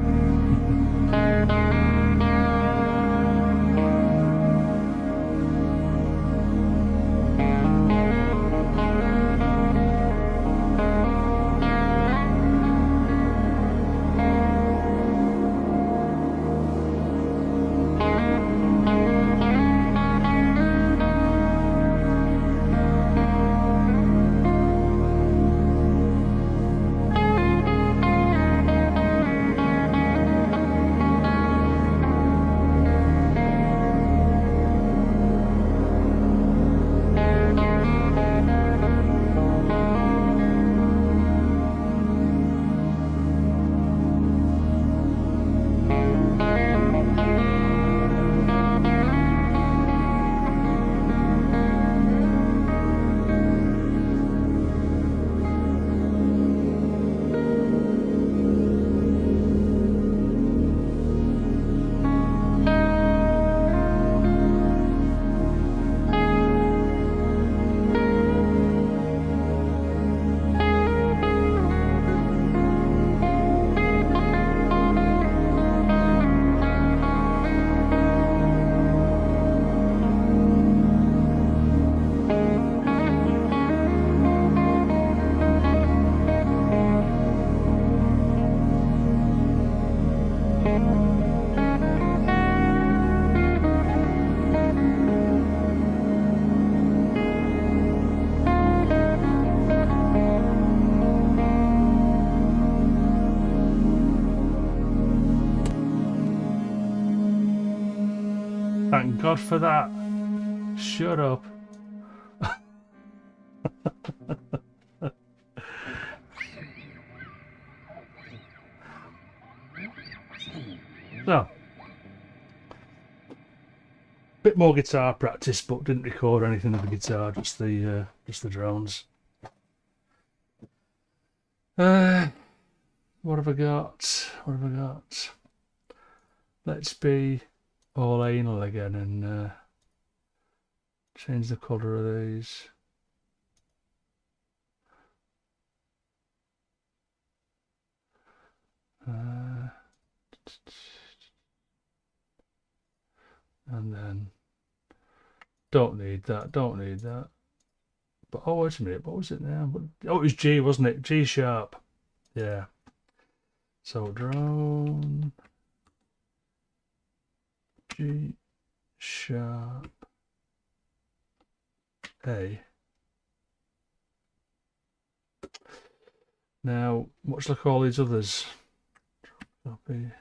Thank God for that. Shut up. So, bit more guitar practice, but didn't record anything of the guitar, just the drones. What have I got? What have I got? Let's be all anal again and change the colour of these. And then don't need that, don't need that. But oh, wait a minute, what was it now? Oh, it was G, wasn't it? G sharp. Yeah. So drone G sharp A. Now, what shall I call these others? Copy.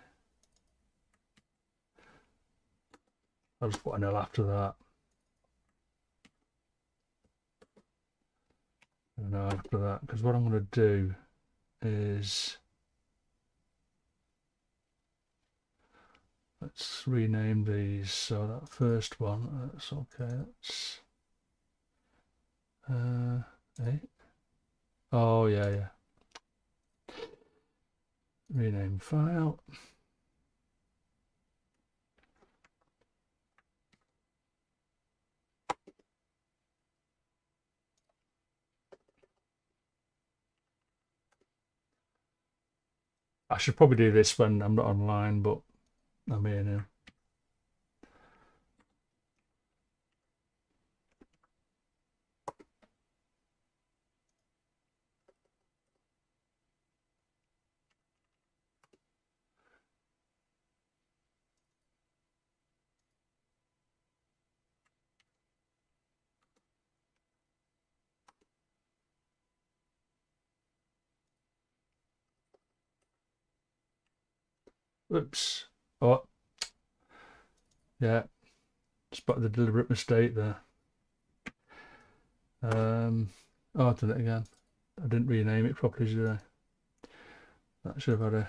I'll just put an L after that. And after that, because what I'm going to do is let's rename these. So that first one, that's okay. That's A. Oh yeah. Rename file. I should probably do this when I'm not online, but I'm here now. Oops. Oh, yeah. Spotted the deliberate mistake there. Oh, I've done it again. I didn't rename it properly, did I? That should have had a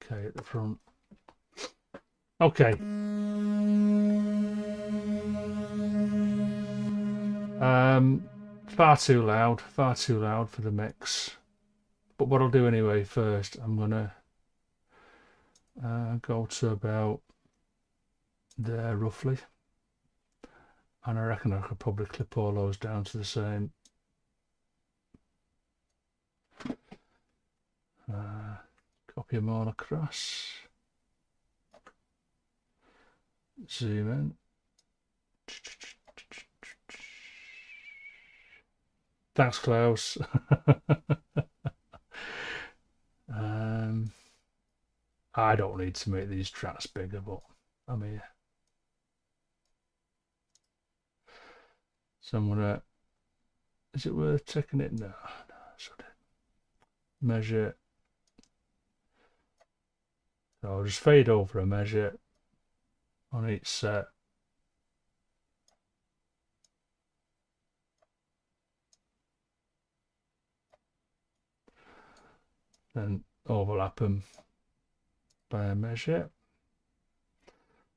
K at the front. Okay. Far too loud for the mix. But what I'll do anyway first, I'm gonna go to about there roughly. And I reckon I could probably clip all those down to the same. Copy them all across. Zoom in. Thanks, Klaus. I don't need to make these tracks bigger, but I'm here. So I'm gonna. Is it worth checking it? No, sorry. Measure. So I'll just fade over a measure on each set. Then overlap them by a measure.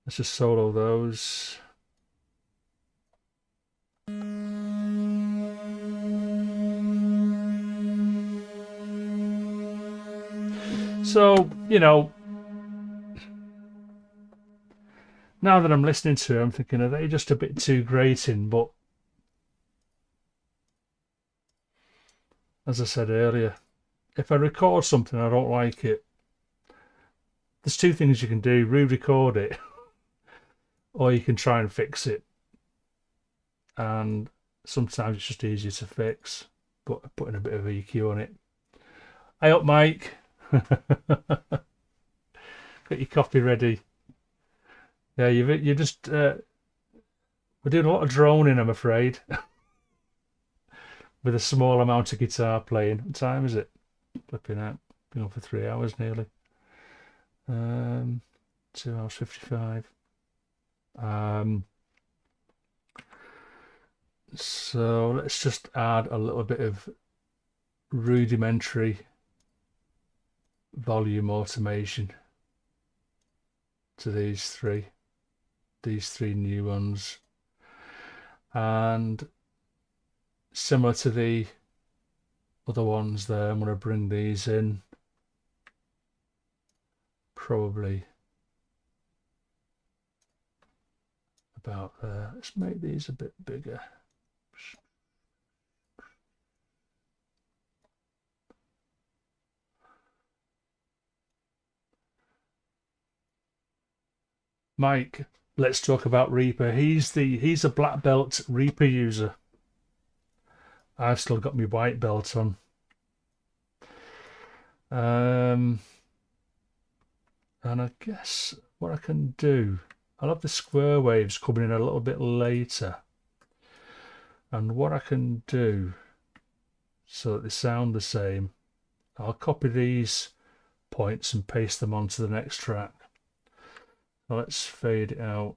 Let's just solo those. So, you know, now that I'm listening to it, I'm thinking, are they just a bit too grating? But as I said earlier, if I record something I don't like it, there's two things you can do: re-record it, or you can try and fix it. And sometimes it's just easier to fix, but putting a bit of EQ on it. Hey up, Mike. Got your coffee ready. Yeah, you just we're doing a lot of droning, I'm afraid, with a small amount of guitar playing. What time is it? Flipping out. Been on for 3 hours nearly. 2 hours 55. So let's just add a little bit of rudimentary volume automation to these three new ones, and similar to the other ones there, I'm going to bring these in probably about there. Let's make these a bit bigger. Mike, let's talk about Reaper. He's a black belt Reaper user. I've still got my white belt on. And I guess what I can do, I'll have the square waves coming in a little bit later. And what I can do so that they sound the same, I'll copy these points and paste them onto the next track. Now let's fade it out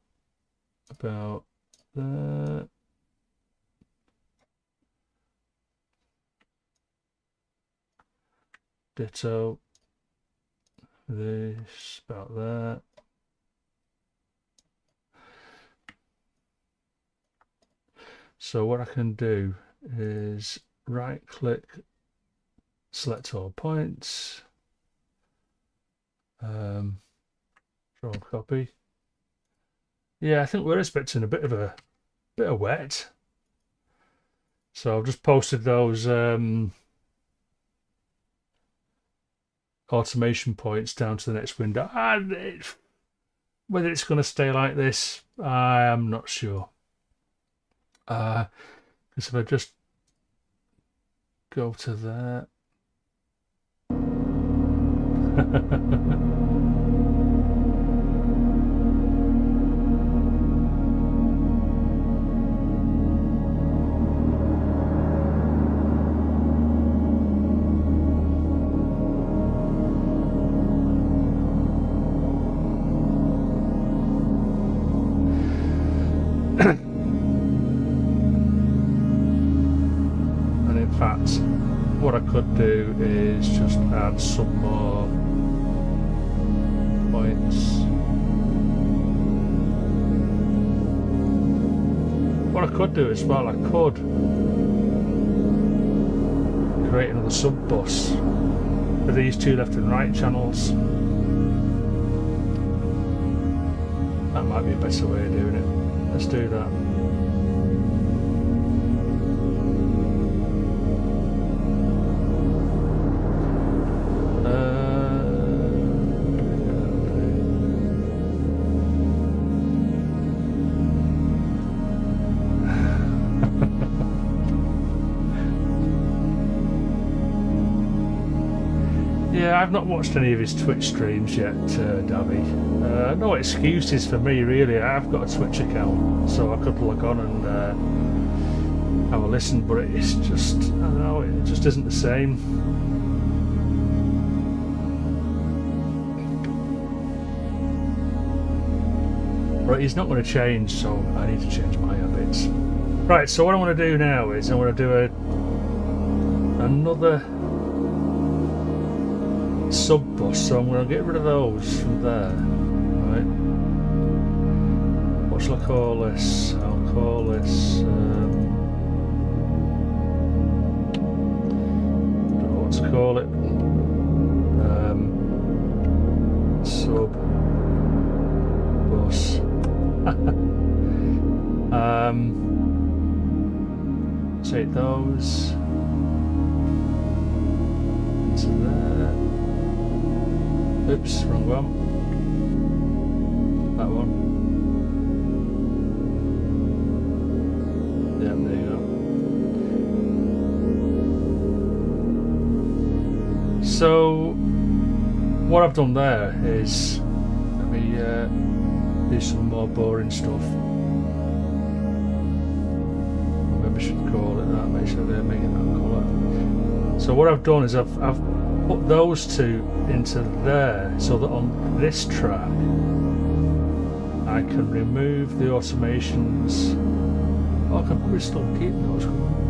about there. Ditto this about there. So what I can do is right click, select all points, draw copy. Yeah, I think we're expecting a bit of wet. So I've just posted those automation points down to the next window. Whether it's going to stay like this, I am not sure. Because if I just go to there. And in fact, what I could do is just add some more points. What I could do as well, I could create another sub bus for these two left and right channels. That might be a better way of doing it. Let's do that. I've not watched any of his Twitch streams yet, Davy. No excuses for me, really. I've got a Twitch account, so I could log on and have a listen, but it's just, I don't know, it just isn't the same. Right, he's not going to change, so I need to change my habits. Right, so what I want to do now is I want to do another sub bus, so I'm going to get rid of those from there. Right, what shall I call this? I'll call this don't know what to call it. Sub bus. Take those into there. Oops, wrong one. That one. Yeah, there you go. So what I've done there is, let me do some more boring stuff. Maybe I should call it that, make sure they're making that colour. So what I've done is I've put those two into there, so that on this track I can remove the automations. Oh, I can probably still keep those.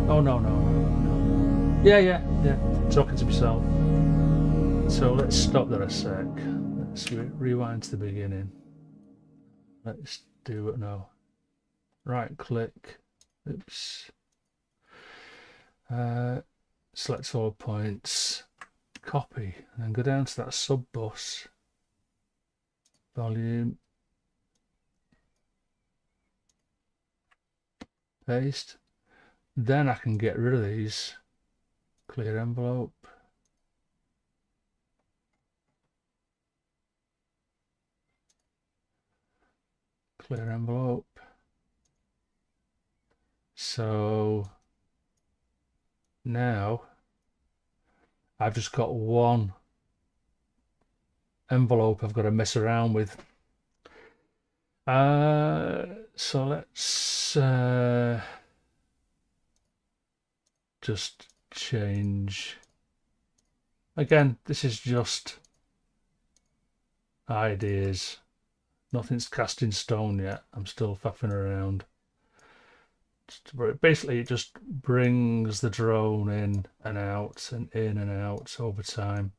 Oh no. Yeah. Talking to myself. So let's stop there a sec. Let's rewind to the beginning. Let's do it now. Right click. Oops. Select all points. Copy. And then go down to that sub bus. Volume. Paste. Then I can get rid of these. Clear envelope. Clear envelope. So now I've just got one envelope I've got to mess around with. So let's just change. Again, this is just ideas. Nothing's cast in stone yet. I'm still faffing around. Basically, it just brings the drone in and out and in and out over time.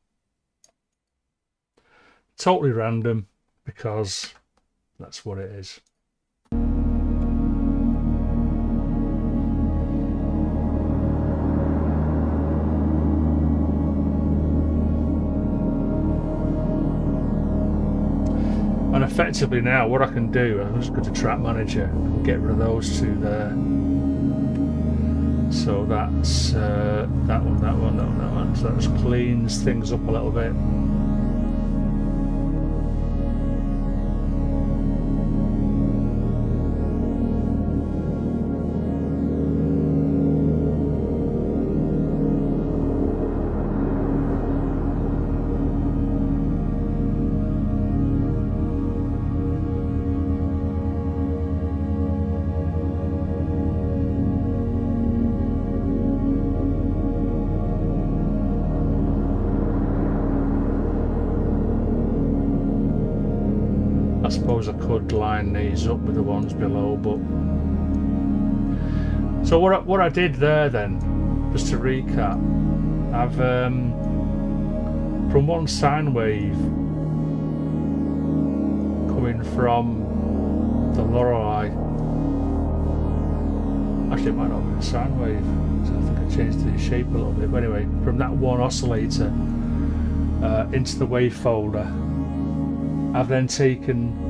Totally random, because that's what it is. And effectively now, what I can do, I'm just go to Track Manager and get rid of those two there. So that's that one. So that just cleans things up a little bit. I suppose I could line these up with the ones below, but so what I did there then, just to recap, I've from one sine wave coming from the Lorelei, actually it might not be a sine wave, so I think I changed the shape a little bit, but anyway, from that one oscillator into the wave folder, I've then taken,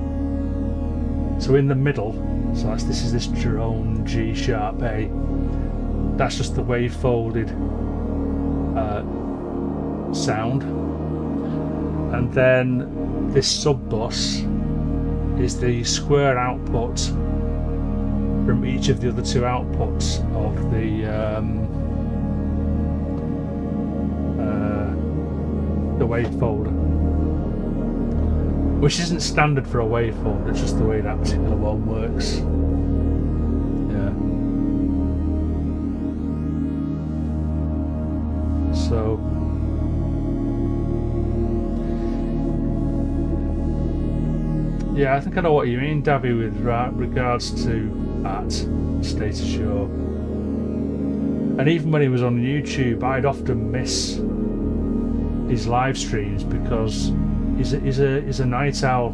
so in the middle, so this is this drone G sharp A, that's just the wave folded sound, and then this sub bus is the square output from each of the other two outputs of the the wave folder, which isn't standard for a wave folder. It's just the way that particular one works. Yeah. So. Yeah, I think I know what you mean, Davy, with regards to at State Assure. And even when he was on YouTube, I'd often miss his live streams because he's a night owl,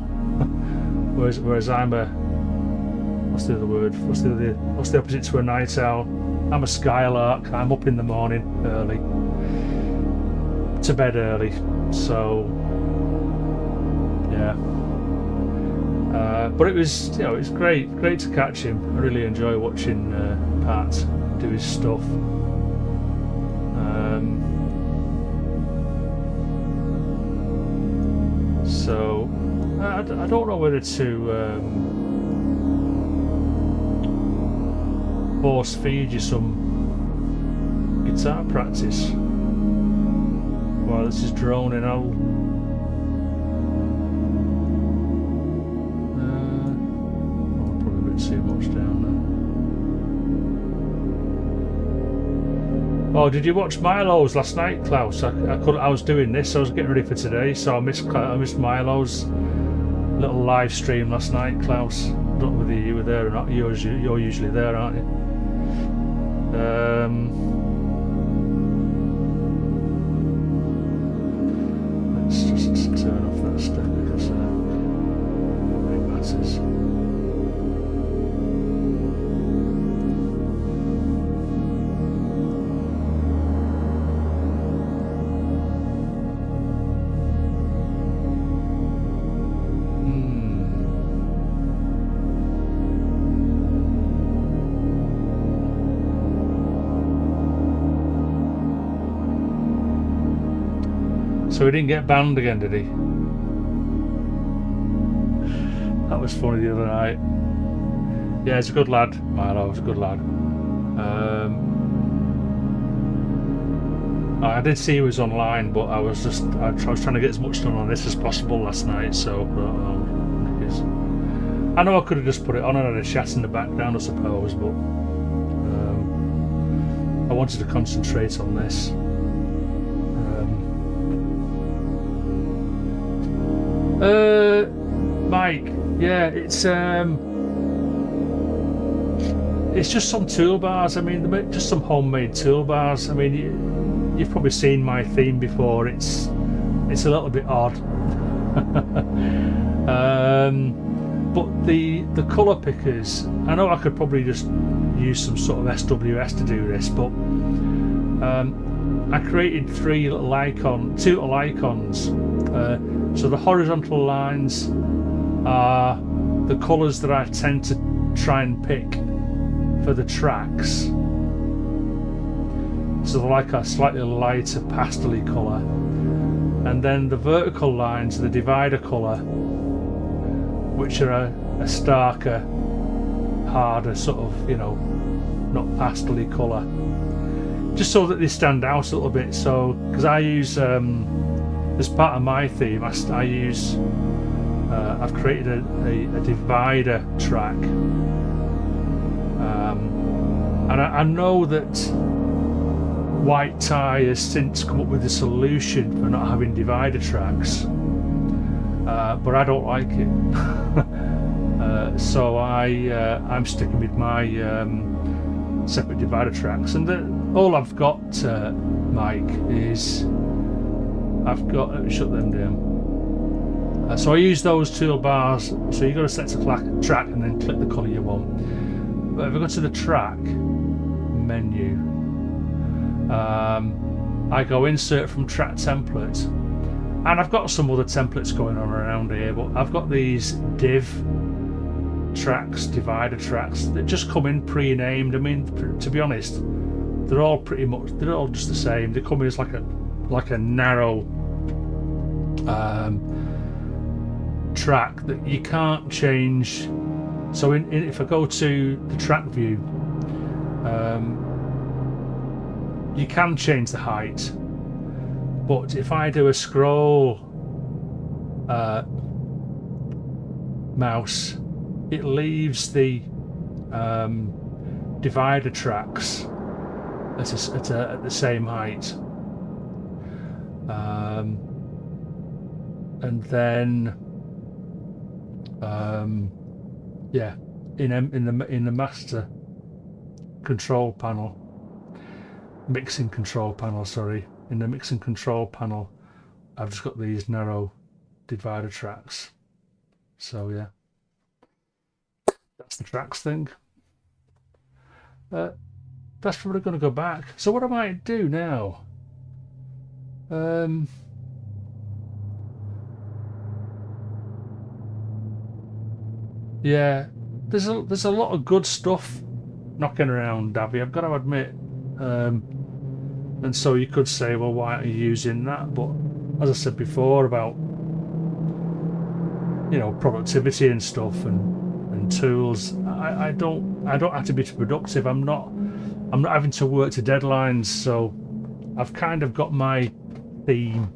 whereas I'm a what's the other word? What's the opposite to a night owl? I'm a skylark. I'm up in the morning early, to bed early. So yeah. But it was, you know, it's great to catch him. I really enjoy watching Pat do his stuff. So I don't know whether to force feed you some guitar practice while this is droning out. Too much down there. Oh, did you watch Milo's last night, Klaus? I was doing this. I was getting ready for today, so I missed Milo's little live stream last night, Klaus. I don't know whether you were there or not. You're usually there, aren't you? Let's just turn off that step because it matters. So he didn't get banned again, did he? That was funny the other night. Yeah, he's a good lad, Milo. He's a good lad. I did see he was online, but I was trying to get as much done on this as possible last night. So I know I could have just put it on and had a chat in the background, I suppose, but I wanted to concentrate on this. Mike, yeah, it's just some toolbars. I mean, just some homemade toolbars. I mean, you've probably seen my theme before. It's a little bit odd, but the colour pickers. I know I could probably just use some sort of SWS to do this, but I created two little icons. So the horizontal lines are the colours that I tend to try and pick for the tracks. So they're like a slightly lighter pastel-y colour. And then the vertical lines are the divider colour, which are a starker, harder sort of, you know, not pastel-y colour. Just so that they stand out a little bit. So, because I use... as part of my theme, I use I've created a divider track, and I know that White Tie has since come up with a solution for not having divider tracks, but I don't like it. So I'm sticking with my separate divider tracks, and all I've got, Mike, is I've got, let me shut them down. So I use those toolbars. So you've got to select a track and then click the colour you want. But if I go to the track menu, I go insert from track template, and I've got some other templates going on around here, but I've got these div tracks, divider tracks, that just come in pre-named. I mean, to be honest, they're all just the same. They come in as like a narrow track that you can't change. So if I go to the track view, you can change the height, But if I do a scroll mouse, it leaves the divider tracks at the same height, and then yeah, in the master control panel, mixing control panel, sorry, in the mixing control panel, I've just got these narrow divider tracks. So yeah, that's the tracks thing. That's probably going to go back. So what I might do now, yeah, there's a lot of good stuff knocking around, Davy, I've got to admit. And so you could say, well, why aren't you using that? But as I said before about, you know, productivity and stuff and tools, I don't have to be productive. I'm not having to work to deadlines, so I've kind of got my theme,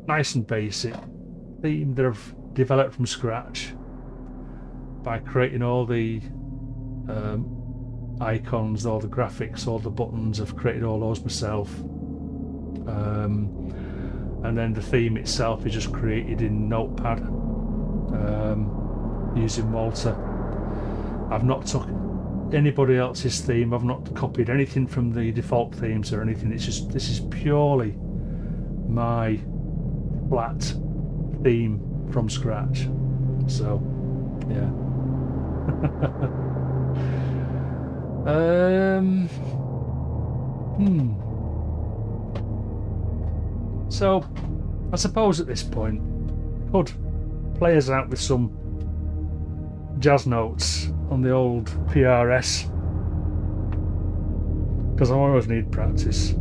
nice and basic theme that I've developed from scratch by creating all the icons, all the graphics, all the buttons. I've created all those myself, and then the theme itself is just created in Notepad using Walter. I've not took anybody else's theme, I've not copied anything from the default themes or anything. It's just, this is purely my flat theme from scratch. So yeah. So I suppose at this point I could play us out with some jazz notes on the old PRS, because I always need practice.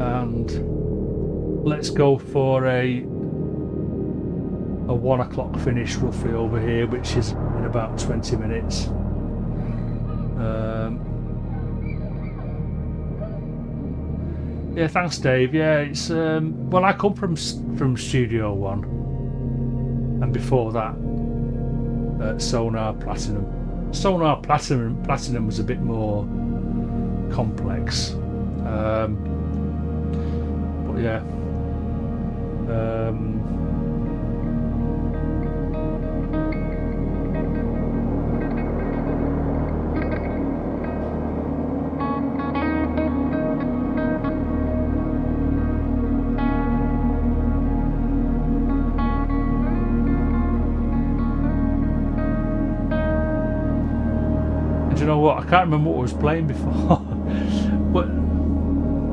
And let's go for a 1 o'clock finish roughly over here, which is in about 20 minutes. Yeah, thanks, Dave. Yeah, it's well, I come from Studio One, and before that, Sonar Platinum. Sonar Platinum was a bit more complex, but yeah. You know what, I can't remember what I was playing before. But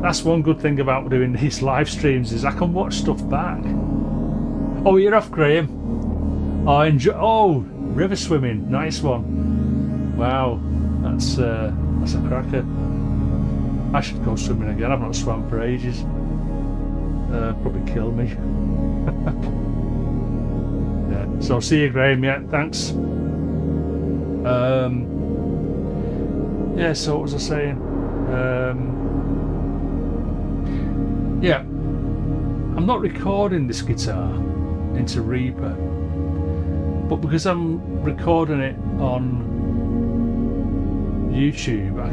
that's one good thing about doing these live streams, is I can watch stuff back. Oh, you're off, Graham. Oh, enjoy. Oh, river swimming, nice one. Wow, that's a cracker. I should go swimming again. I've not swam for ages. Probably kill me. Yeah. So see you, Graham. Yeah, thanks. Yeah, so what was I saying? Yeah, I'm not recording this guitar into Reaper, but because I'm recording it on YouTube, I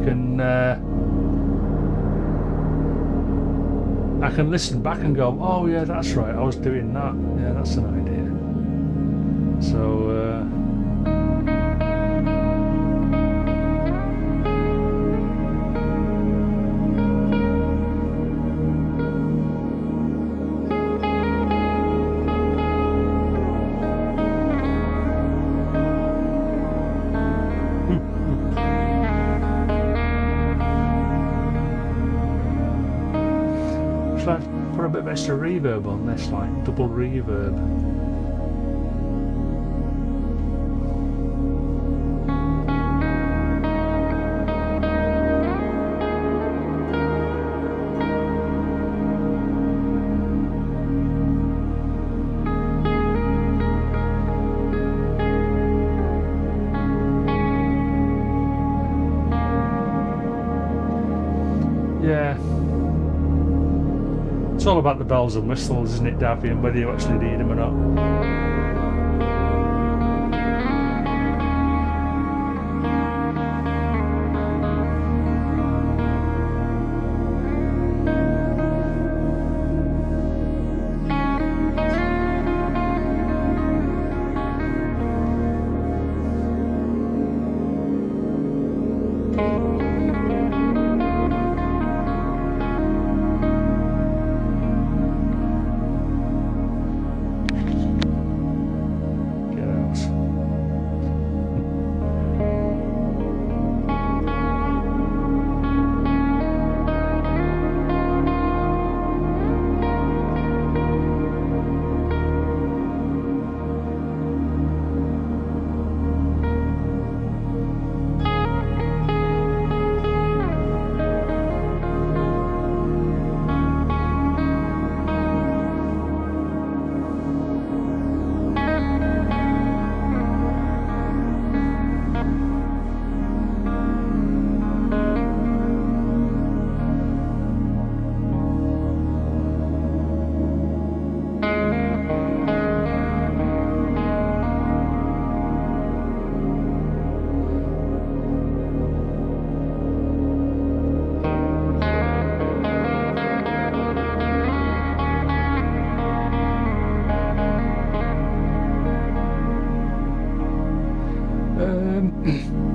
can listen back and go, oh yeah, that's right, I was doing that. Yeah, that's an idea. So put a bit of extra reverb on this, like double reverb. Yeah. It's all about the bells and whistles, isn't it, Davy, and whether you actually need them or not.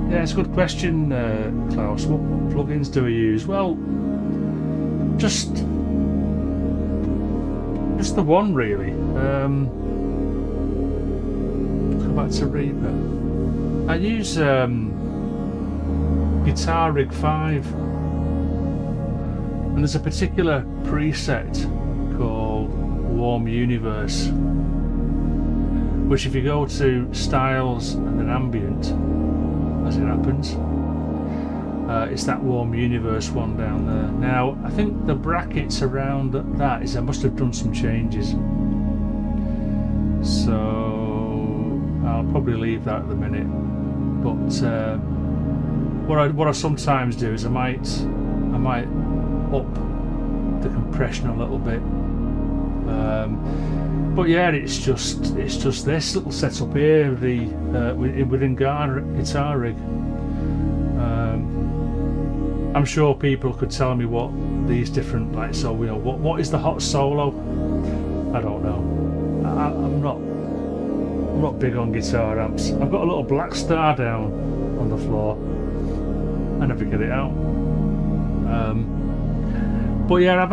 Yeah, it's a good question, Klaus. What plugins do we use? Well, just the one really. Go back to Reaper. I use Guitar Rig 5, and there's a particular preset called Warm Universe, which if you go to Styles and then Ambient, as it happens, it's that Warm Universe one down there. Now, I think the brackets around that is I must have done some changes, so I'll probably leave that at the minute. But what I sometimes do is I might up the compression a little bit. But yeah, it's just this little setup here, within Guitar Rig. I'm sure people could tell me what these different, like, so you know, what is the hot solo? I don't know. I'm not big on guitar amps. I've got a little Black Star down on the floor. I never get it out. But yeah, I've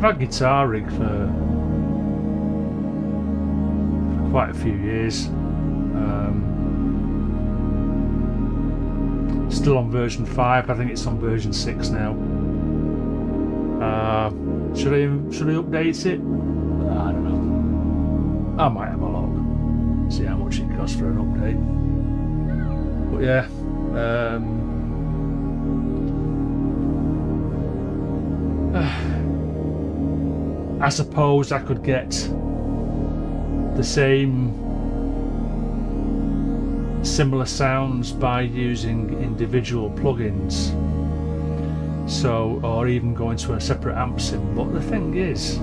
had Guitar Rig for quite a few years. Still on version 5. I think it's on version 6 now. Should I update it? I don't know. I might have a look, see how much it costs for an update. But yeah, I suppose I could get the similar sounds by using individual plugins, or even going to a separate amp sim. But the thing is,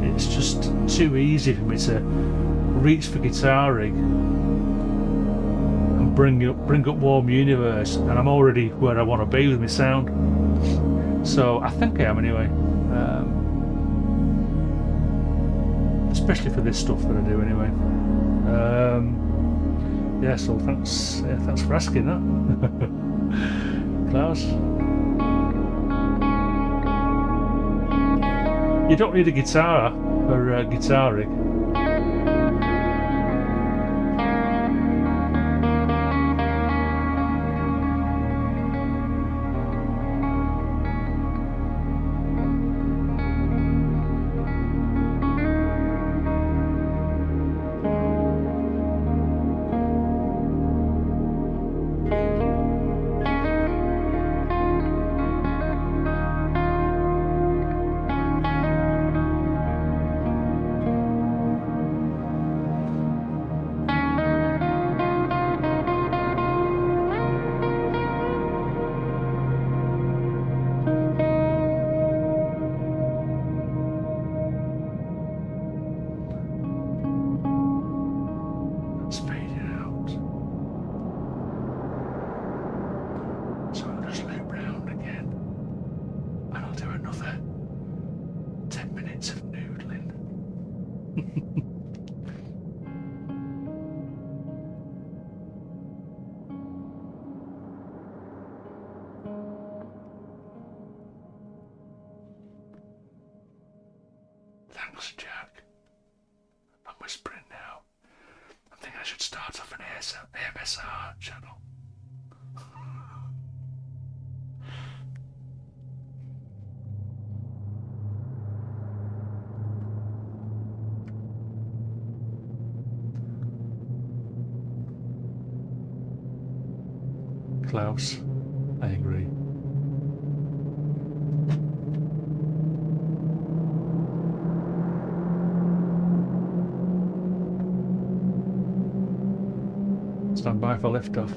it's just too easy for me to reach for Guitar Rig and bring up Warm Universe, and I'm already where I want to be with my sound. So I think I am anyway. Especially for this stuff that I do anyway. Yeah, so thanks for asking that. Klaus. You don't need a guitar for Guitar Rig. Thanks, Jack. I'm whispering now. I think I should start off an AMSR channel. Klaus, I agree. Stand by for liftoff.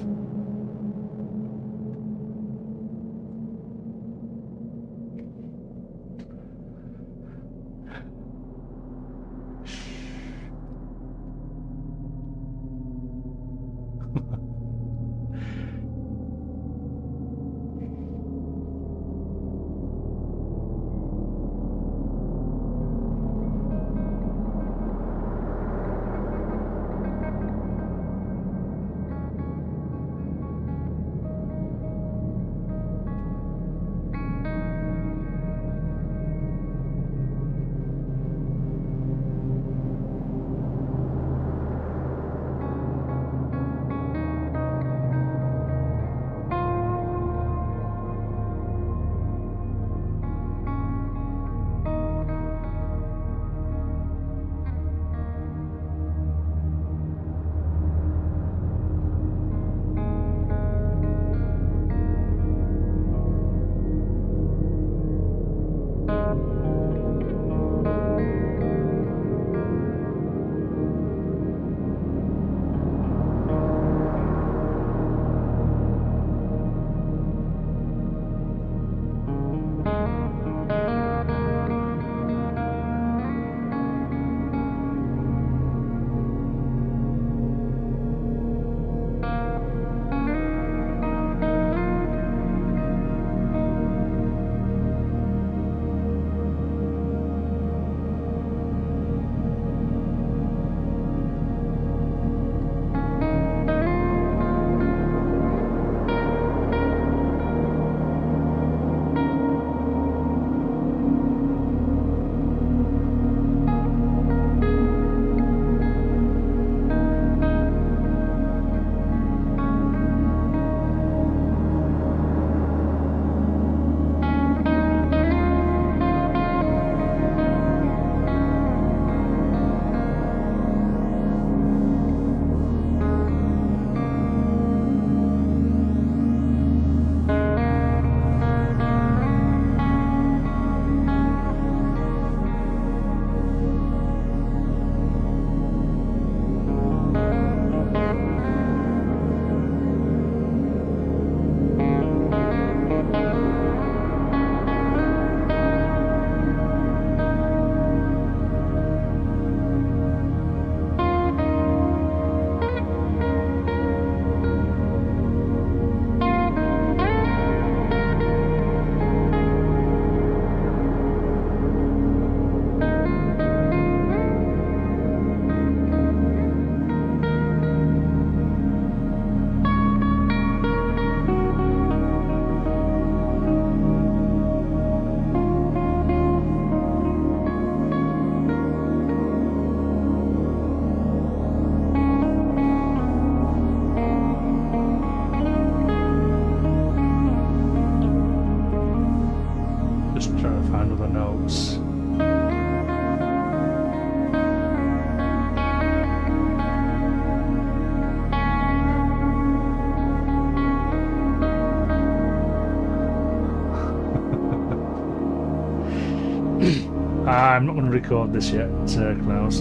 I'm not going to record this yet, Klaus.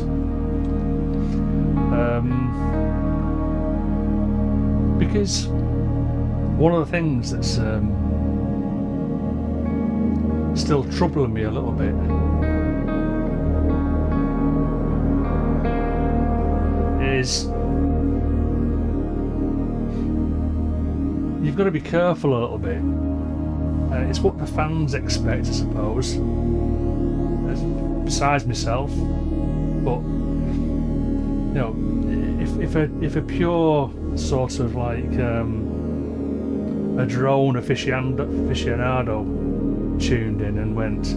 Because one of the things that's still troubling me a little bit is you've got to be careful a little bit. It's what the fans expect, I suppose, besides myself. But you know, if a pure sort of like a drone aficionado tuned in and went,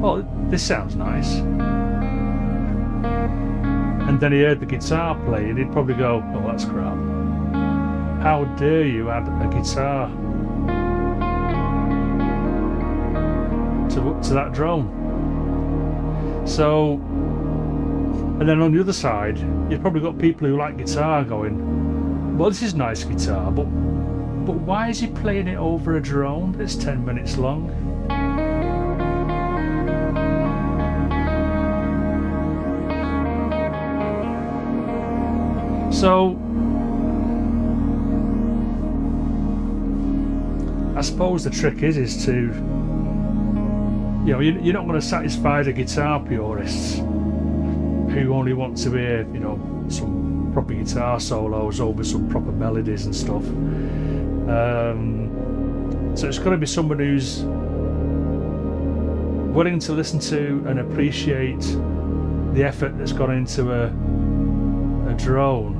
"Oh, this sounds nice," and then he heard the guitar playing, he'd probably go, "Oh, that's crap. How dare you add a guitar to that drone?" So, and then on the other side, you've probably got people who like guitar going, "Well, this is nice guitar, but why is he playing it over a drone? It's 10 minutes long." So, I suppose the trick is to, you know, you're not going to satisfy the guitar purists who only want to hear, you know, some proper guitar solos over some proper melodies and stuff. So it's got to be someone who's willing to listen to and appreciate the effort that's gone into a drone,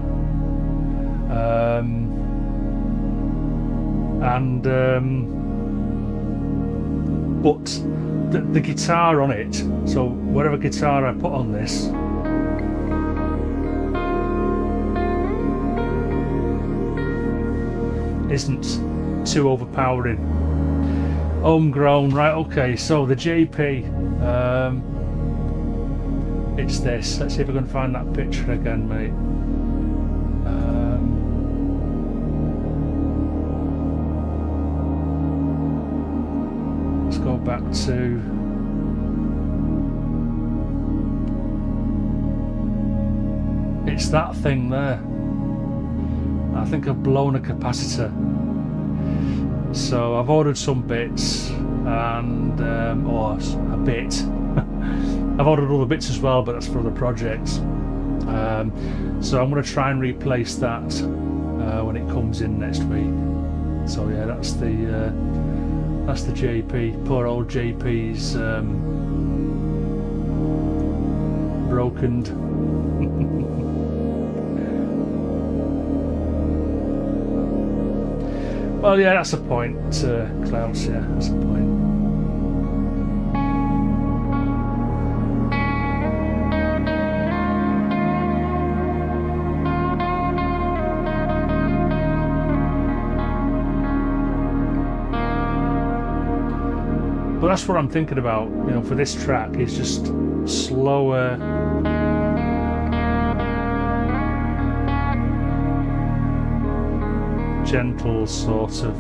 but the guitar on it, so whatever guitar I put on this, isn't too overpowering. Homegrown, right? Okay, so the JP, it's this. Let's see if I can find that picture again, mate. Let's go back to it's that thing there. I think I've blown a capacitor. So I've ordered some bits and or a bit. I've ordered other bits as well, but that's for other projects. So I'm going to try and replace that when it comes in next week. So yeah, that's the JP. Poor old JP's brokened. Well, yeah, that's a point, Klaus. Yeah, that's a point. But that's what I'm thinking about, you know, for this track, is just slower, gentle sort of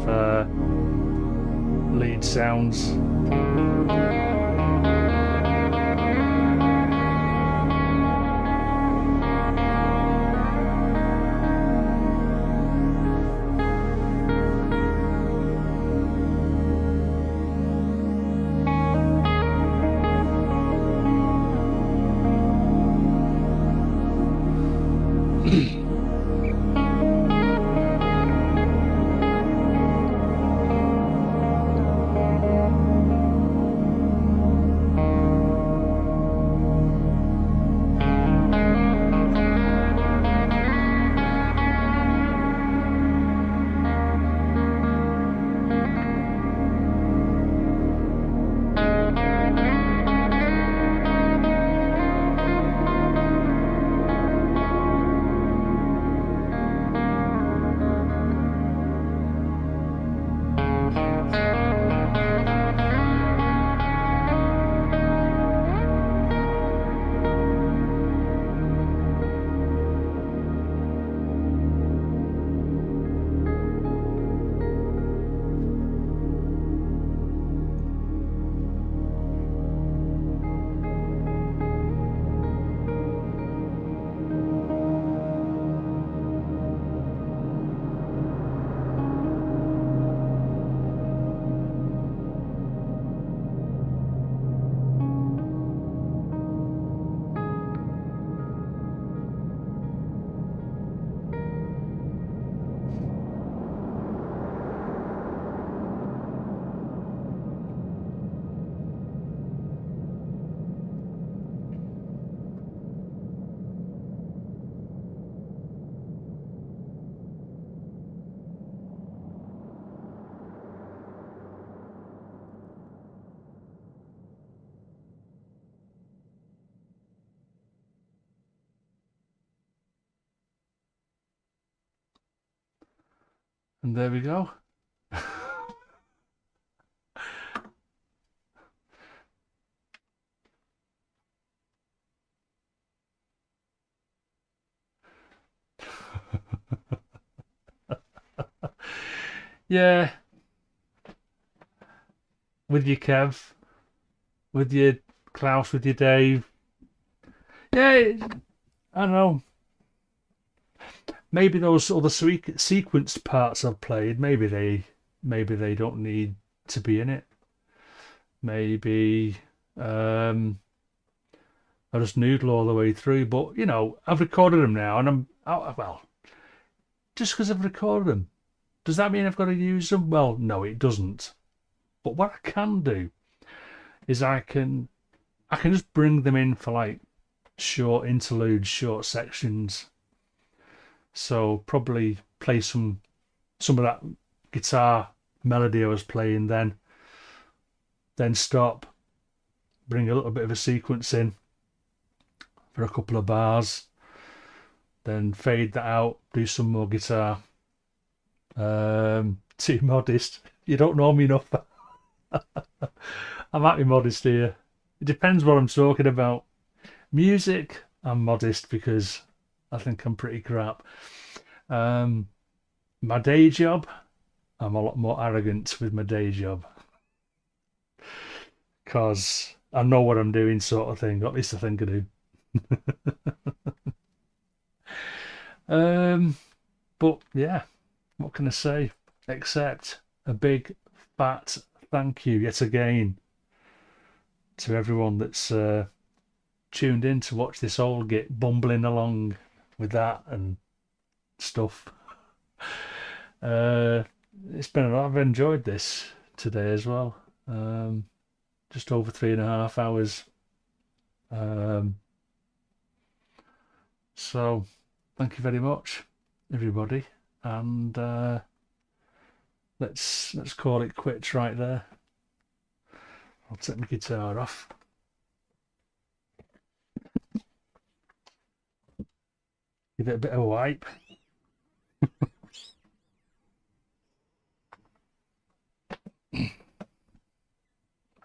lead sounds. And there we go. Yeah, with your Kev, with your Klaus, with your Dave. Yeah, I know. Maybe those other sequenced parts I've played, maybe they don't need to be in it. Maybe I just noodle all the way through. But you know, I've recorded them now, and well, just because I've recorded them, does that mean I've got to use them? Well, no, it doesn't. But what I can do is I can just bring them in for like short interludes, short sections. So probably play some of that guitar melody I was playing, then stop, bring a little bit of a sequence in for a couple of bars, then fade that out, do some more guitar. Too modest. You don't know me enough. I might be modest here. It depends what I'm talking about. Music, I'm modest because I think I'm pretty crap. My day job, I'm a lot more arrogant with my day job because I know what I'm doing, sort of thing. At least I think I do. But yeah, what can I say except a big fat thank you yet again to everyone that's tuned in to watch this all get bumbling along with that and stuff. It's been a lot. I've enjoyed this today as well. Just over 3.5 hours. So thank you very much, everybody, and let's call it quits right there. I'll take my guitar off. Give it a bit of a wipe.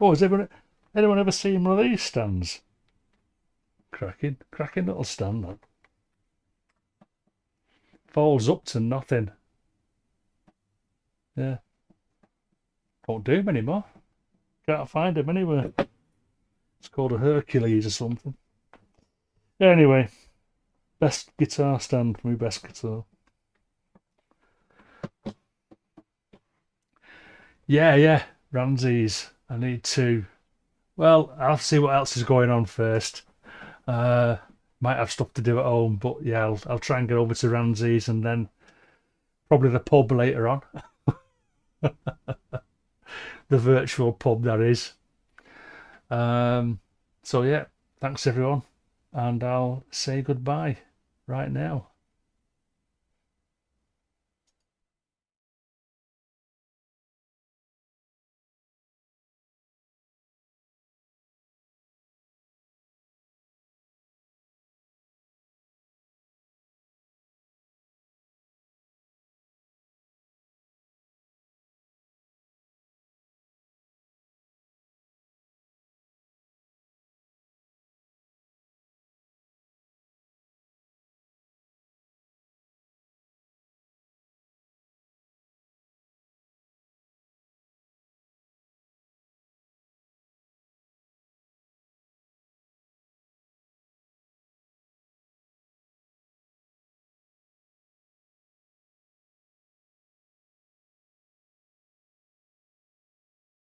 Oh, has anyone ever seen one of these stands? Cracking little stand that. Folds up to nothing. Yeah. Won't do them anymore. Can't find them anywhere. It's called a Hercules or something. Anyway, best guitar stand for my best guitar. Yeah, Ramsey's. I need to. Well, I'll see what else is going on first. Might have stuff to do at home, but yeah, I'll try and get over to Ramsey's and then probably the pub later on. The virtual pub, that is. So yeah, thanks everyone, and I'll say goodbye right now.